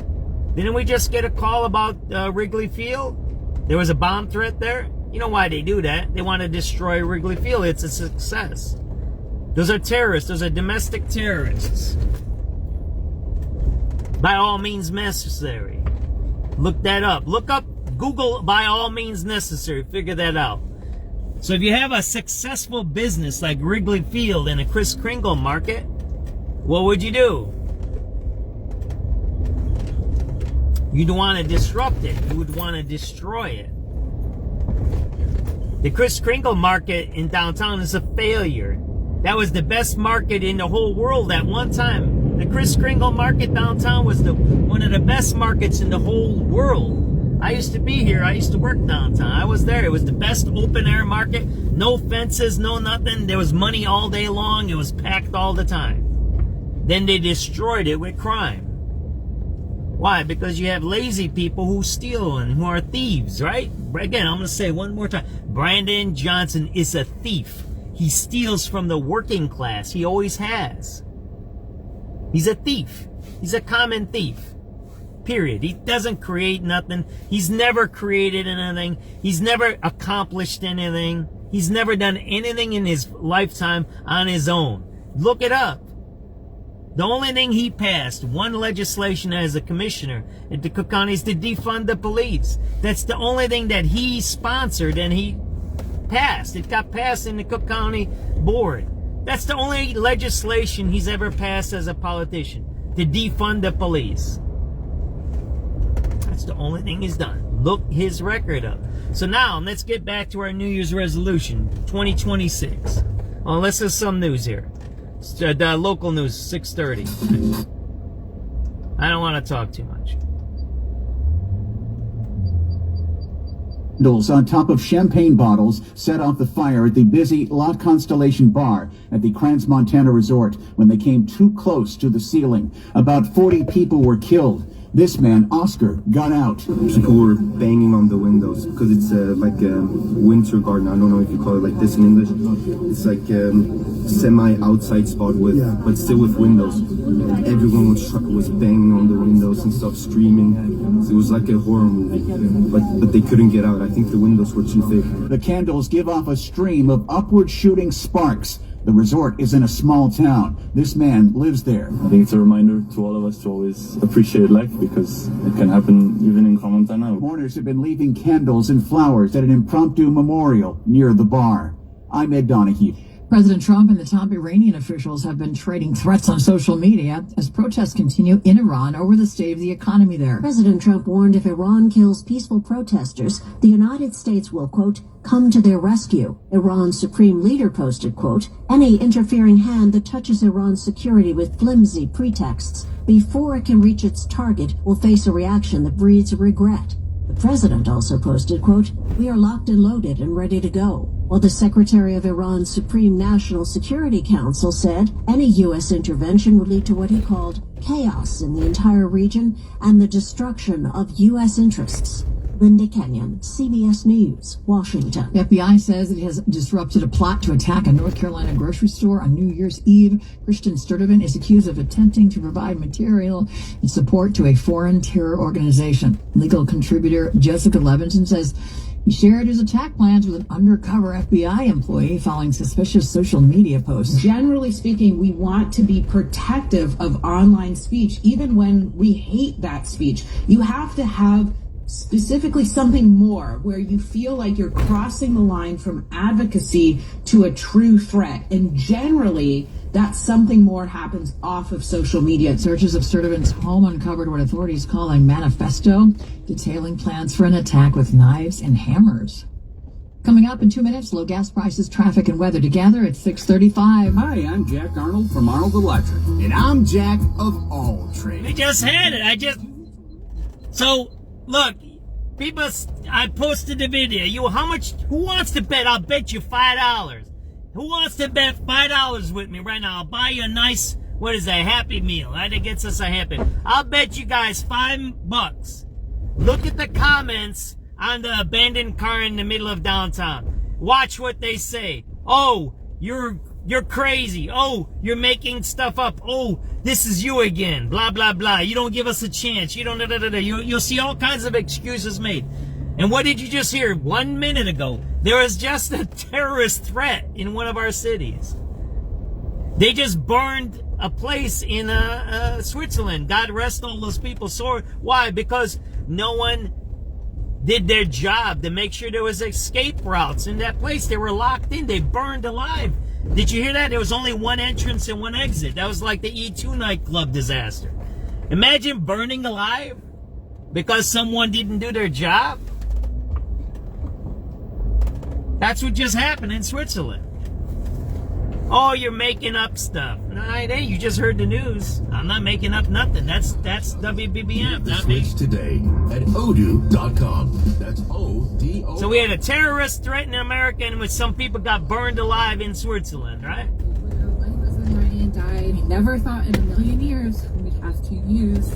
Didn't we just get a call about Wrigley Field? There was a bomb threat there? You know why they do that? They want to destroy Wrigley Field. It's a success. Those are terrorists. Those are domestic terrorists. By all means necessary. Look that up. Look up Google by all means necessary. Figure that out. So if you have a successful business like Wrigley Field and a Kris Kringle market, what would you do? You'd want to disrupt it. You would want to destroy it. The Kris Kringle market in downtown is a failure. That was the best market in the whole world at one time. The Kris Kringle market downtown was one of the best markets in the whole world. I used to be here. I used to work downtown. I was there. It was the best open air market. No fences, no nothing. There was money all day long. It was packed all the time. Then they destroyed it with crime. Why? Because you have lazy people who steal and who are thieves, right? Again, I'm going to say one more time. Brandon Johnson is a thief. He steals from the working class. He always has. He's a thief. He's a common thief. Period. He doesn't create nothing. He's never created anything. He's never accomplished anything. He's never done anything in his lifetime on his own. Look it up. The only thing he passed, one legislation as a commissioner at the Cook County, is to defund the police. That's the only thing that he sponsored and he passed. It got passed in the Cook County board. That's the only legislation he's ever passed as a politician, to defund the police. That's the only thing he's done. Look his record up. So now, let's get back to our New Year's resolution, 2026. Well, let's have some news here. The local news, 6:30. I don't want to talk too much. Candles on top of champagne bottles set off the fire at the busy La Constellation bar at the Crans, Montana resort when they came too close to the ceiling. About 40 people were killed. This man, Oscar, got out. People were banging on the windows because it's like a winter garden. I don't know if you call it like this in English. It's like semi-outside spot with, but still with windows. And everyone was banging on the windows and stuff, screaming. It was like a horror movie, but they couldn't get out. I think the windows were too thick. The candles give off a stream of upward shooting sparks. The resort is in a small town. This man lives there. I think it's a reminder to all of us to always appreciate life because it can happen even in Montana. Mourners have been leaving candles and flowers at an impromptu memorial near the bar. I'm Ed Donahue. President Trump and the top Iranian officials have been trading threats on social media as protests continue in Iran over the state of the economy there. President Trump warned if Iran kills peaceful protesters, the United States will, quote, come to their rescue. Iran's supreme leader posted, quote, any interfering hand that touches Iran's security with flimsy pretexts before it can reach its target will face a reaction that breeds regret. The president also posted, quote, we are locked and loaded and ready to go. While the secretary of Iran's Supreme National Security Council said any U.S. intervention would lead to what he called chaos in the entire region and the destruction of U.S. interests. Linda Kenyon, CBS News, Washington. The FBI says it has disrupted a plot to attack a North Carolina grocery store on New Year's Eve. Christian Sturtevant is accused of attempting to provide material and support to a foreign terror organization. Legal contributor Jessica Levinson says he shared his attack plans with an undercover FBI employee following suspicious social media posts. Generally speaking, we want to be protective of online speech, even when we hate that speech. You have to have specifically something more where you feel like you're crossing the line from advocacy to a true threat. And generally, that something more happens off of social media. Searches of Sturtevant's home uncovered what authorities call a manifesto detailing plans for an attack with knives and hammers. Coming up in 2 minutes, low gas prices, traffic, and weather together at 6:35. Hi, I'm Jack Arnold from Arnold Electric. And I'm Jack of All Trades. We just had it. So, look, people, I posted the video. Who wants to bet? I'll bet you $5. Who wants to bet $5 with me right now? I'll buy you a nice, Happy Meal. Right? It gets us a Happy. I'll bet you guys $5. Look at the comments on the abandoned car in the middle of downtown. Watch what they say. Oh, you're crazy. Oh, you're making stuff up. Oh, this is you again. Blah, blah, blah. You don't give us a chance. You don't, You'll see all kinds of excuses made. And what did you just hear 1 minute ago? There was just a terrorist threat in one of our cities. They just burned a place in Switzerland. God rest all those people. So why? Because no one did their job to make sure there was escape routes in that place. They were locked in. They burned alive. Did you hear that? There was only one entrance and one exit. That was like the E2 nightclub disaster. Imagine burning alive because someone didn't do their job. That's what just happened in Switzerland. Oh, you're making up stuff. No, it ain't. You just heard the news. I'm not making up nothing. That's WBBM. Not me. Today at odoo.com. That's O-D-O. So we had a terrorist threat in America, and with some people got burned alive in Switzerland, right? One husband Ryan died. Never thought in a million years we'd have to use.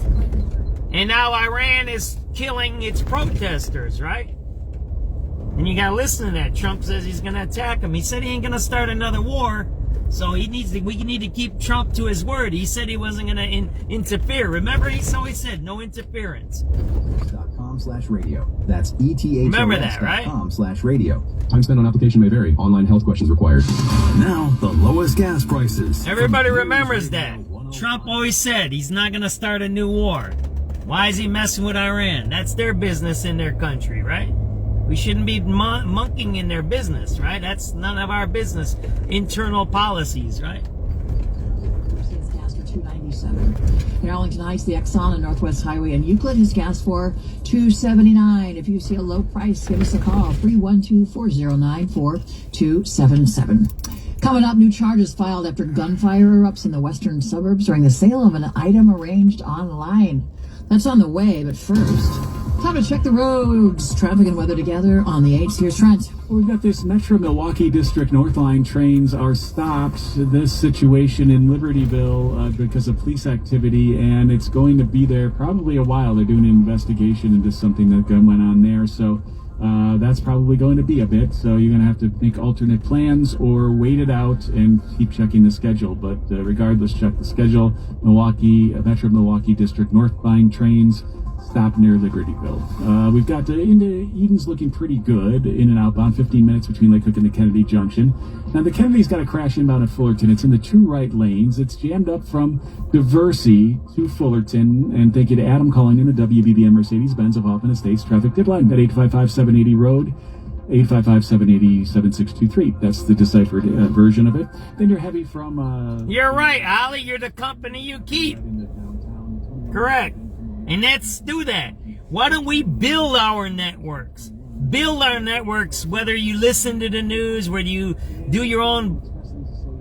And now Iran is killing its protesters, right? And you gotta listen to that. Trump says he's gonna attack them. He said he ain't gonna start another war. So we need to keep Trump to his word. He said he wasn't gonna interfere. Remember, he said no interference. ethos.com/radio. That's Remember that, right? ethos.com/radio. Time spent on application may vary. Online health questions required. Now, the lowest gas prices. Everybody remembers that. Trump always said he's not gonna start a new war. Why is he messing with Iran? That's their business in their country, right? We shouldn't be monkeying in their business, right? That's none of our business. Internal policies, right? Gas for $2.97. In Arlington Heights, the Exxon and Northwest Highway in Euclid has gas for $2.79. If you see a low price, give us a call. 312-409-4277. Coming up, new charges filed after gunfire erupts in the western suburbs during the sale of an item arranged online. That's on the way, but first, time to check the roads. Traffic and weather together on the 8s. Here's Trent. We've got this Metro Milwaukee District North Line trains are stopped. This situation in Libertyville because of police activity, and it's going to be there probably a while. They're doing an investigation into something that went on there, so that's probably going to be a bit. So you're going to have to make alternate plans or wait it out and keep checking the schedule. But regardless, check the schedule. Metro Milwaukee District North Line trains stop near Libertyville. We've got into Eden's looking pretty good, in and outbound, 15 minutes between Lake Hook and the Kennedy Junction. Now the Kennedy's got a crash inbound at Fullerton. It's in the two right lanes. It's jammed up from Diversey to Fullerton. And thank you to Adam calling in the WBBM Mercedes-Benz of Hoffman Estates traffic deadline at 855-780 Road. 855-780-7623. That's the deciphered version of it. Then you're heavy from... You're right, Ollie. You're the company you keep. Correct. And let's do that. Why don't we build our networks? Build our networks, whether you listen to the news, whether you do your own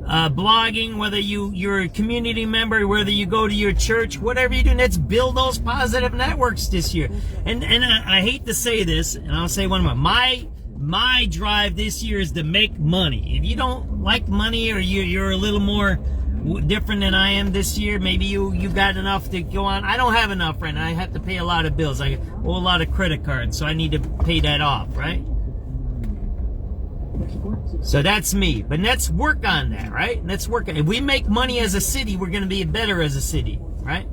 blogging, whether you're a community member, whether you go to your church, whatever you do, let's build those positive networks this year. And I hate to say this, and I'll say one more. My drive this year is to make money. If you don't like money, or you're a little more different than I am this year, maybe you got enough to go on. I don't have enough right now. I have to pay a lot of bills. I owe a lot of credit cards, so I need to pay that off, right? So that's me. But let's work on that, right? Let's work on it. If we make money as a city, we're going to be better as a city, right?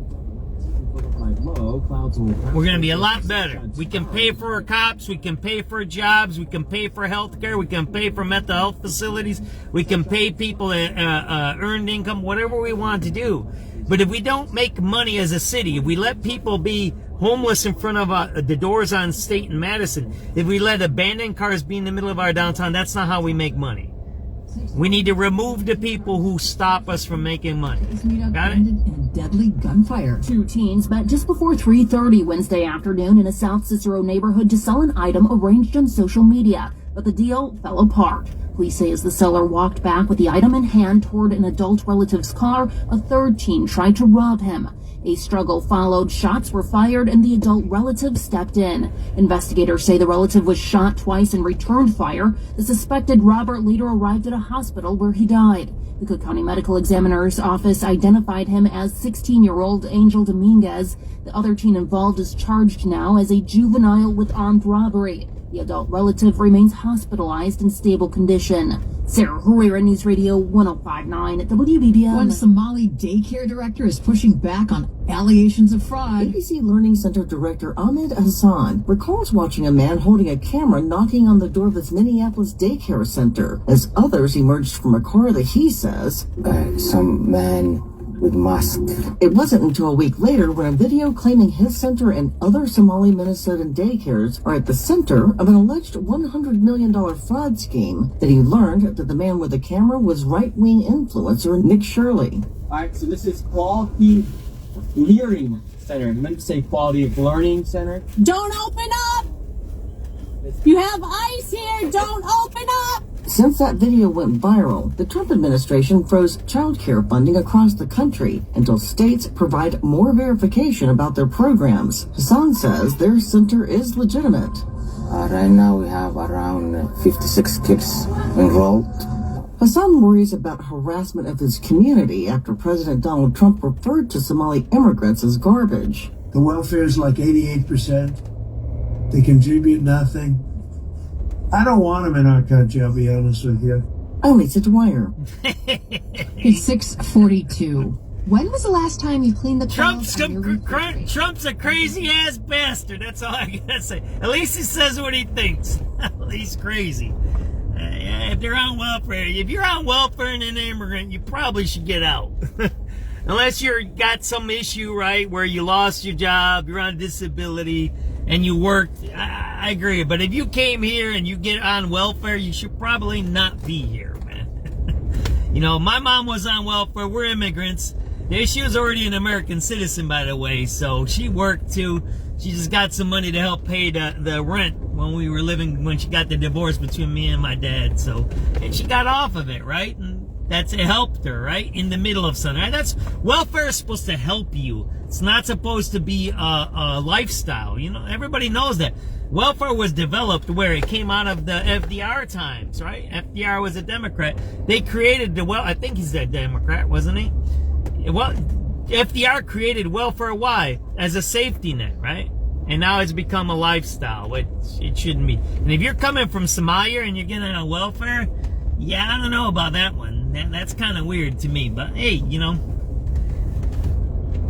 We're going to be a lot better. We can pay for our cops. We can pay for jobs. We can pay for health care. We can pay for mental health facilities. We can pay people earned income, whatever we want to do. But if we don't make money as a city, if we let people be homeless in front of the doors on State and Madison, if we let abandoned cars be in the middle of our downtown, that's not how we make money. We need to remove the people who stop us from making money. Got it? In deadly gunfire. Two teens met just before 3:30 Wednesday afternoon in a South Cicero neighborhood to sell an item arranged on social media, but the deal fell apart. Police say as the seller walked back with the item in hand toward an adult relative's car, a third teen tried to rob him. A struggle followed, shots were fired, and the adult relative stepped in. Investigators say the relative was shot twice and returned fire. The suspected robber later arrived at a hospital where he died. The Cook County Medical Examiner's Office identified him as 16-year-old Angel Dominguez. The other teen involved is charged now as a juvenile with armed robbery. The adult relative remains hospitalized in stable condition. Sarah Herrera, News Radio 105.9 at WBBM. One Somali daycare director is pushing back on allegations of fraud. ABC Learning Center Director Ahmed Hassan recalls watching a man holding a camera knocking on the door of his Minneapolis daycare center as others emerged from a car that he says, some man with mask. It wasn't until a week later when a video claiming his center and other Somali Minnesotan daycares are at the center of an alleged $100 million fraud scheme that he learned that the man with the camera was right-wing influencer Nick Shirley. All right, so this is Quality Learning Center. I meant to say Quality of Learning Center. Don't open up! You have ice here! Don't open up! Since that video went viral, the Trump administration froze child care funding across the country until states provide more verification about their programs. Hassan says their center is legitimate. Right now we have around 56 kids enrolled. Hassan worries about harassment of his community after President Donald Trump referred to Somali immigrants as garbage. The welfare is like 88%. They contribute nothing. I don't want them in our country, I'll be honest with you. I'm Lisa Dwyer. It's 6:42. When was the last time you cleaned the Trump's a crazy ass bastard. That's all I gotta say. At least he says what he thinks. He's crazy. If you're on welfare and an immigrant, you probably should get out. Unless you got some issue, right, where you lost your job, you're on disability, and you worked. I agree. But if you came here and you get on welfare, you should probably not be here, man. You know, my mom was on welfare. We're immigrants. She was already an American citizen, by the way, so she worked too. She just got some money to help pay the rent when she got the divorce between me and my dad. So, and she got off of it, right? And it helped her, right? In the middle of something. Right? Welfare is supposed to help you. It's not supposed to be a lifestyle. You know, everybody knows that. Welfare was developed where it came out of the FDR times, right? FDR was a Democrat. They created I think he's a Democrat, wasn't he? Well, FDR created welfare, why? As a safety net, right? And now it's become a lifestyle, which it shouldn't be. And if you're coming from Somalia and you're getting on welfare, yeah, I don't know about that one. That's kind of weird to me. But hey, you know,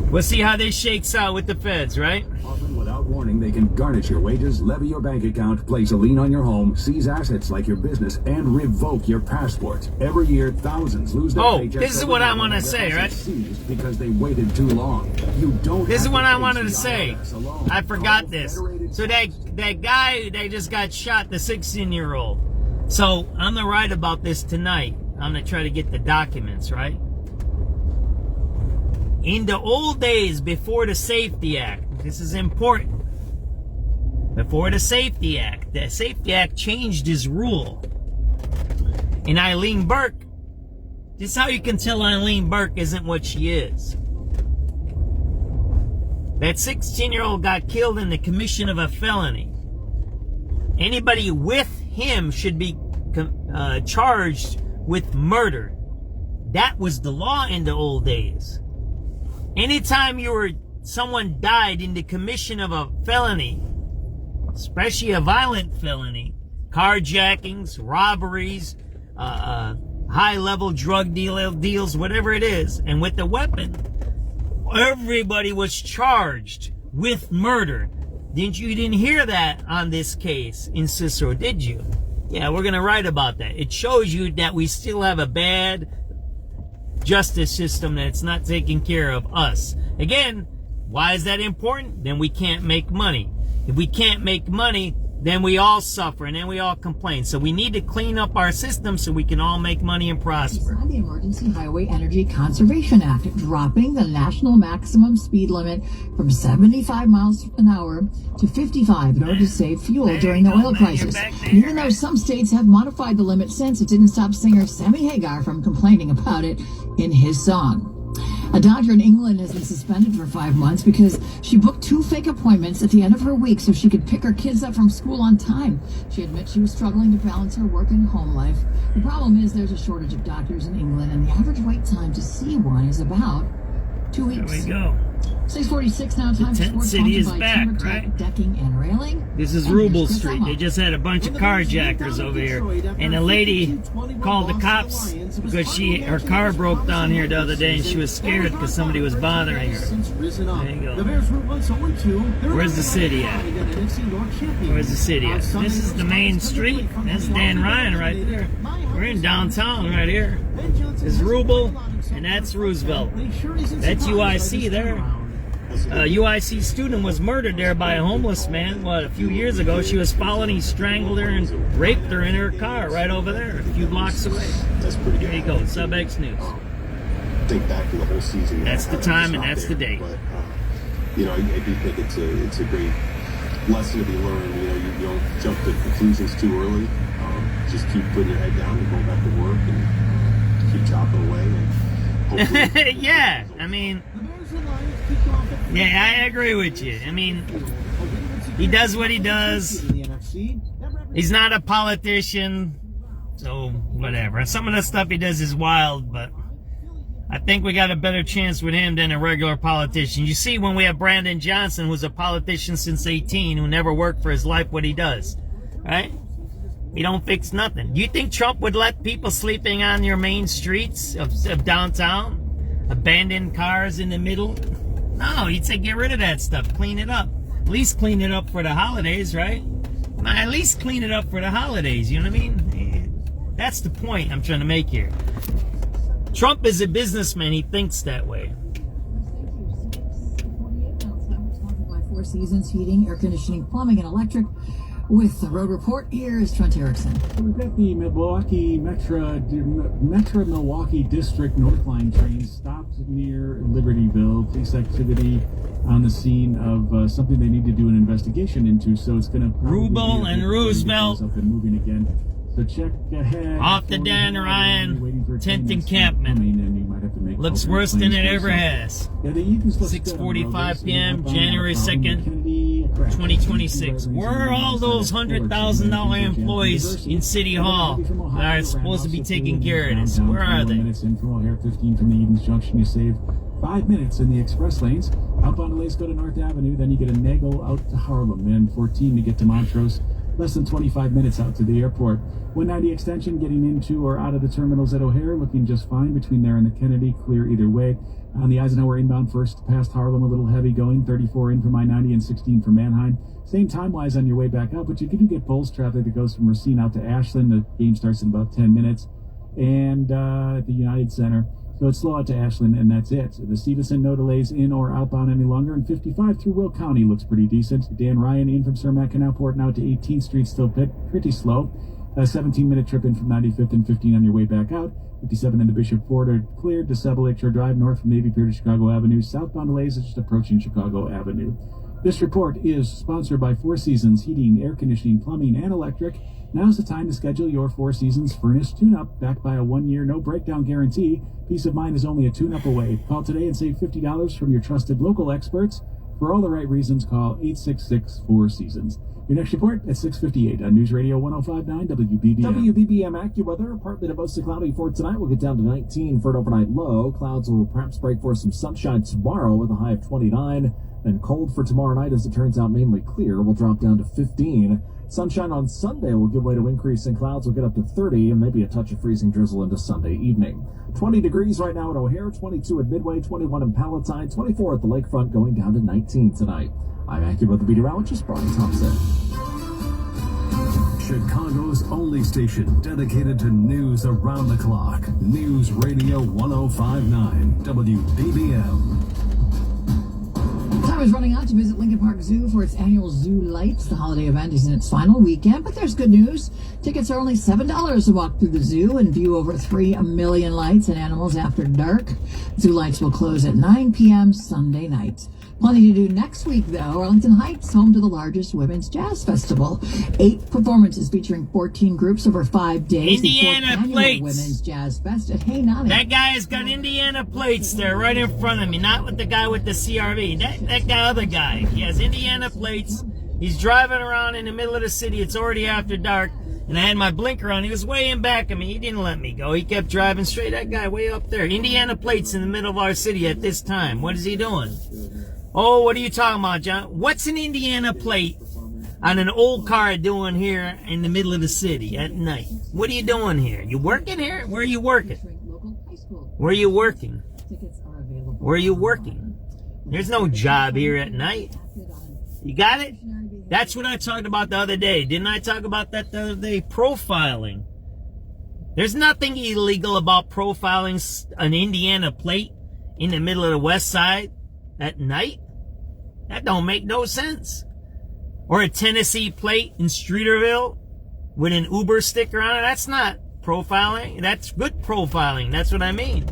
we'll see how this shakes out with the feds, right? Often without Without warning, they can garnish your wages, levy your bank account, place a lien on your home, seize assets like your business, and revoke your passport. Every year, thousands lose their paychecks. This is what I want to say, right? Seized because they waited too long. You don't. This is what I wanted to say. I forgot this. So that guy that just got shot, the 16-year-old. So I'm gonna write about this tonight. I'm gonna try to get the documents, right? In the old days, before the Safety Act, this is important. Before the Safety Act changed his rule. And Eileen Burke, this is how you can tell Eileen Burke isn't what she is. That 16-year-old got killed in the commission of a felony. Anybody with him should be charged with murder. That was the law in the old days. Anytime someone died in the commission of a felony, especially a violent felony, carjackings, robberies, high-level drug deals, whatever it is, and with a weapon, everybody was charged with murder. You didn't hear that on this case in Cicero, did you? Yeah, we're going to write about that. It shows you that we still have a bad justice system that's not taking care of us. Again, why is that important? Then we can't make money. If we can't make money, then we all suffer and then we all complain. So we need to clean up our system so we can all make money and prosper. The Emergency Highway Energy Conservation Act, dropping the national maximum speed limit from 75 miles an hour to 55 in order to save fuel during the oil crisis. Even though some states have modified the limit since, it didn't stop singer Sammy Hagar from complaining about it in his song. A doctor in England has been suspended for 5 months because she booked 2 fake appointments at the end of her week so she could pick her kids up from school on time. She admits she was struggling to balance her work and home life. The problem is there's a shortage of doctors in England, and the average wait time to see one is about 2 weeks. There we go. 6:46 now. Time the tent city is back, right? Decking and railing. This is Rubel Street. They just had a bunch of carjackers over here, and a lady called the cops because her car broke down here the other day, and she was scared because somebody was bothering her. There you go. Where's the city at? Where's the city at? This is the main street. That's Dan Ryan right there. We're in downtown right here. This is Rubel, and that's Roosevelt. That's UIC there. A UIC student was murdered there by a homeless man, a few years ago. She was followed, he strangled her and raped her in her car right over there, a few blocks away. That's pretty good. There you go, SubX.News. Think back to the whole season. That's the time and that's the date. But, I do think it's a great lesson to be learned. You don't jump to conclusions too early. Just keep putting your head down and going back to work and keep chopping away. And yeah, I agree with you. He does what he does. He's not a politician, so whatever. Some of the stuff he does is wild, but I think we got a better chance with him than a regular politician. You see, when we have Brandon Johnson, who's a politician since 18, who never worked for his life, what he does, right? He don't fix nothing. Do you think Trump would let people sleeping on your main streets of downtown? Abandoned cars in the middle? No, he'd say get rid of that stuff. Clean it up. At least clean it up for the holidays, right? At least clean it up for the holidays, you know what I mean? That's the point I'm trying to make here. Trump is a businessman. He thinks that way. Four Seasons Heating, Air Conditioning, Plumbing, and Electric. With the road report, here's Trent Erickson. We've got the Milwaukee Metro Milwaukee District North Line train stopped near Libertyville. Police activity on the scene of something they need to do an investigation into. So it's going to Rubel and Roosevelt up and moving again. So check ahead. Off the Dan Ryan tent encampment. Looks worse than it ever has. 6:45 p.m. January 2nd, 2026. Where are all those $100,000 employees in City Hall that are supposed to be taking care of this? Where are they? Minutes in from O'Hare 15 from the Edens Junction. You save 5 minutes in the express lanes. Outbound delays go to North Avenue. Then you get a Nagel out to Harlem. And 14 to get to Montrose. less than 25 minutes out to the airport. 190 extension getting into or out of the terminals at O'Hare, looking just fine between there and the Kennedy, clear either way. On the Eisenhower inbound first past Harlem, a little heavy going, 34 in from I-90 and 16 from Manheim. Same time-wise on your way back up, but you do get Bulls traffic that goes from Racine out to Ashland. The game starts in about 10 minutes. And at the United Center. So it's slow out to Ashland, and that's it. The Stevenson, no delays in or outbound any longer. And 55 through Will County looks pretty decent. Dan Ryan in from Cermak Canal Port now to 18th Street, still pretty slow. A 17-minute trip in from 95th and 15 on your way back out. 57 in the Bishop Ford are cleared. DeSable Lakeshore Drive north from Navy Pier to Chicago Avenue. Southbound delays are just approaching Chicago Avenue. This report is sponsored by Four Seasons Heating, Air Conditioning, Plumbing, and Electric. Now's the time to schedule your Four Seasons furnace tune-up, backed by a 1-year no-breakdown guarantee. Peace of mind is only a tune-up away. Call today and save $50 from your trusted local experts. For all the right reasons, call 866-4Seasons. Your next report at 6:58 on News Radio 105.9 WBBM. WBBM AccuWeather, partly to mostly cloudy for tonight. We'll get down to 19 for an overnight low. Clouds will perhaps break for some sunshine tomorrow with a high of 29. Then cold for tomorrow night, as it turns out mainly clear. We'll drop down to 15. Sunshine on Sunday will give way to increase in clouds. We'll get up to 30 and maybe a touch of freezing drizzle into Sunday evening. 20 degrees right now at O'Hare, 22 at Midway, 21 in Palatine, 24 at the lakefront, going down to 19 tonight. I'm AccuWeather meteorologist Brian Thompson. Chicago's only station dedicated to news around the clock. News Radio 105.9 WBBM. Time is running out to visit Lincoln Park Zoo for its annual Zoo Lights. The holiday event is in its final weekend, but there's good news. Tickets are only $7 to walk through the zoo and view over 3 million lights and animals after dark. Zoo Lights will close at 9 p.m. Sunday night. Plenty to do next week, though. Arlington Heights, home to the largest women's jazz festival. 8 performances featuring 14 groups over 5 days. Indiana plates. Women's Jazz Fest at Hey Nani. That guy's got Indiana plates there right in front of me. Not with the guy with the CRV. That guy, other guy. He has Indiana plates. He's driving around in the middle of the city. It's already after dark. And I had my blinker on. He was way in back of me. He didn't let me go. He kept driving straight. That guy way up there. Indiana plates in the middle of our city at this time. What is he doing? Oh, what are you talking about, John? What's an Indiana plate on an old car doing here in the middle of the city at night? What are you doing here? You working here? Where are you working? Where are you working? Where are you working? There's no job here at night. You got it? That's what I talked about the other day. Didn't I talk about that the other day? Profiling. There's nothing illegal about profiling an Indiana plate in the middle of the west side at night. That don't make no sense. Or a Tennessee plate in Streeterville with an Uber sticker on it. That's not profiling. That's good profiling. That's what I mean.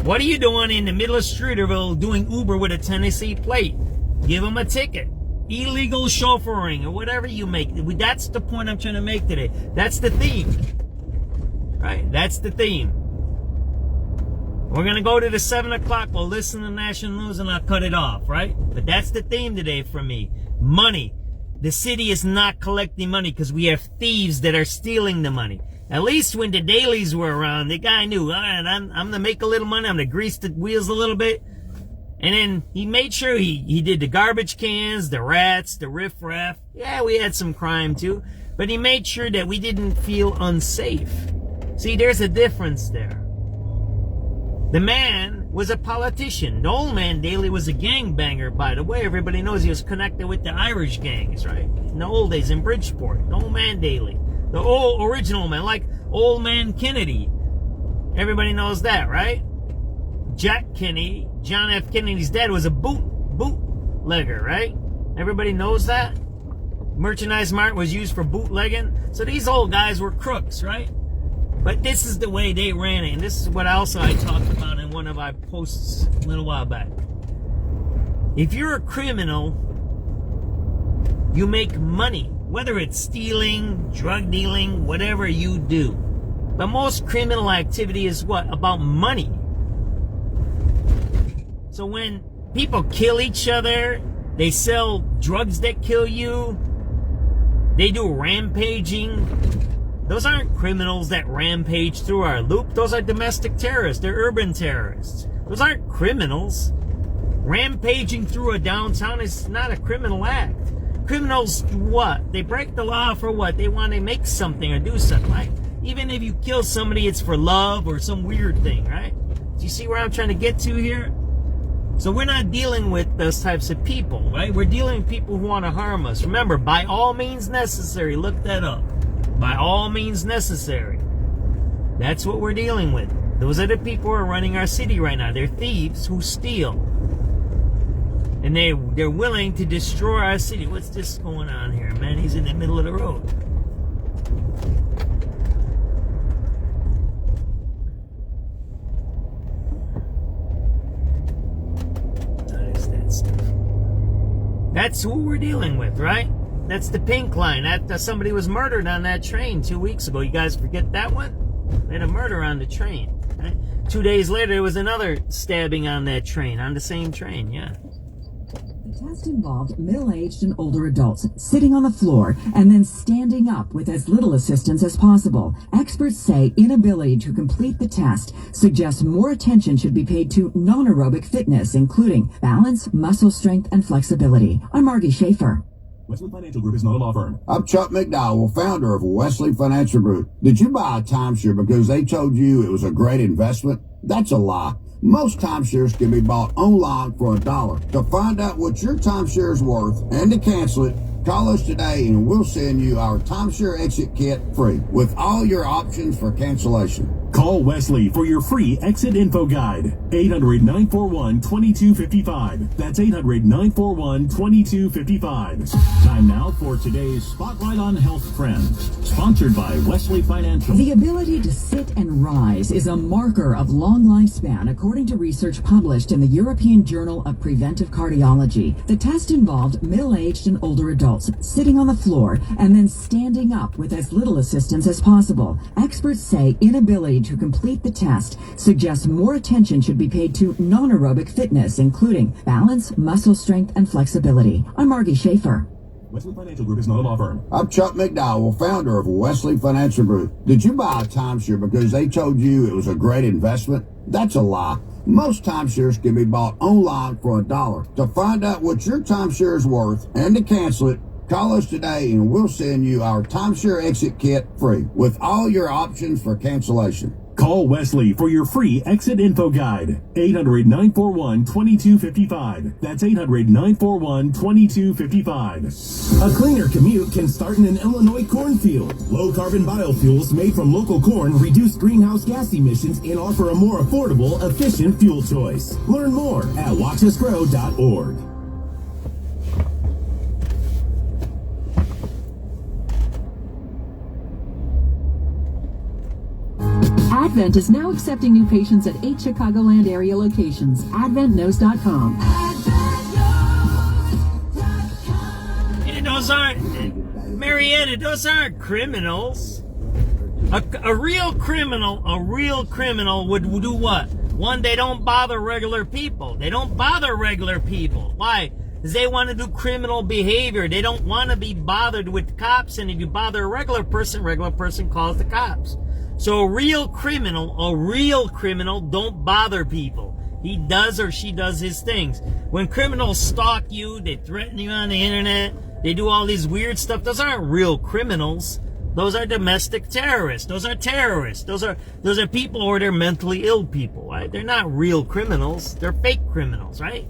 What are you doing in the middle of Streeterville doing Uber with a Tennessee plate? Give them a ticket. Illegal chauffeuring or whatever you make. That's the point I'm trying to make today. That's the theme. Right? That's the theme. We're going to go to the 7 o'clock. We'll listen to national news and I'll cut it off, right? But that's the theme today for me. Money. The city is not collecting money because we have thieves that are stealing the money. At least when the dailies were around, the guy knew, all right, I'm going to make a little money. I'm going to grease the wheels a little bit. And then he made sure he did the garbage cans, the rats, the riffraff. Yeah, we had some crime too. But he made sure that we didn't feel unsafe. See, there's a difference there. The man was a politician. The old man Daley was a gangbanger, by the way. Everybody knows he was connected with the Irish gangs, right? In the old days in Bridgeport. The old man Daley. The old original man, like old man Kennedy. Everybody knows that, right? Jack Kennedy, John F. Kennedy's dad, was a bootlegger, right? Everybody knows that? Merchandise Mart was used for bootlegging. So these old guys were crooks, right? But this is the way they ran it. And this is what also I talked about in one of our posts a little while back. If you're a criminal, you make money. Whether it's stealing, drug dealing, whatever you do. But most criminal activity is what? About money. So when people kill each other, they sell drugs that kill you, they do rampaging. Those aren't criminals that rampage through our loop. Those are domestic terrorists. They're urban terrorists. Those aren't criminals. Rampaging through a downtown is not a criminal act. Criminals, what? They break the law for what? They want to make something or do something, right? Even if you kill somebody, it's for love or some weird thing, right? Do you see where I'm trying to get to here? So we're not dealing with those types of people, right? We're dealing with people who want to harm us. Remember, by all means necessary. Look that up. By all means necessary. That's what we're dealing with. Those are the people who are running our city right now. They're thieves who steal. And they're willing to destroy our city. What's this going on here, man? He's in the middle of the road. That's who we're dealing with, right? That's the pink line. Somebody was murdered on that train 2 weeks ago. You guys forget that one? They had a murder on the train. Right? 2 days later, there was another stabbing on that train, on the same train, yeah. The test involved middle-aged and older adults sitting on the floor and then standing up with as little assistance as possible. Experts say inability to complete the test suggests more attention should be paid to non-aerobic fitness, including balance, muscle strength, and flexibility. I'm Margie Schaefer. Wesley Financial Group is not a law firm. I'm Chuck McDowell, founder of Wesley Financial Group. Did you buy a timeshare because they told you it was a great investment? That's a lie. Most timeshares can be bought online for $1. To find out what your timeshare is worth and to cancel it, call us today and we'll send you our timeshare exit kit free with all your options for cancellation. Call Wesley for your free exit info guide. 800-941-2255. That's 800-941-2255. Time now for today's Spotlight on Health Trends. Sponsored by Wesley Financial. The ability to sit and rise is a marker of long lifespan, according to research published in the European Journal of Preventive Cardiology. The test involved middle-aged and older adults sitting on the floor and then standing up with as little assistance as possible. Experts say inability to complete the test suggests more attention should be paid to non-aerobic fitness, including balance, muscle strength, and flexibility. I'm Margie Schaefer. Wesley Financial Group is not a law firm. I'm Chuck McDowell, founder of Wesley Financial Group. Did you buy a timeshare because they told you it was a great investment? That's a lie. Most timeshares can be bought online for $1. To find out what your timeshare is worth and to cancel it, call us today and we'll send you our timeshare exit kit free with all your options for cancellation. Call Wesley for your free exit info guide. 800-941-2255. That's 800-941-2255. A cleaner commute can start in an Illinois cornfield. Low-carbon biofuels made from local corn reduce greenhouse gas emissions and offer a more affordable, efficient fuel choice. Learn more at watchusgrow.org. Advent is now accepting new patients at 8 Chicagoland area locations. AdventKnows.com. And those aren't, Marietta, those aren't criminals. A real criminal would do what? One, they don't bother regular people. They don't bother regular people. Why? Because they want to do criminal behavior. They don't want to be bothered with cops. And if you bother a regular person calls the cops. So a real criminal don't bother people. He does or she does his things. When criminals stalk you, they threaten you on the internet, they do all these weird stuff, those aren't real criminals. Those are domestic terrorists. Those are terrorists. Those are people or they're mentally ill people, right? They're not real criminals. They're fake criminals, right?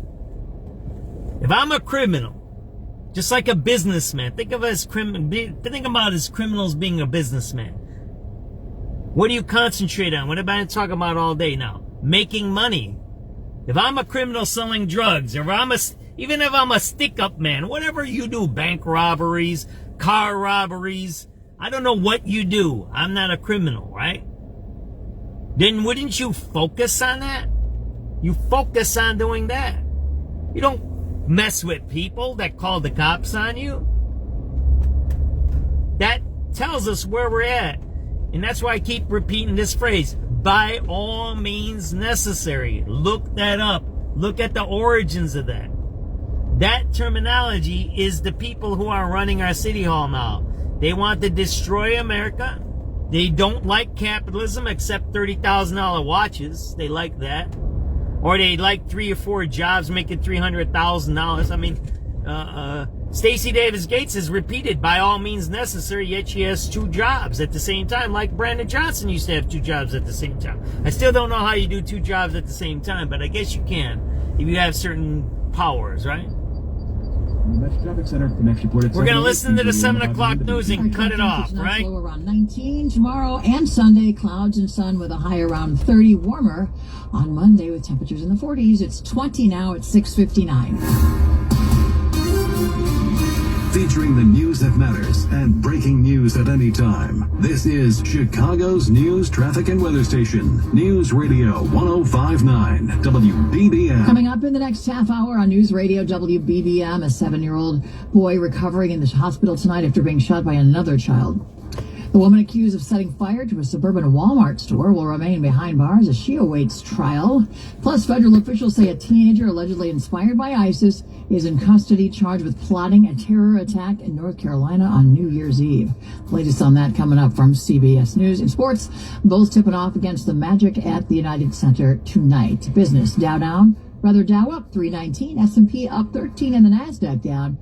If I'm a criminal, just like a businessman, think about as criminals being a businessman. What do you concentrate on? What am I talking about all day now? Making money. If I'm a criminal selling drugs, even if I'm a stick-up man, whatever you do, bank robberies, car robberies, I don't know what you do. I'm not a criminal, right? Then wouldn't you focus on that? You focus on doing that. You don't mess with people that call the cops on you. That tells us where we're at. And that's why I keep repeating this phrase, by all means necessary. Look that up. Look at the origins of that. That terminology is the people who are running our city hall now. They want to destroy America. They don't like capitalism except $30,000 watches. They like that. Or they like 3 or 4 jobs making $300,000. I mean, Stacey Davis Gates has repeated by all means necessary, yet she has 2 jobs at the same time, like Brandon Johnson used to have 2 jobs at the same time. I still don't know how you do 2 jobs at the same time, but I guess you can if you have certain powers, right? Traffic Center, the next report at We're going to listen to the 7 o'clock news and cut it off, right? Low around 19 tomorrow and Sunday. Clouds and sun with a high around 30. Warmer on Monday with temperatures in the 40s. It's 20 now at 6:59. Featuring the news that matters and breaking news at any time. This is Chicago's news, traffic, and weather station. News Radio 105.9 WBBM. Coming up in the next half hour on News Radio WBBM, a 7-year-old boy recovering in the hospital tonight after being shot by another child. The woman accused of setting fire to a suburban Walmart store will remain behind bars as she awaits trial. Plus, federal officials say a teenager allegedly inspired by ISIS is in custody, charged with plotting a terror attack in North Carolina on New Year's Eve. Latest on that coming up from CBS News. In sports, Bulls tipping off against the Magic at the United Center tonight. Business, Dow up 319, S&P up 13, and the NASDAQ down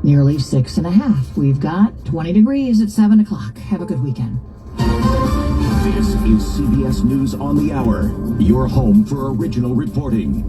nearly 6.5. We've got 20 degrees at 7 o'clock. Have a good weekend. This is CBS News on the Hour, your home for original reporting.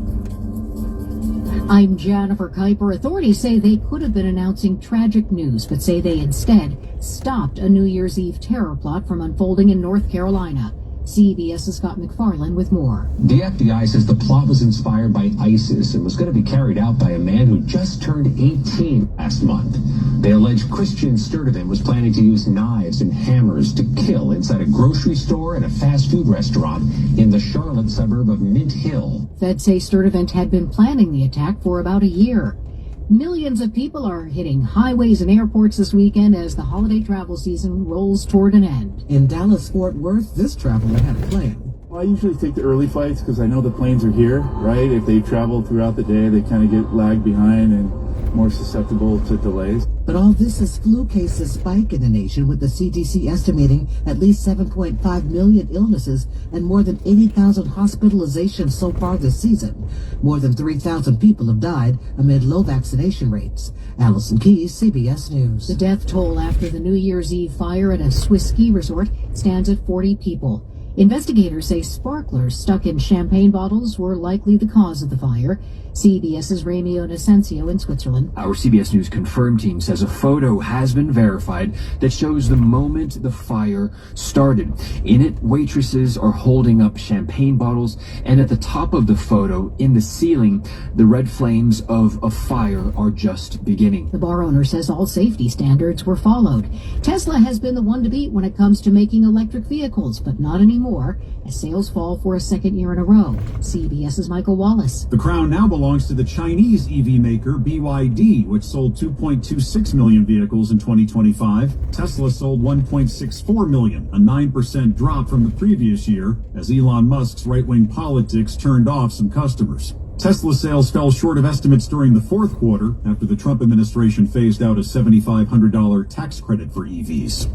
I'm Jennifer Kuiper. Authorities say they could have been announcing tragic news, but say they instead stopped a New Year's Eve terror plot from unfolding in North Carolina. CBS's Scott McFarlane with more. The FBI says the plot was inspired by ISIS and was going to be carried out by a man who just turned 18 last month. They allege Christian Sturdivant was planning to use knives and hammers to kill inside a grocery store and a fast food restaurant in the Charlotte suburb of Mint Hill. Feds say Sturdivant had been planning the attack for about a year. Millions of people are hitting highways and airports this weekend as the holiday travel season rolls toward an end. In Dallas-Fort Worth, this traveler had a plan. Well, I usually take the early flights because I know the planes are here, right? If they travel throughout the day, they kind of get lagged behind and more susceptible to delays. But all this as flu cases spike in the nation, with the CDC estimating at least 7.5 million illnesses and more than 80,000 hospitalizations so far this season. More than 3,000 people have died amid low vaccination rates. Allison Keyes, CBS News. The death toll after the New Year's Eve fire at a Swiss ski resort stands at 40 people. Investigators say sparklers stuck in champagne bottles were likely the cause of the fire. CBS's Remy Inocencio in Switzerland. Our CBS News Confirmed team says a photo has been verified that shows the moment the fire started. In it, waitresses are holding up champagne bottles, and at the top of the photo, in the ceiling, the red flames of a fire are just beginning. The bar owner says all safety standards were followed. Tesla has been the one to beat when it comes to making electric vehicles, but not anymore, as sales fall for a second year in a row. CBS's Michael Wallace. The crown now belongs to the Chinese EV maker BYD, which sold 2.26 million vehicles in 2025. Tesla sold 1.64 million, a 9% drop from the previous year, as Elon Musk's right-wing politics turned off some customers. Tesla sales fell short of estimates during the fourth quarter after the Trump administration phased out a $7,500 tax credit for EVs.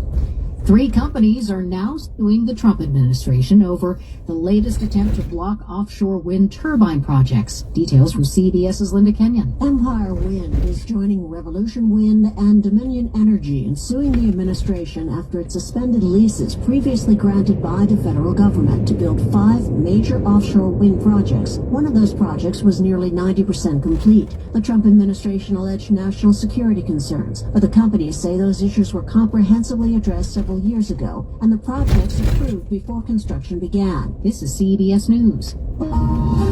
3 companies are now suing the Trump administration over the latest attempt to block offshore wind turbine projects. Details from CBS's Linda Kenyon. Empire Wind is joining Revolution Wind and Dominion Energy in suing the administration after it suspended leases previously granted by the federal government to build 5 major offshore wind projects. One of those projects was nearly 90% complete. The Trump administration alleged national security concerns, but the companies say those issues were comprehensively addressed several years ago, and the projects approved before construction began. This is CBS News.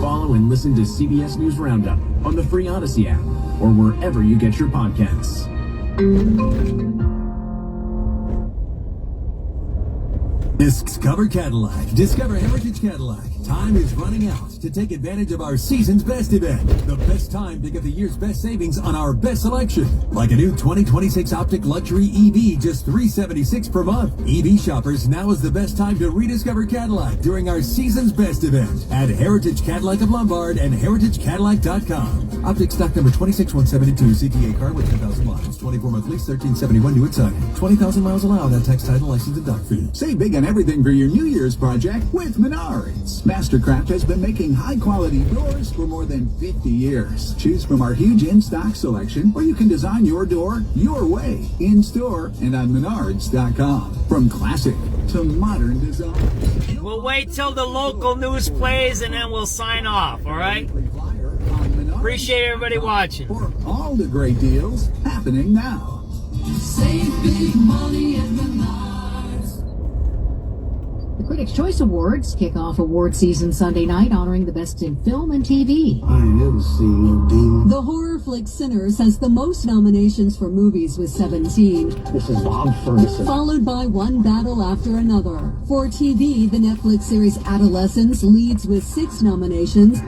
Follow and listen to CBS News Roundup on the free Odyssey app or wherever you get your podcasts. Discover Cadillac. Discover Heritage Cadillac. Time is running out to take advantage of our season's best event. The best time to get the year's best savings on our best selection. Like a new 2026 Optic Luxury EV, just $376 per month. EV shoppers, now is the best time to rediscover Cadillac during our season's best event at Heritage Cadillac of Lombard and heritagecadillac.com. Optic stock number 26172, CTA car with 10,000 miles. 24-month lease, $1371 new inside. 20,000 miles allowed. That tax title, license, and doc fee. Save big on everything for your New Year's project with Menards. Mastercraft has been making high-quality doors for more than 50 years. Choose from our huge in-stock selection, or you can design your door your way, in-store and on Menards.com. From classic to modern design. We'll wait till the local news plays and then we'll sign off, all right? Appreciate everybody watching. For all the great deals happening now. Save big money at Menards. The Critics' Choice Awards kick off award season Sunday night, honoring the best in film and TV. I ain't never seen no demon. The horror flick Sinners has the most nominations for movies with 17. This is Bob Ferguson. Followed by One Battle After Another. For TV, the Netflix series Adolescence leads with 6 nominations.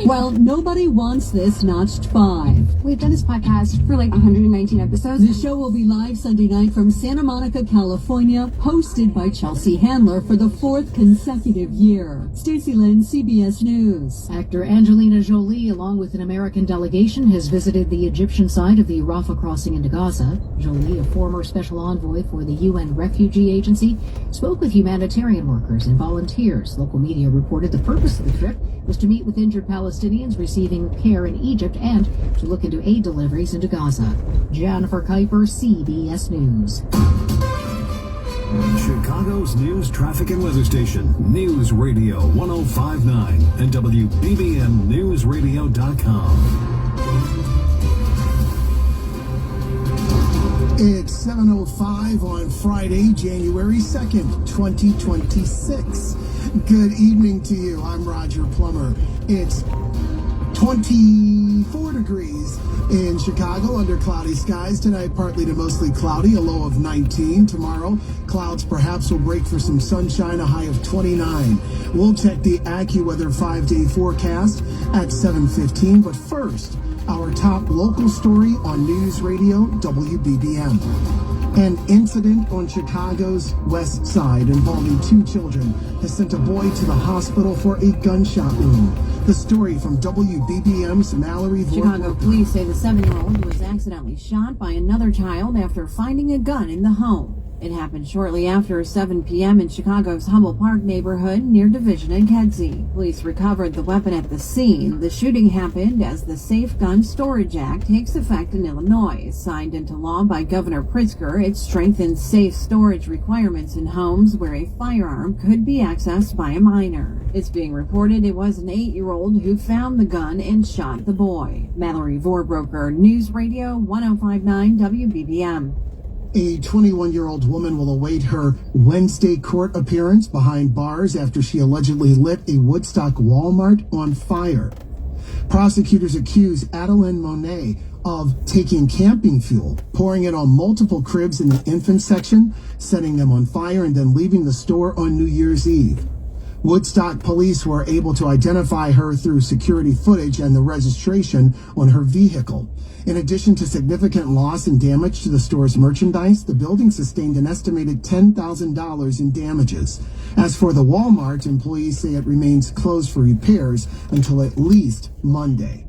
While Nobody Wants This notched 5. We've done this podcast for like 119 episodes. The show will be live Sunday night from Santa Monica, California, hosted by Chelsea Handler for the 4th consecutive year. Stacey Lynn, CBS News. Actor Angelina Jolie, along with an American delegation, has visited the Egyptian side of the Rafah crossing into Gaza. Jolie, a former special envoy for the UN Refugee Agency, spoke with humanitarian workers and volunteers. Local media reported the purpose of the trip was to meet with injured Palestinians receiving care in Egypt and to look into aid deliveries into Gaza. Jennifer Kuiper, CBS News. Chicago's news, traffic, and weather station, News Radio 105.9 and WBBMNewsRadio.com. It's 7:05 on Friday, January 2nd, 2026. Good evening to you. I'm Roger Plummer. It's 24 degrees in Chicago under cloudy skies. Tonight, partly to mostly cloudy, a low of 19. Tomorrow, clouds perhaps will break for some sunshine, a high of 29. We'll check the AccuWeather 5-day forecast at 7:15. But first, our top local story on News Radio WBBM. An incident on Chicago's west side involving 2 children has sent a boy to the hospital for a gunshot wound. The story from WBBM's Mallory Vorp. Chicago police say the 7-year-old was accidentally shot by another child after finding a gun in the home. It happened shortly after 7 p.m. in Chicago's Humble Park neighborhood near Division and Kedzie. Police recovered the weapon at the scene. The shooting happened as the Safe Gun Storage Act takes effect in Illinois. Signed into law by Governor Pritzker, it strengthens safe storage requirements in homes where a firearm could be accessed by a minor. It's being reported it was an 8-year-old who found the gun and shot the boy. Mallory Vorbroker, News Radio 105.9 WBBM. A 21-year-old woman will await her Wednesday court appearance behind bars after she allegedly lit a Woodstock Walmart on fire. Prosecutors accuse Adeline Monet of taking camping fuel, pouring it on multiple cribs in the infant section, setting them on fire, and then leaving the store on New Year's Eve. Woodstock police were able to identify her through security footage and the registration on her vehicle. In addition to significant loss and damage to the store's merchandise, the building sustained an estimated $10,000 in damages. As for the Walmart, employees say it remains closed for repairs until at least Monday.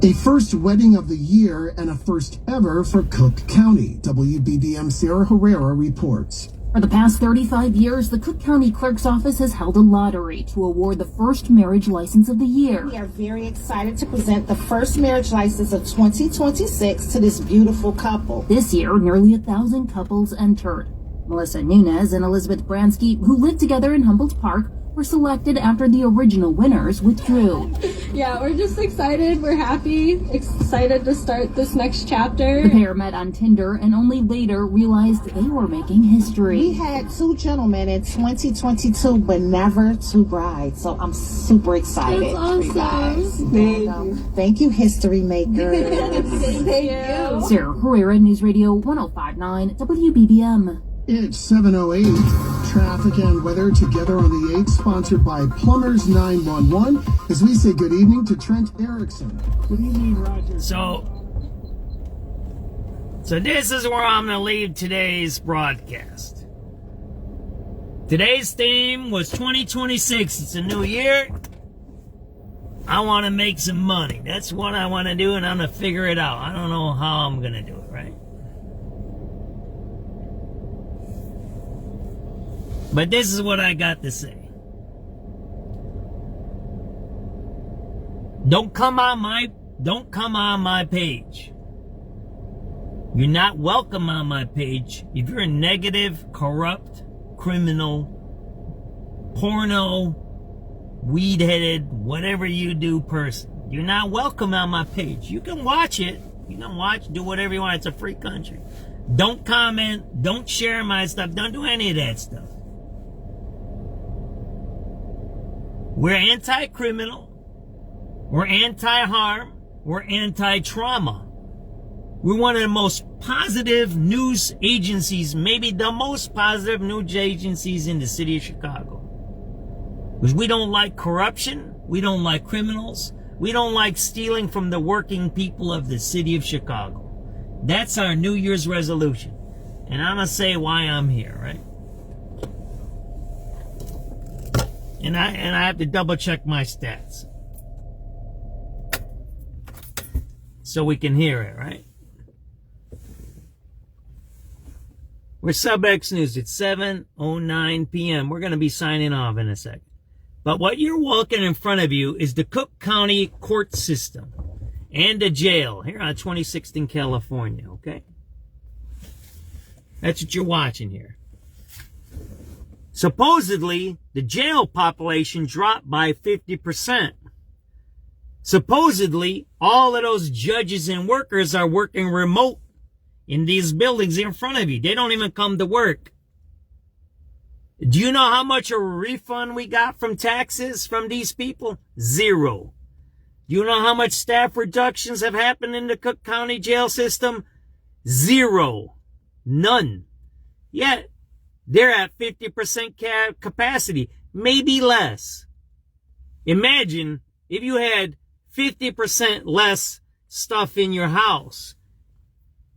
A first wedding of the year and a first ever for Cook County. WBBM's Sarah Herrera reports. For the past 35 years, the Cook County Clerk's Office has held a lottery to award the first marriage license of the year. We are very excited to present the first marriage license of 2026 to this beautiful couple. This year, nearly 1,000 couples entered. Melissa Nunez and Elizabeth Bransky, who live together in Humboldt Park, were selected after the original winners withdrew. Yeah, we're just excited. We're happy, excited to start this next chapter. The pair met on Tinder and only later realized they were making history. We had 2 gentlemen in 2022, but never 2 brides. So I'm super excited. That's awesome. For you guys. Thank you, history makers. Thank you. Sarah Herrera, News Radio 105.9 WBBM. It's 7:08. Traffic and weather together on the 8th, sponsored by Plumbers 911, as we say good evening to Trent Erickson. Good evening, Roger. So this is where I'm going to leave today's broadcast. Today's theme was 2026. It's a new year. I want to make some money. That's what I want to do, and I'm going to figure it out. I don't know how I'm going to do it, right? But this is what I got to say. Don't come on my page. You're not welcome on my page if you're a negative, corrupt, criminal, porno, weed-headed, whatever you do person. You're not welcome on my page. You can watch it. You can watch, do whatever you want. It's a free country. Don't comment. Don't share my stuff. Don't do any of that stuff. We're anti-criminal. We're anti-harm. We're anti-trauma. We're one of the most positive news agencies, maybe the most positive news agencies in the city of Chicago. Because we don't like corruption. We don't like criminals. We don't like stealing from the working people of the city of Chicago. That's our New Year's resolution. And I'm going to say why I'm here, right? And I have to double check my stats. So we can hear it, right? We're SubX.News. It's 7:09 p.m. We're going to be signing off in a second. But what you're walking in front of you is the Cook County court system and a jail here on 26th in California, okay? That's what you're watching here. Supposedly, the jail population dropped by 50%. Supposedly, all of those judges and workers are working remote in these buildings in front of you. They don't even come to work. Do you know how much a refund we got from taxes from these people? 0. Do you know how much staff reductions have happened in the Cook County jail system? 0. None. Yet, they're at 50% capacity, maybe less. Imagine if you had 50% less stuff in your house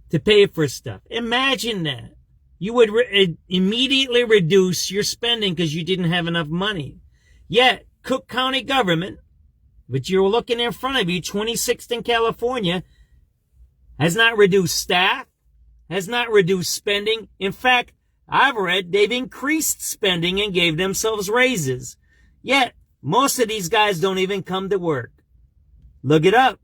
to pay for stuff. Imagine that. You would immediately reduce your spending because you didn't have enough money. Yet, Cook County government, which you're looking in front of you, 26th in California, has not reduced staff, has not reduced spending. In fact, I've read they've increased spending and gave themselves raises. Yet, most of these guys don't even come to work. Look it up.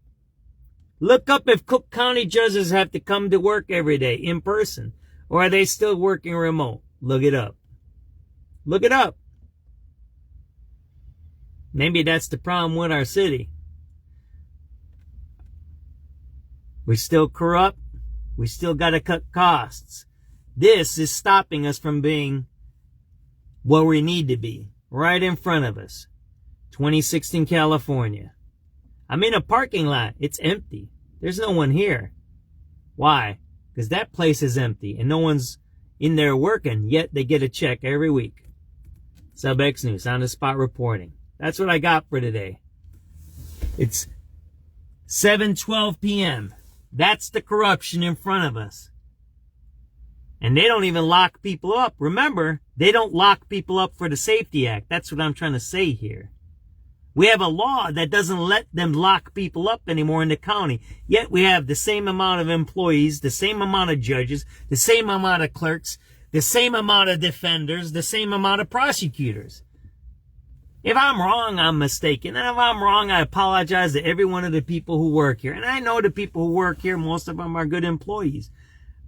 Look up if Cook County judges have to come to work every day in person. Or are they still working remote? Look it up. Look it up. Maybe that's the problem with our city. We're still corrupt. We still got to cut costs. This is stopping us from being what we need to be. Right in front of us. 26th in California. I'm in a parking lot. It's empty. There's no one here. Why? Because that place is empty and no one's in there working, yet they get a check every week. SubX.News, on the spot reporting. That's what I got for today. It's 7:12 p.m. That's the corruption in front of us. And they don't even lock people up. Remember, they don't lock people up for the Safety Act. That's what I'm trying to say here. We have a law that doesn't let them lock people up anymore in the county. Yet we have the same amount of employees, the same amount of judges, the same amount of clerks, the same amount of defenders, the same amount of prosecutors. If I'm wrong, I'm mistaken. And if I'm wrong, I apologize to every one of the people who work here. And I know the people who work here, most of them are good employees.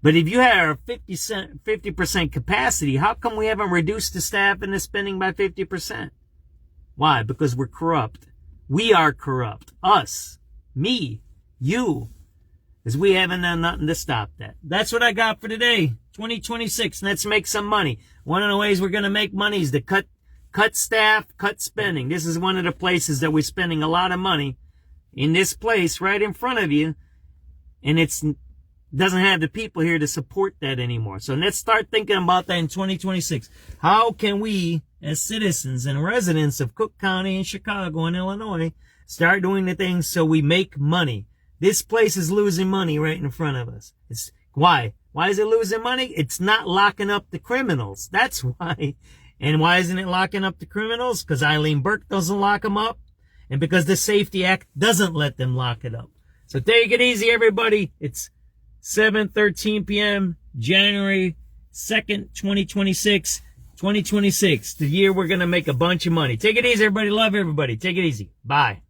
But if you have 50% capacity, how come we haven't reduced the staff and the spending by 50%? Why? Because we're corrupt. We are corrupt. Us. Me. You. Because we haven't done nothing to stop that. That's what I got for today. 2026. Let's make some money. One of the ways we're going to make money is to cut staff, cut spending. This is one of the places that we're spending a lot of money. In this place right in front of you. And it's doesn't have the people here to support that anymore. So let's start thinking about that in 2026. How can we, as citizens and residents of Cook County and Chicago and Illinois, start doing the things so we make money? This place is losing money right in front of us. It's why? Why is it losing money? It's not locking up the criminals. That's why. And why isn't it locking up the criminals? Because Eileen Burke doesn't lock them up. And because the Safety Act doesn't let them lock it up. So take it easy, everybody. It's 7:13 p.m., January 2nd, 2026. 2026, the year we're going to make a bunch of money. Take it easy, everybody. Love everybody. Take it easy. Bye.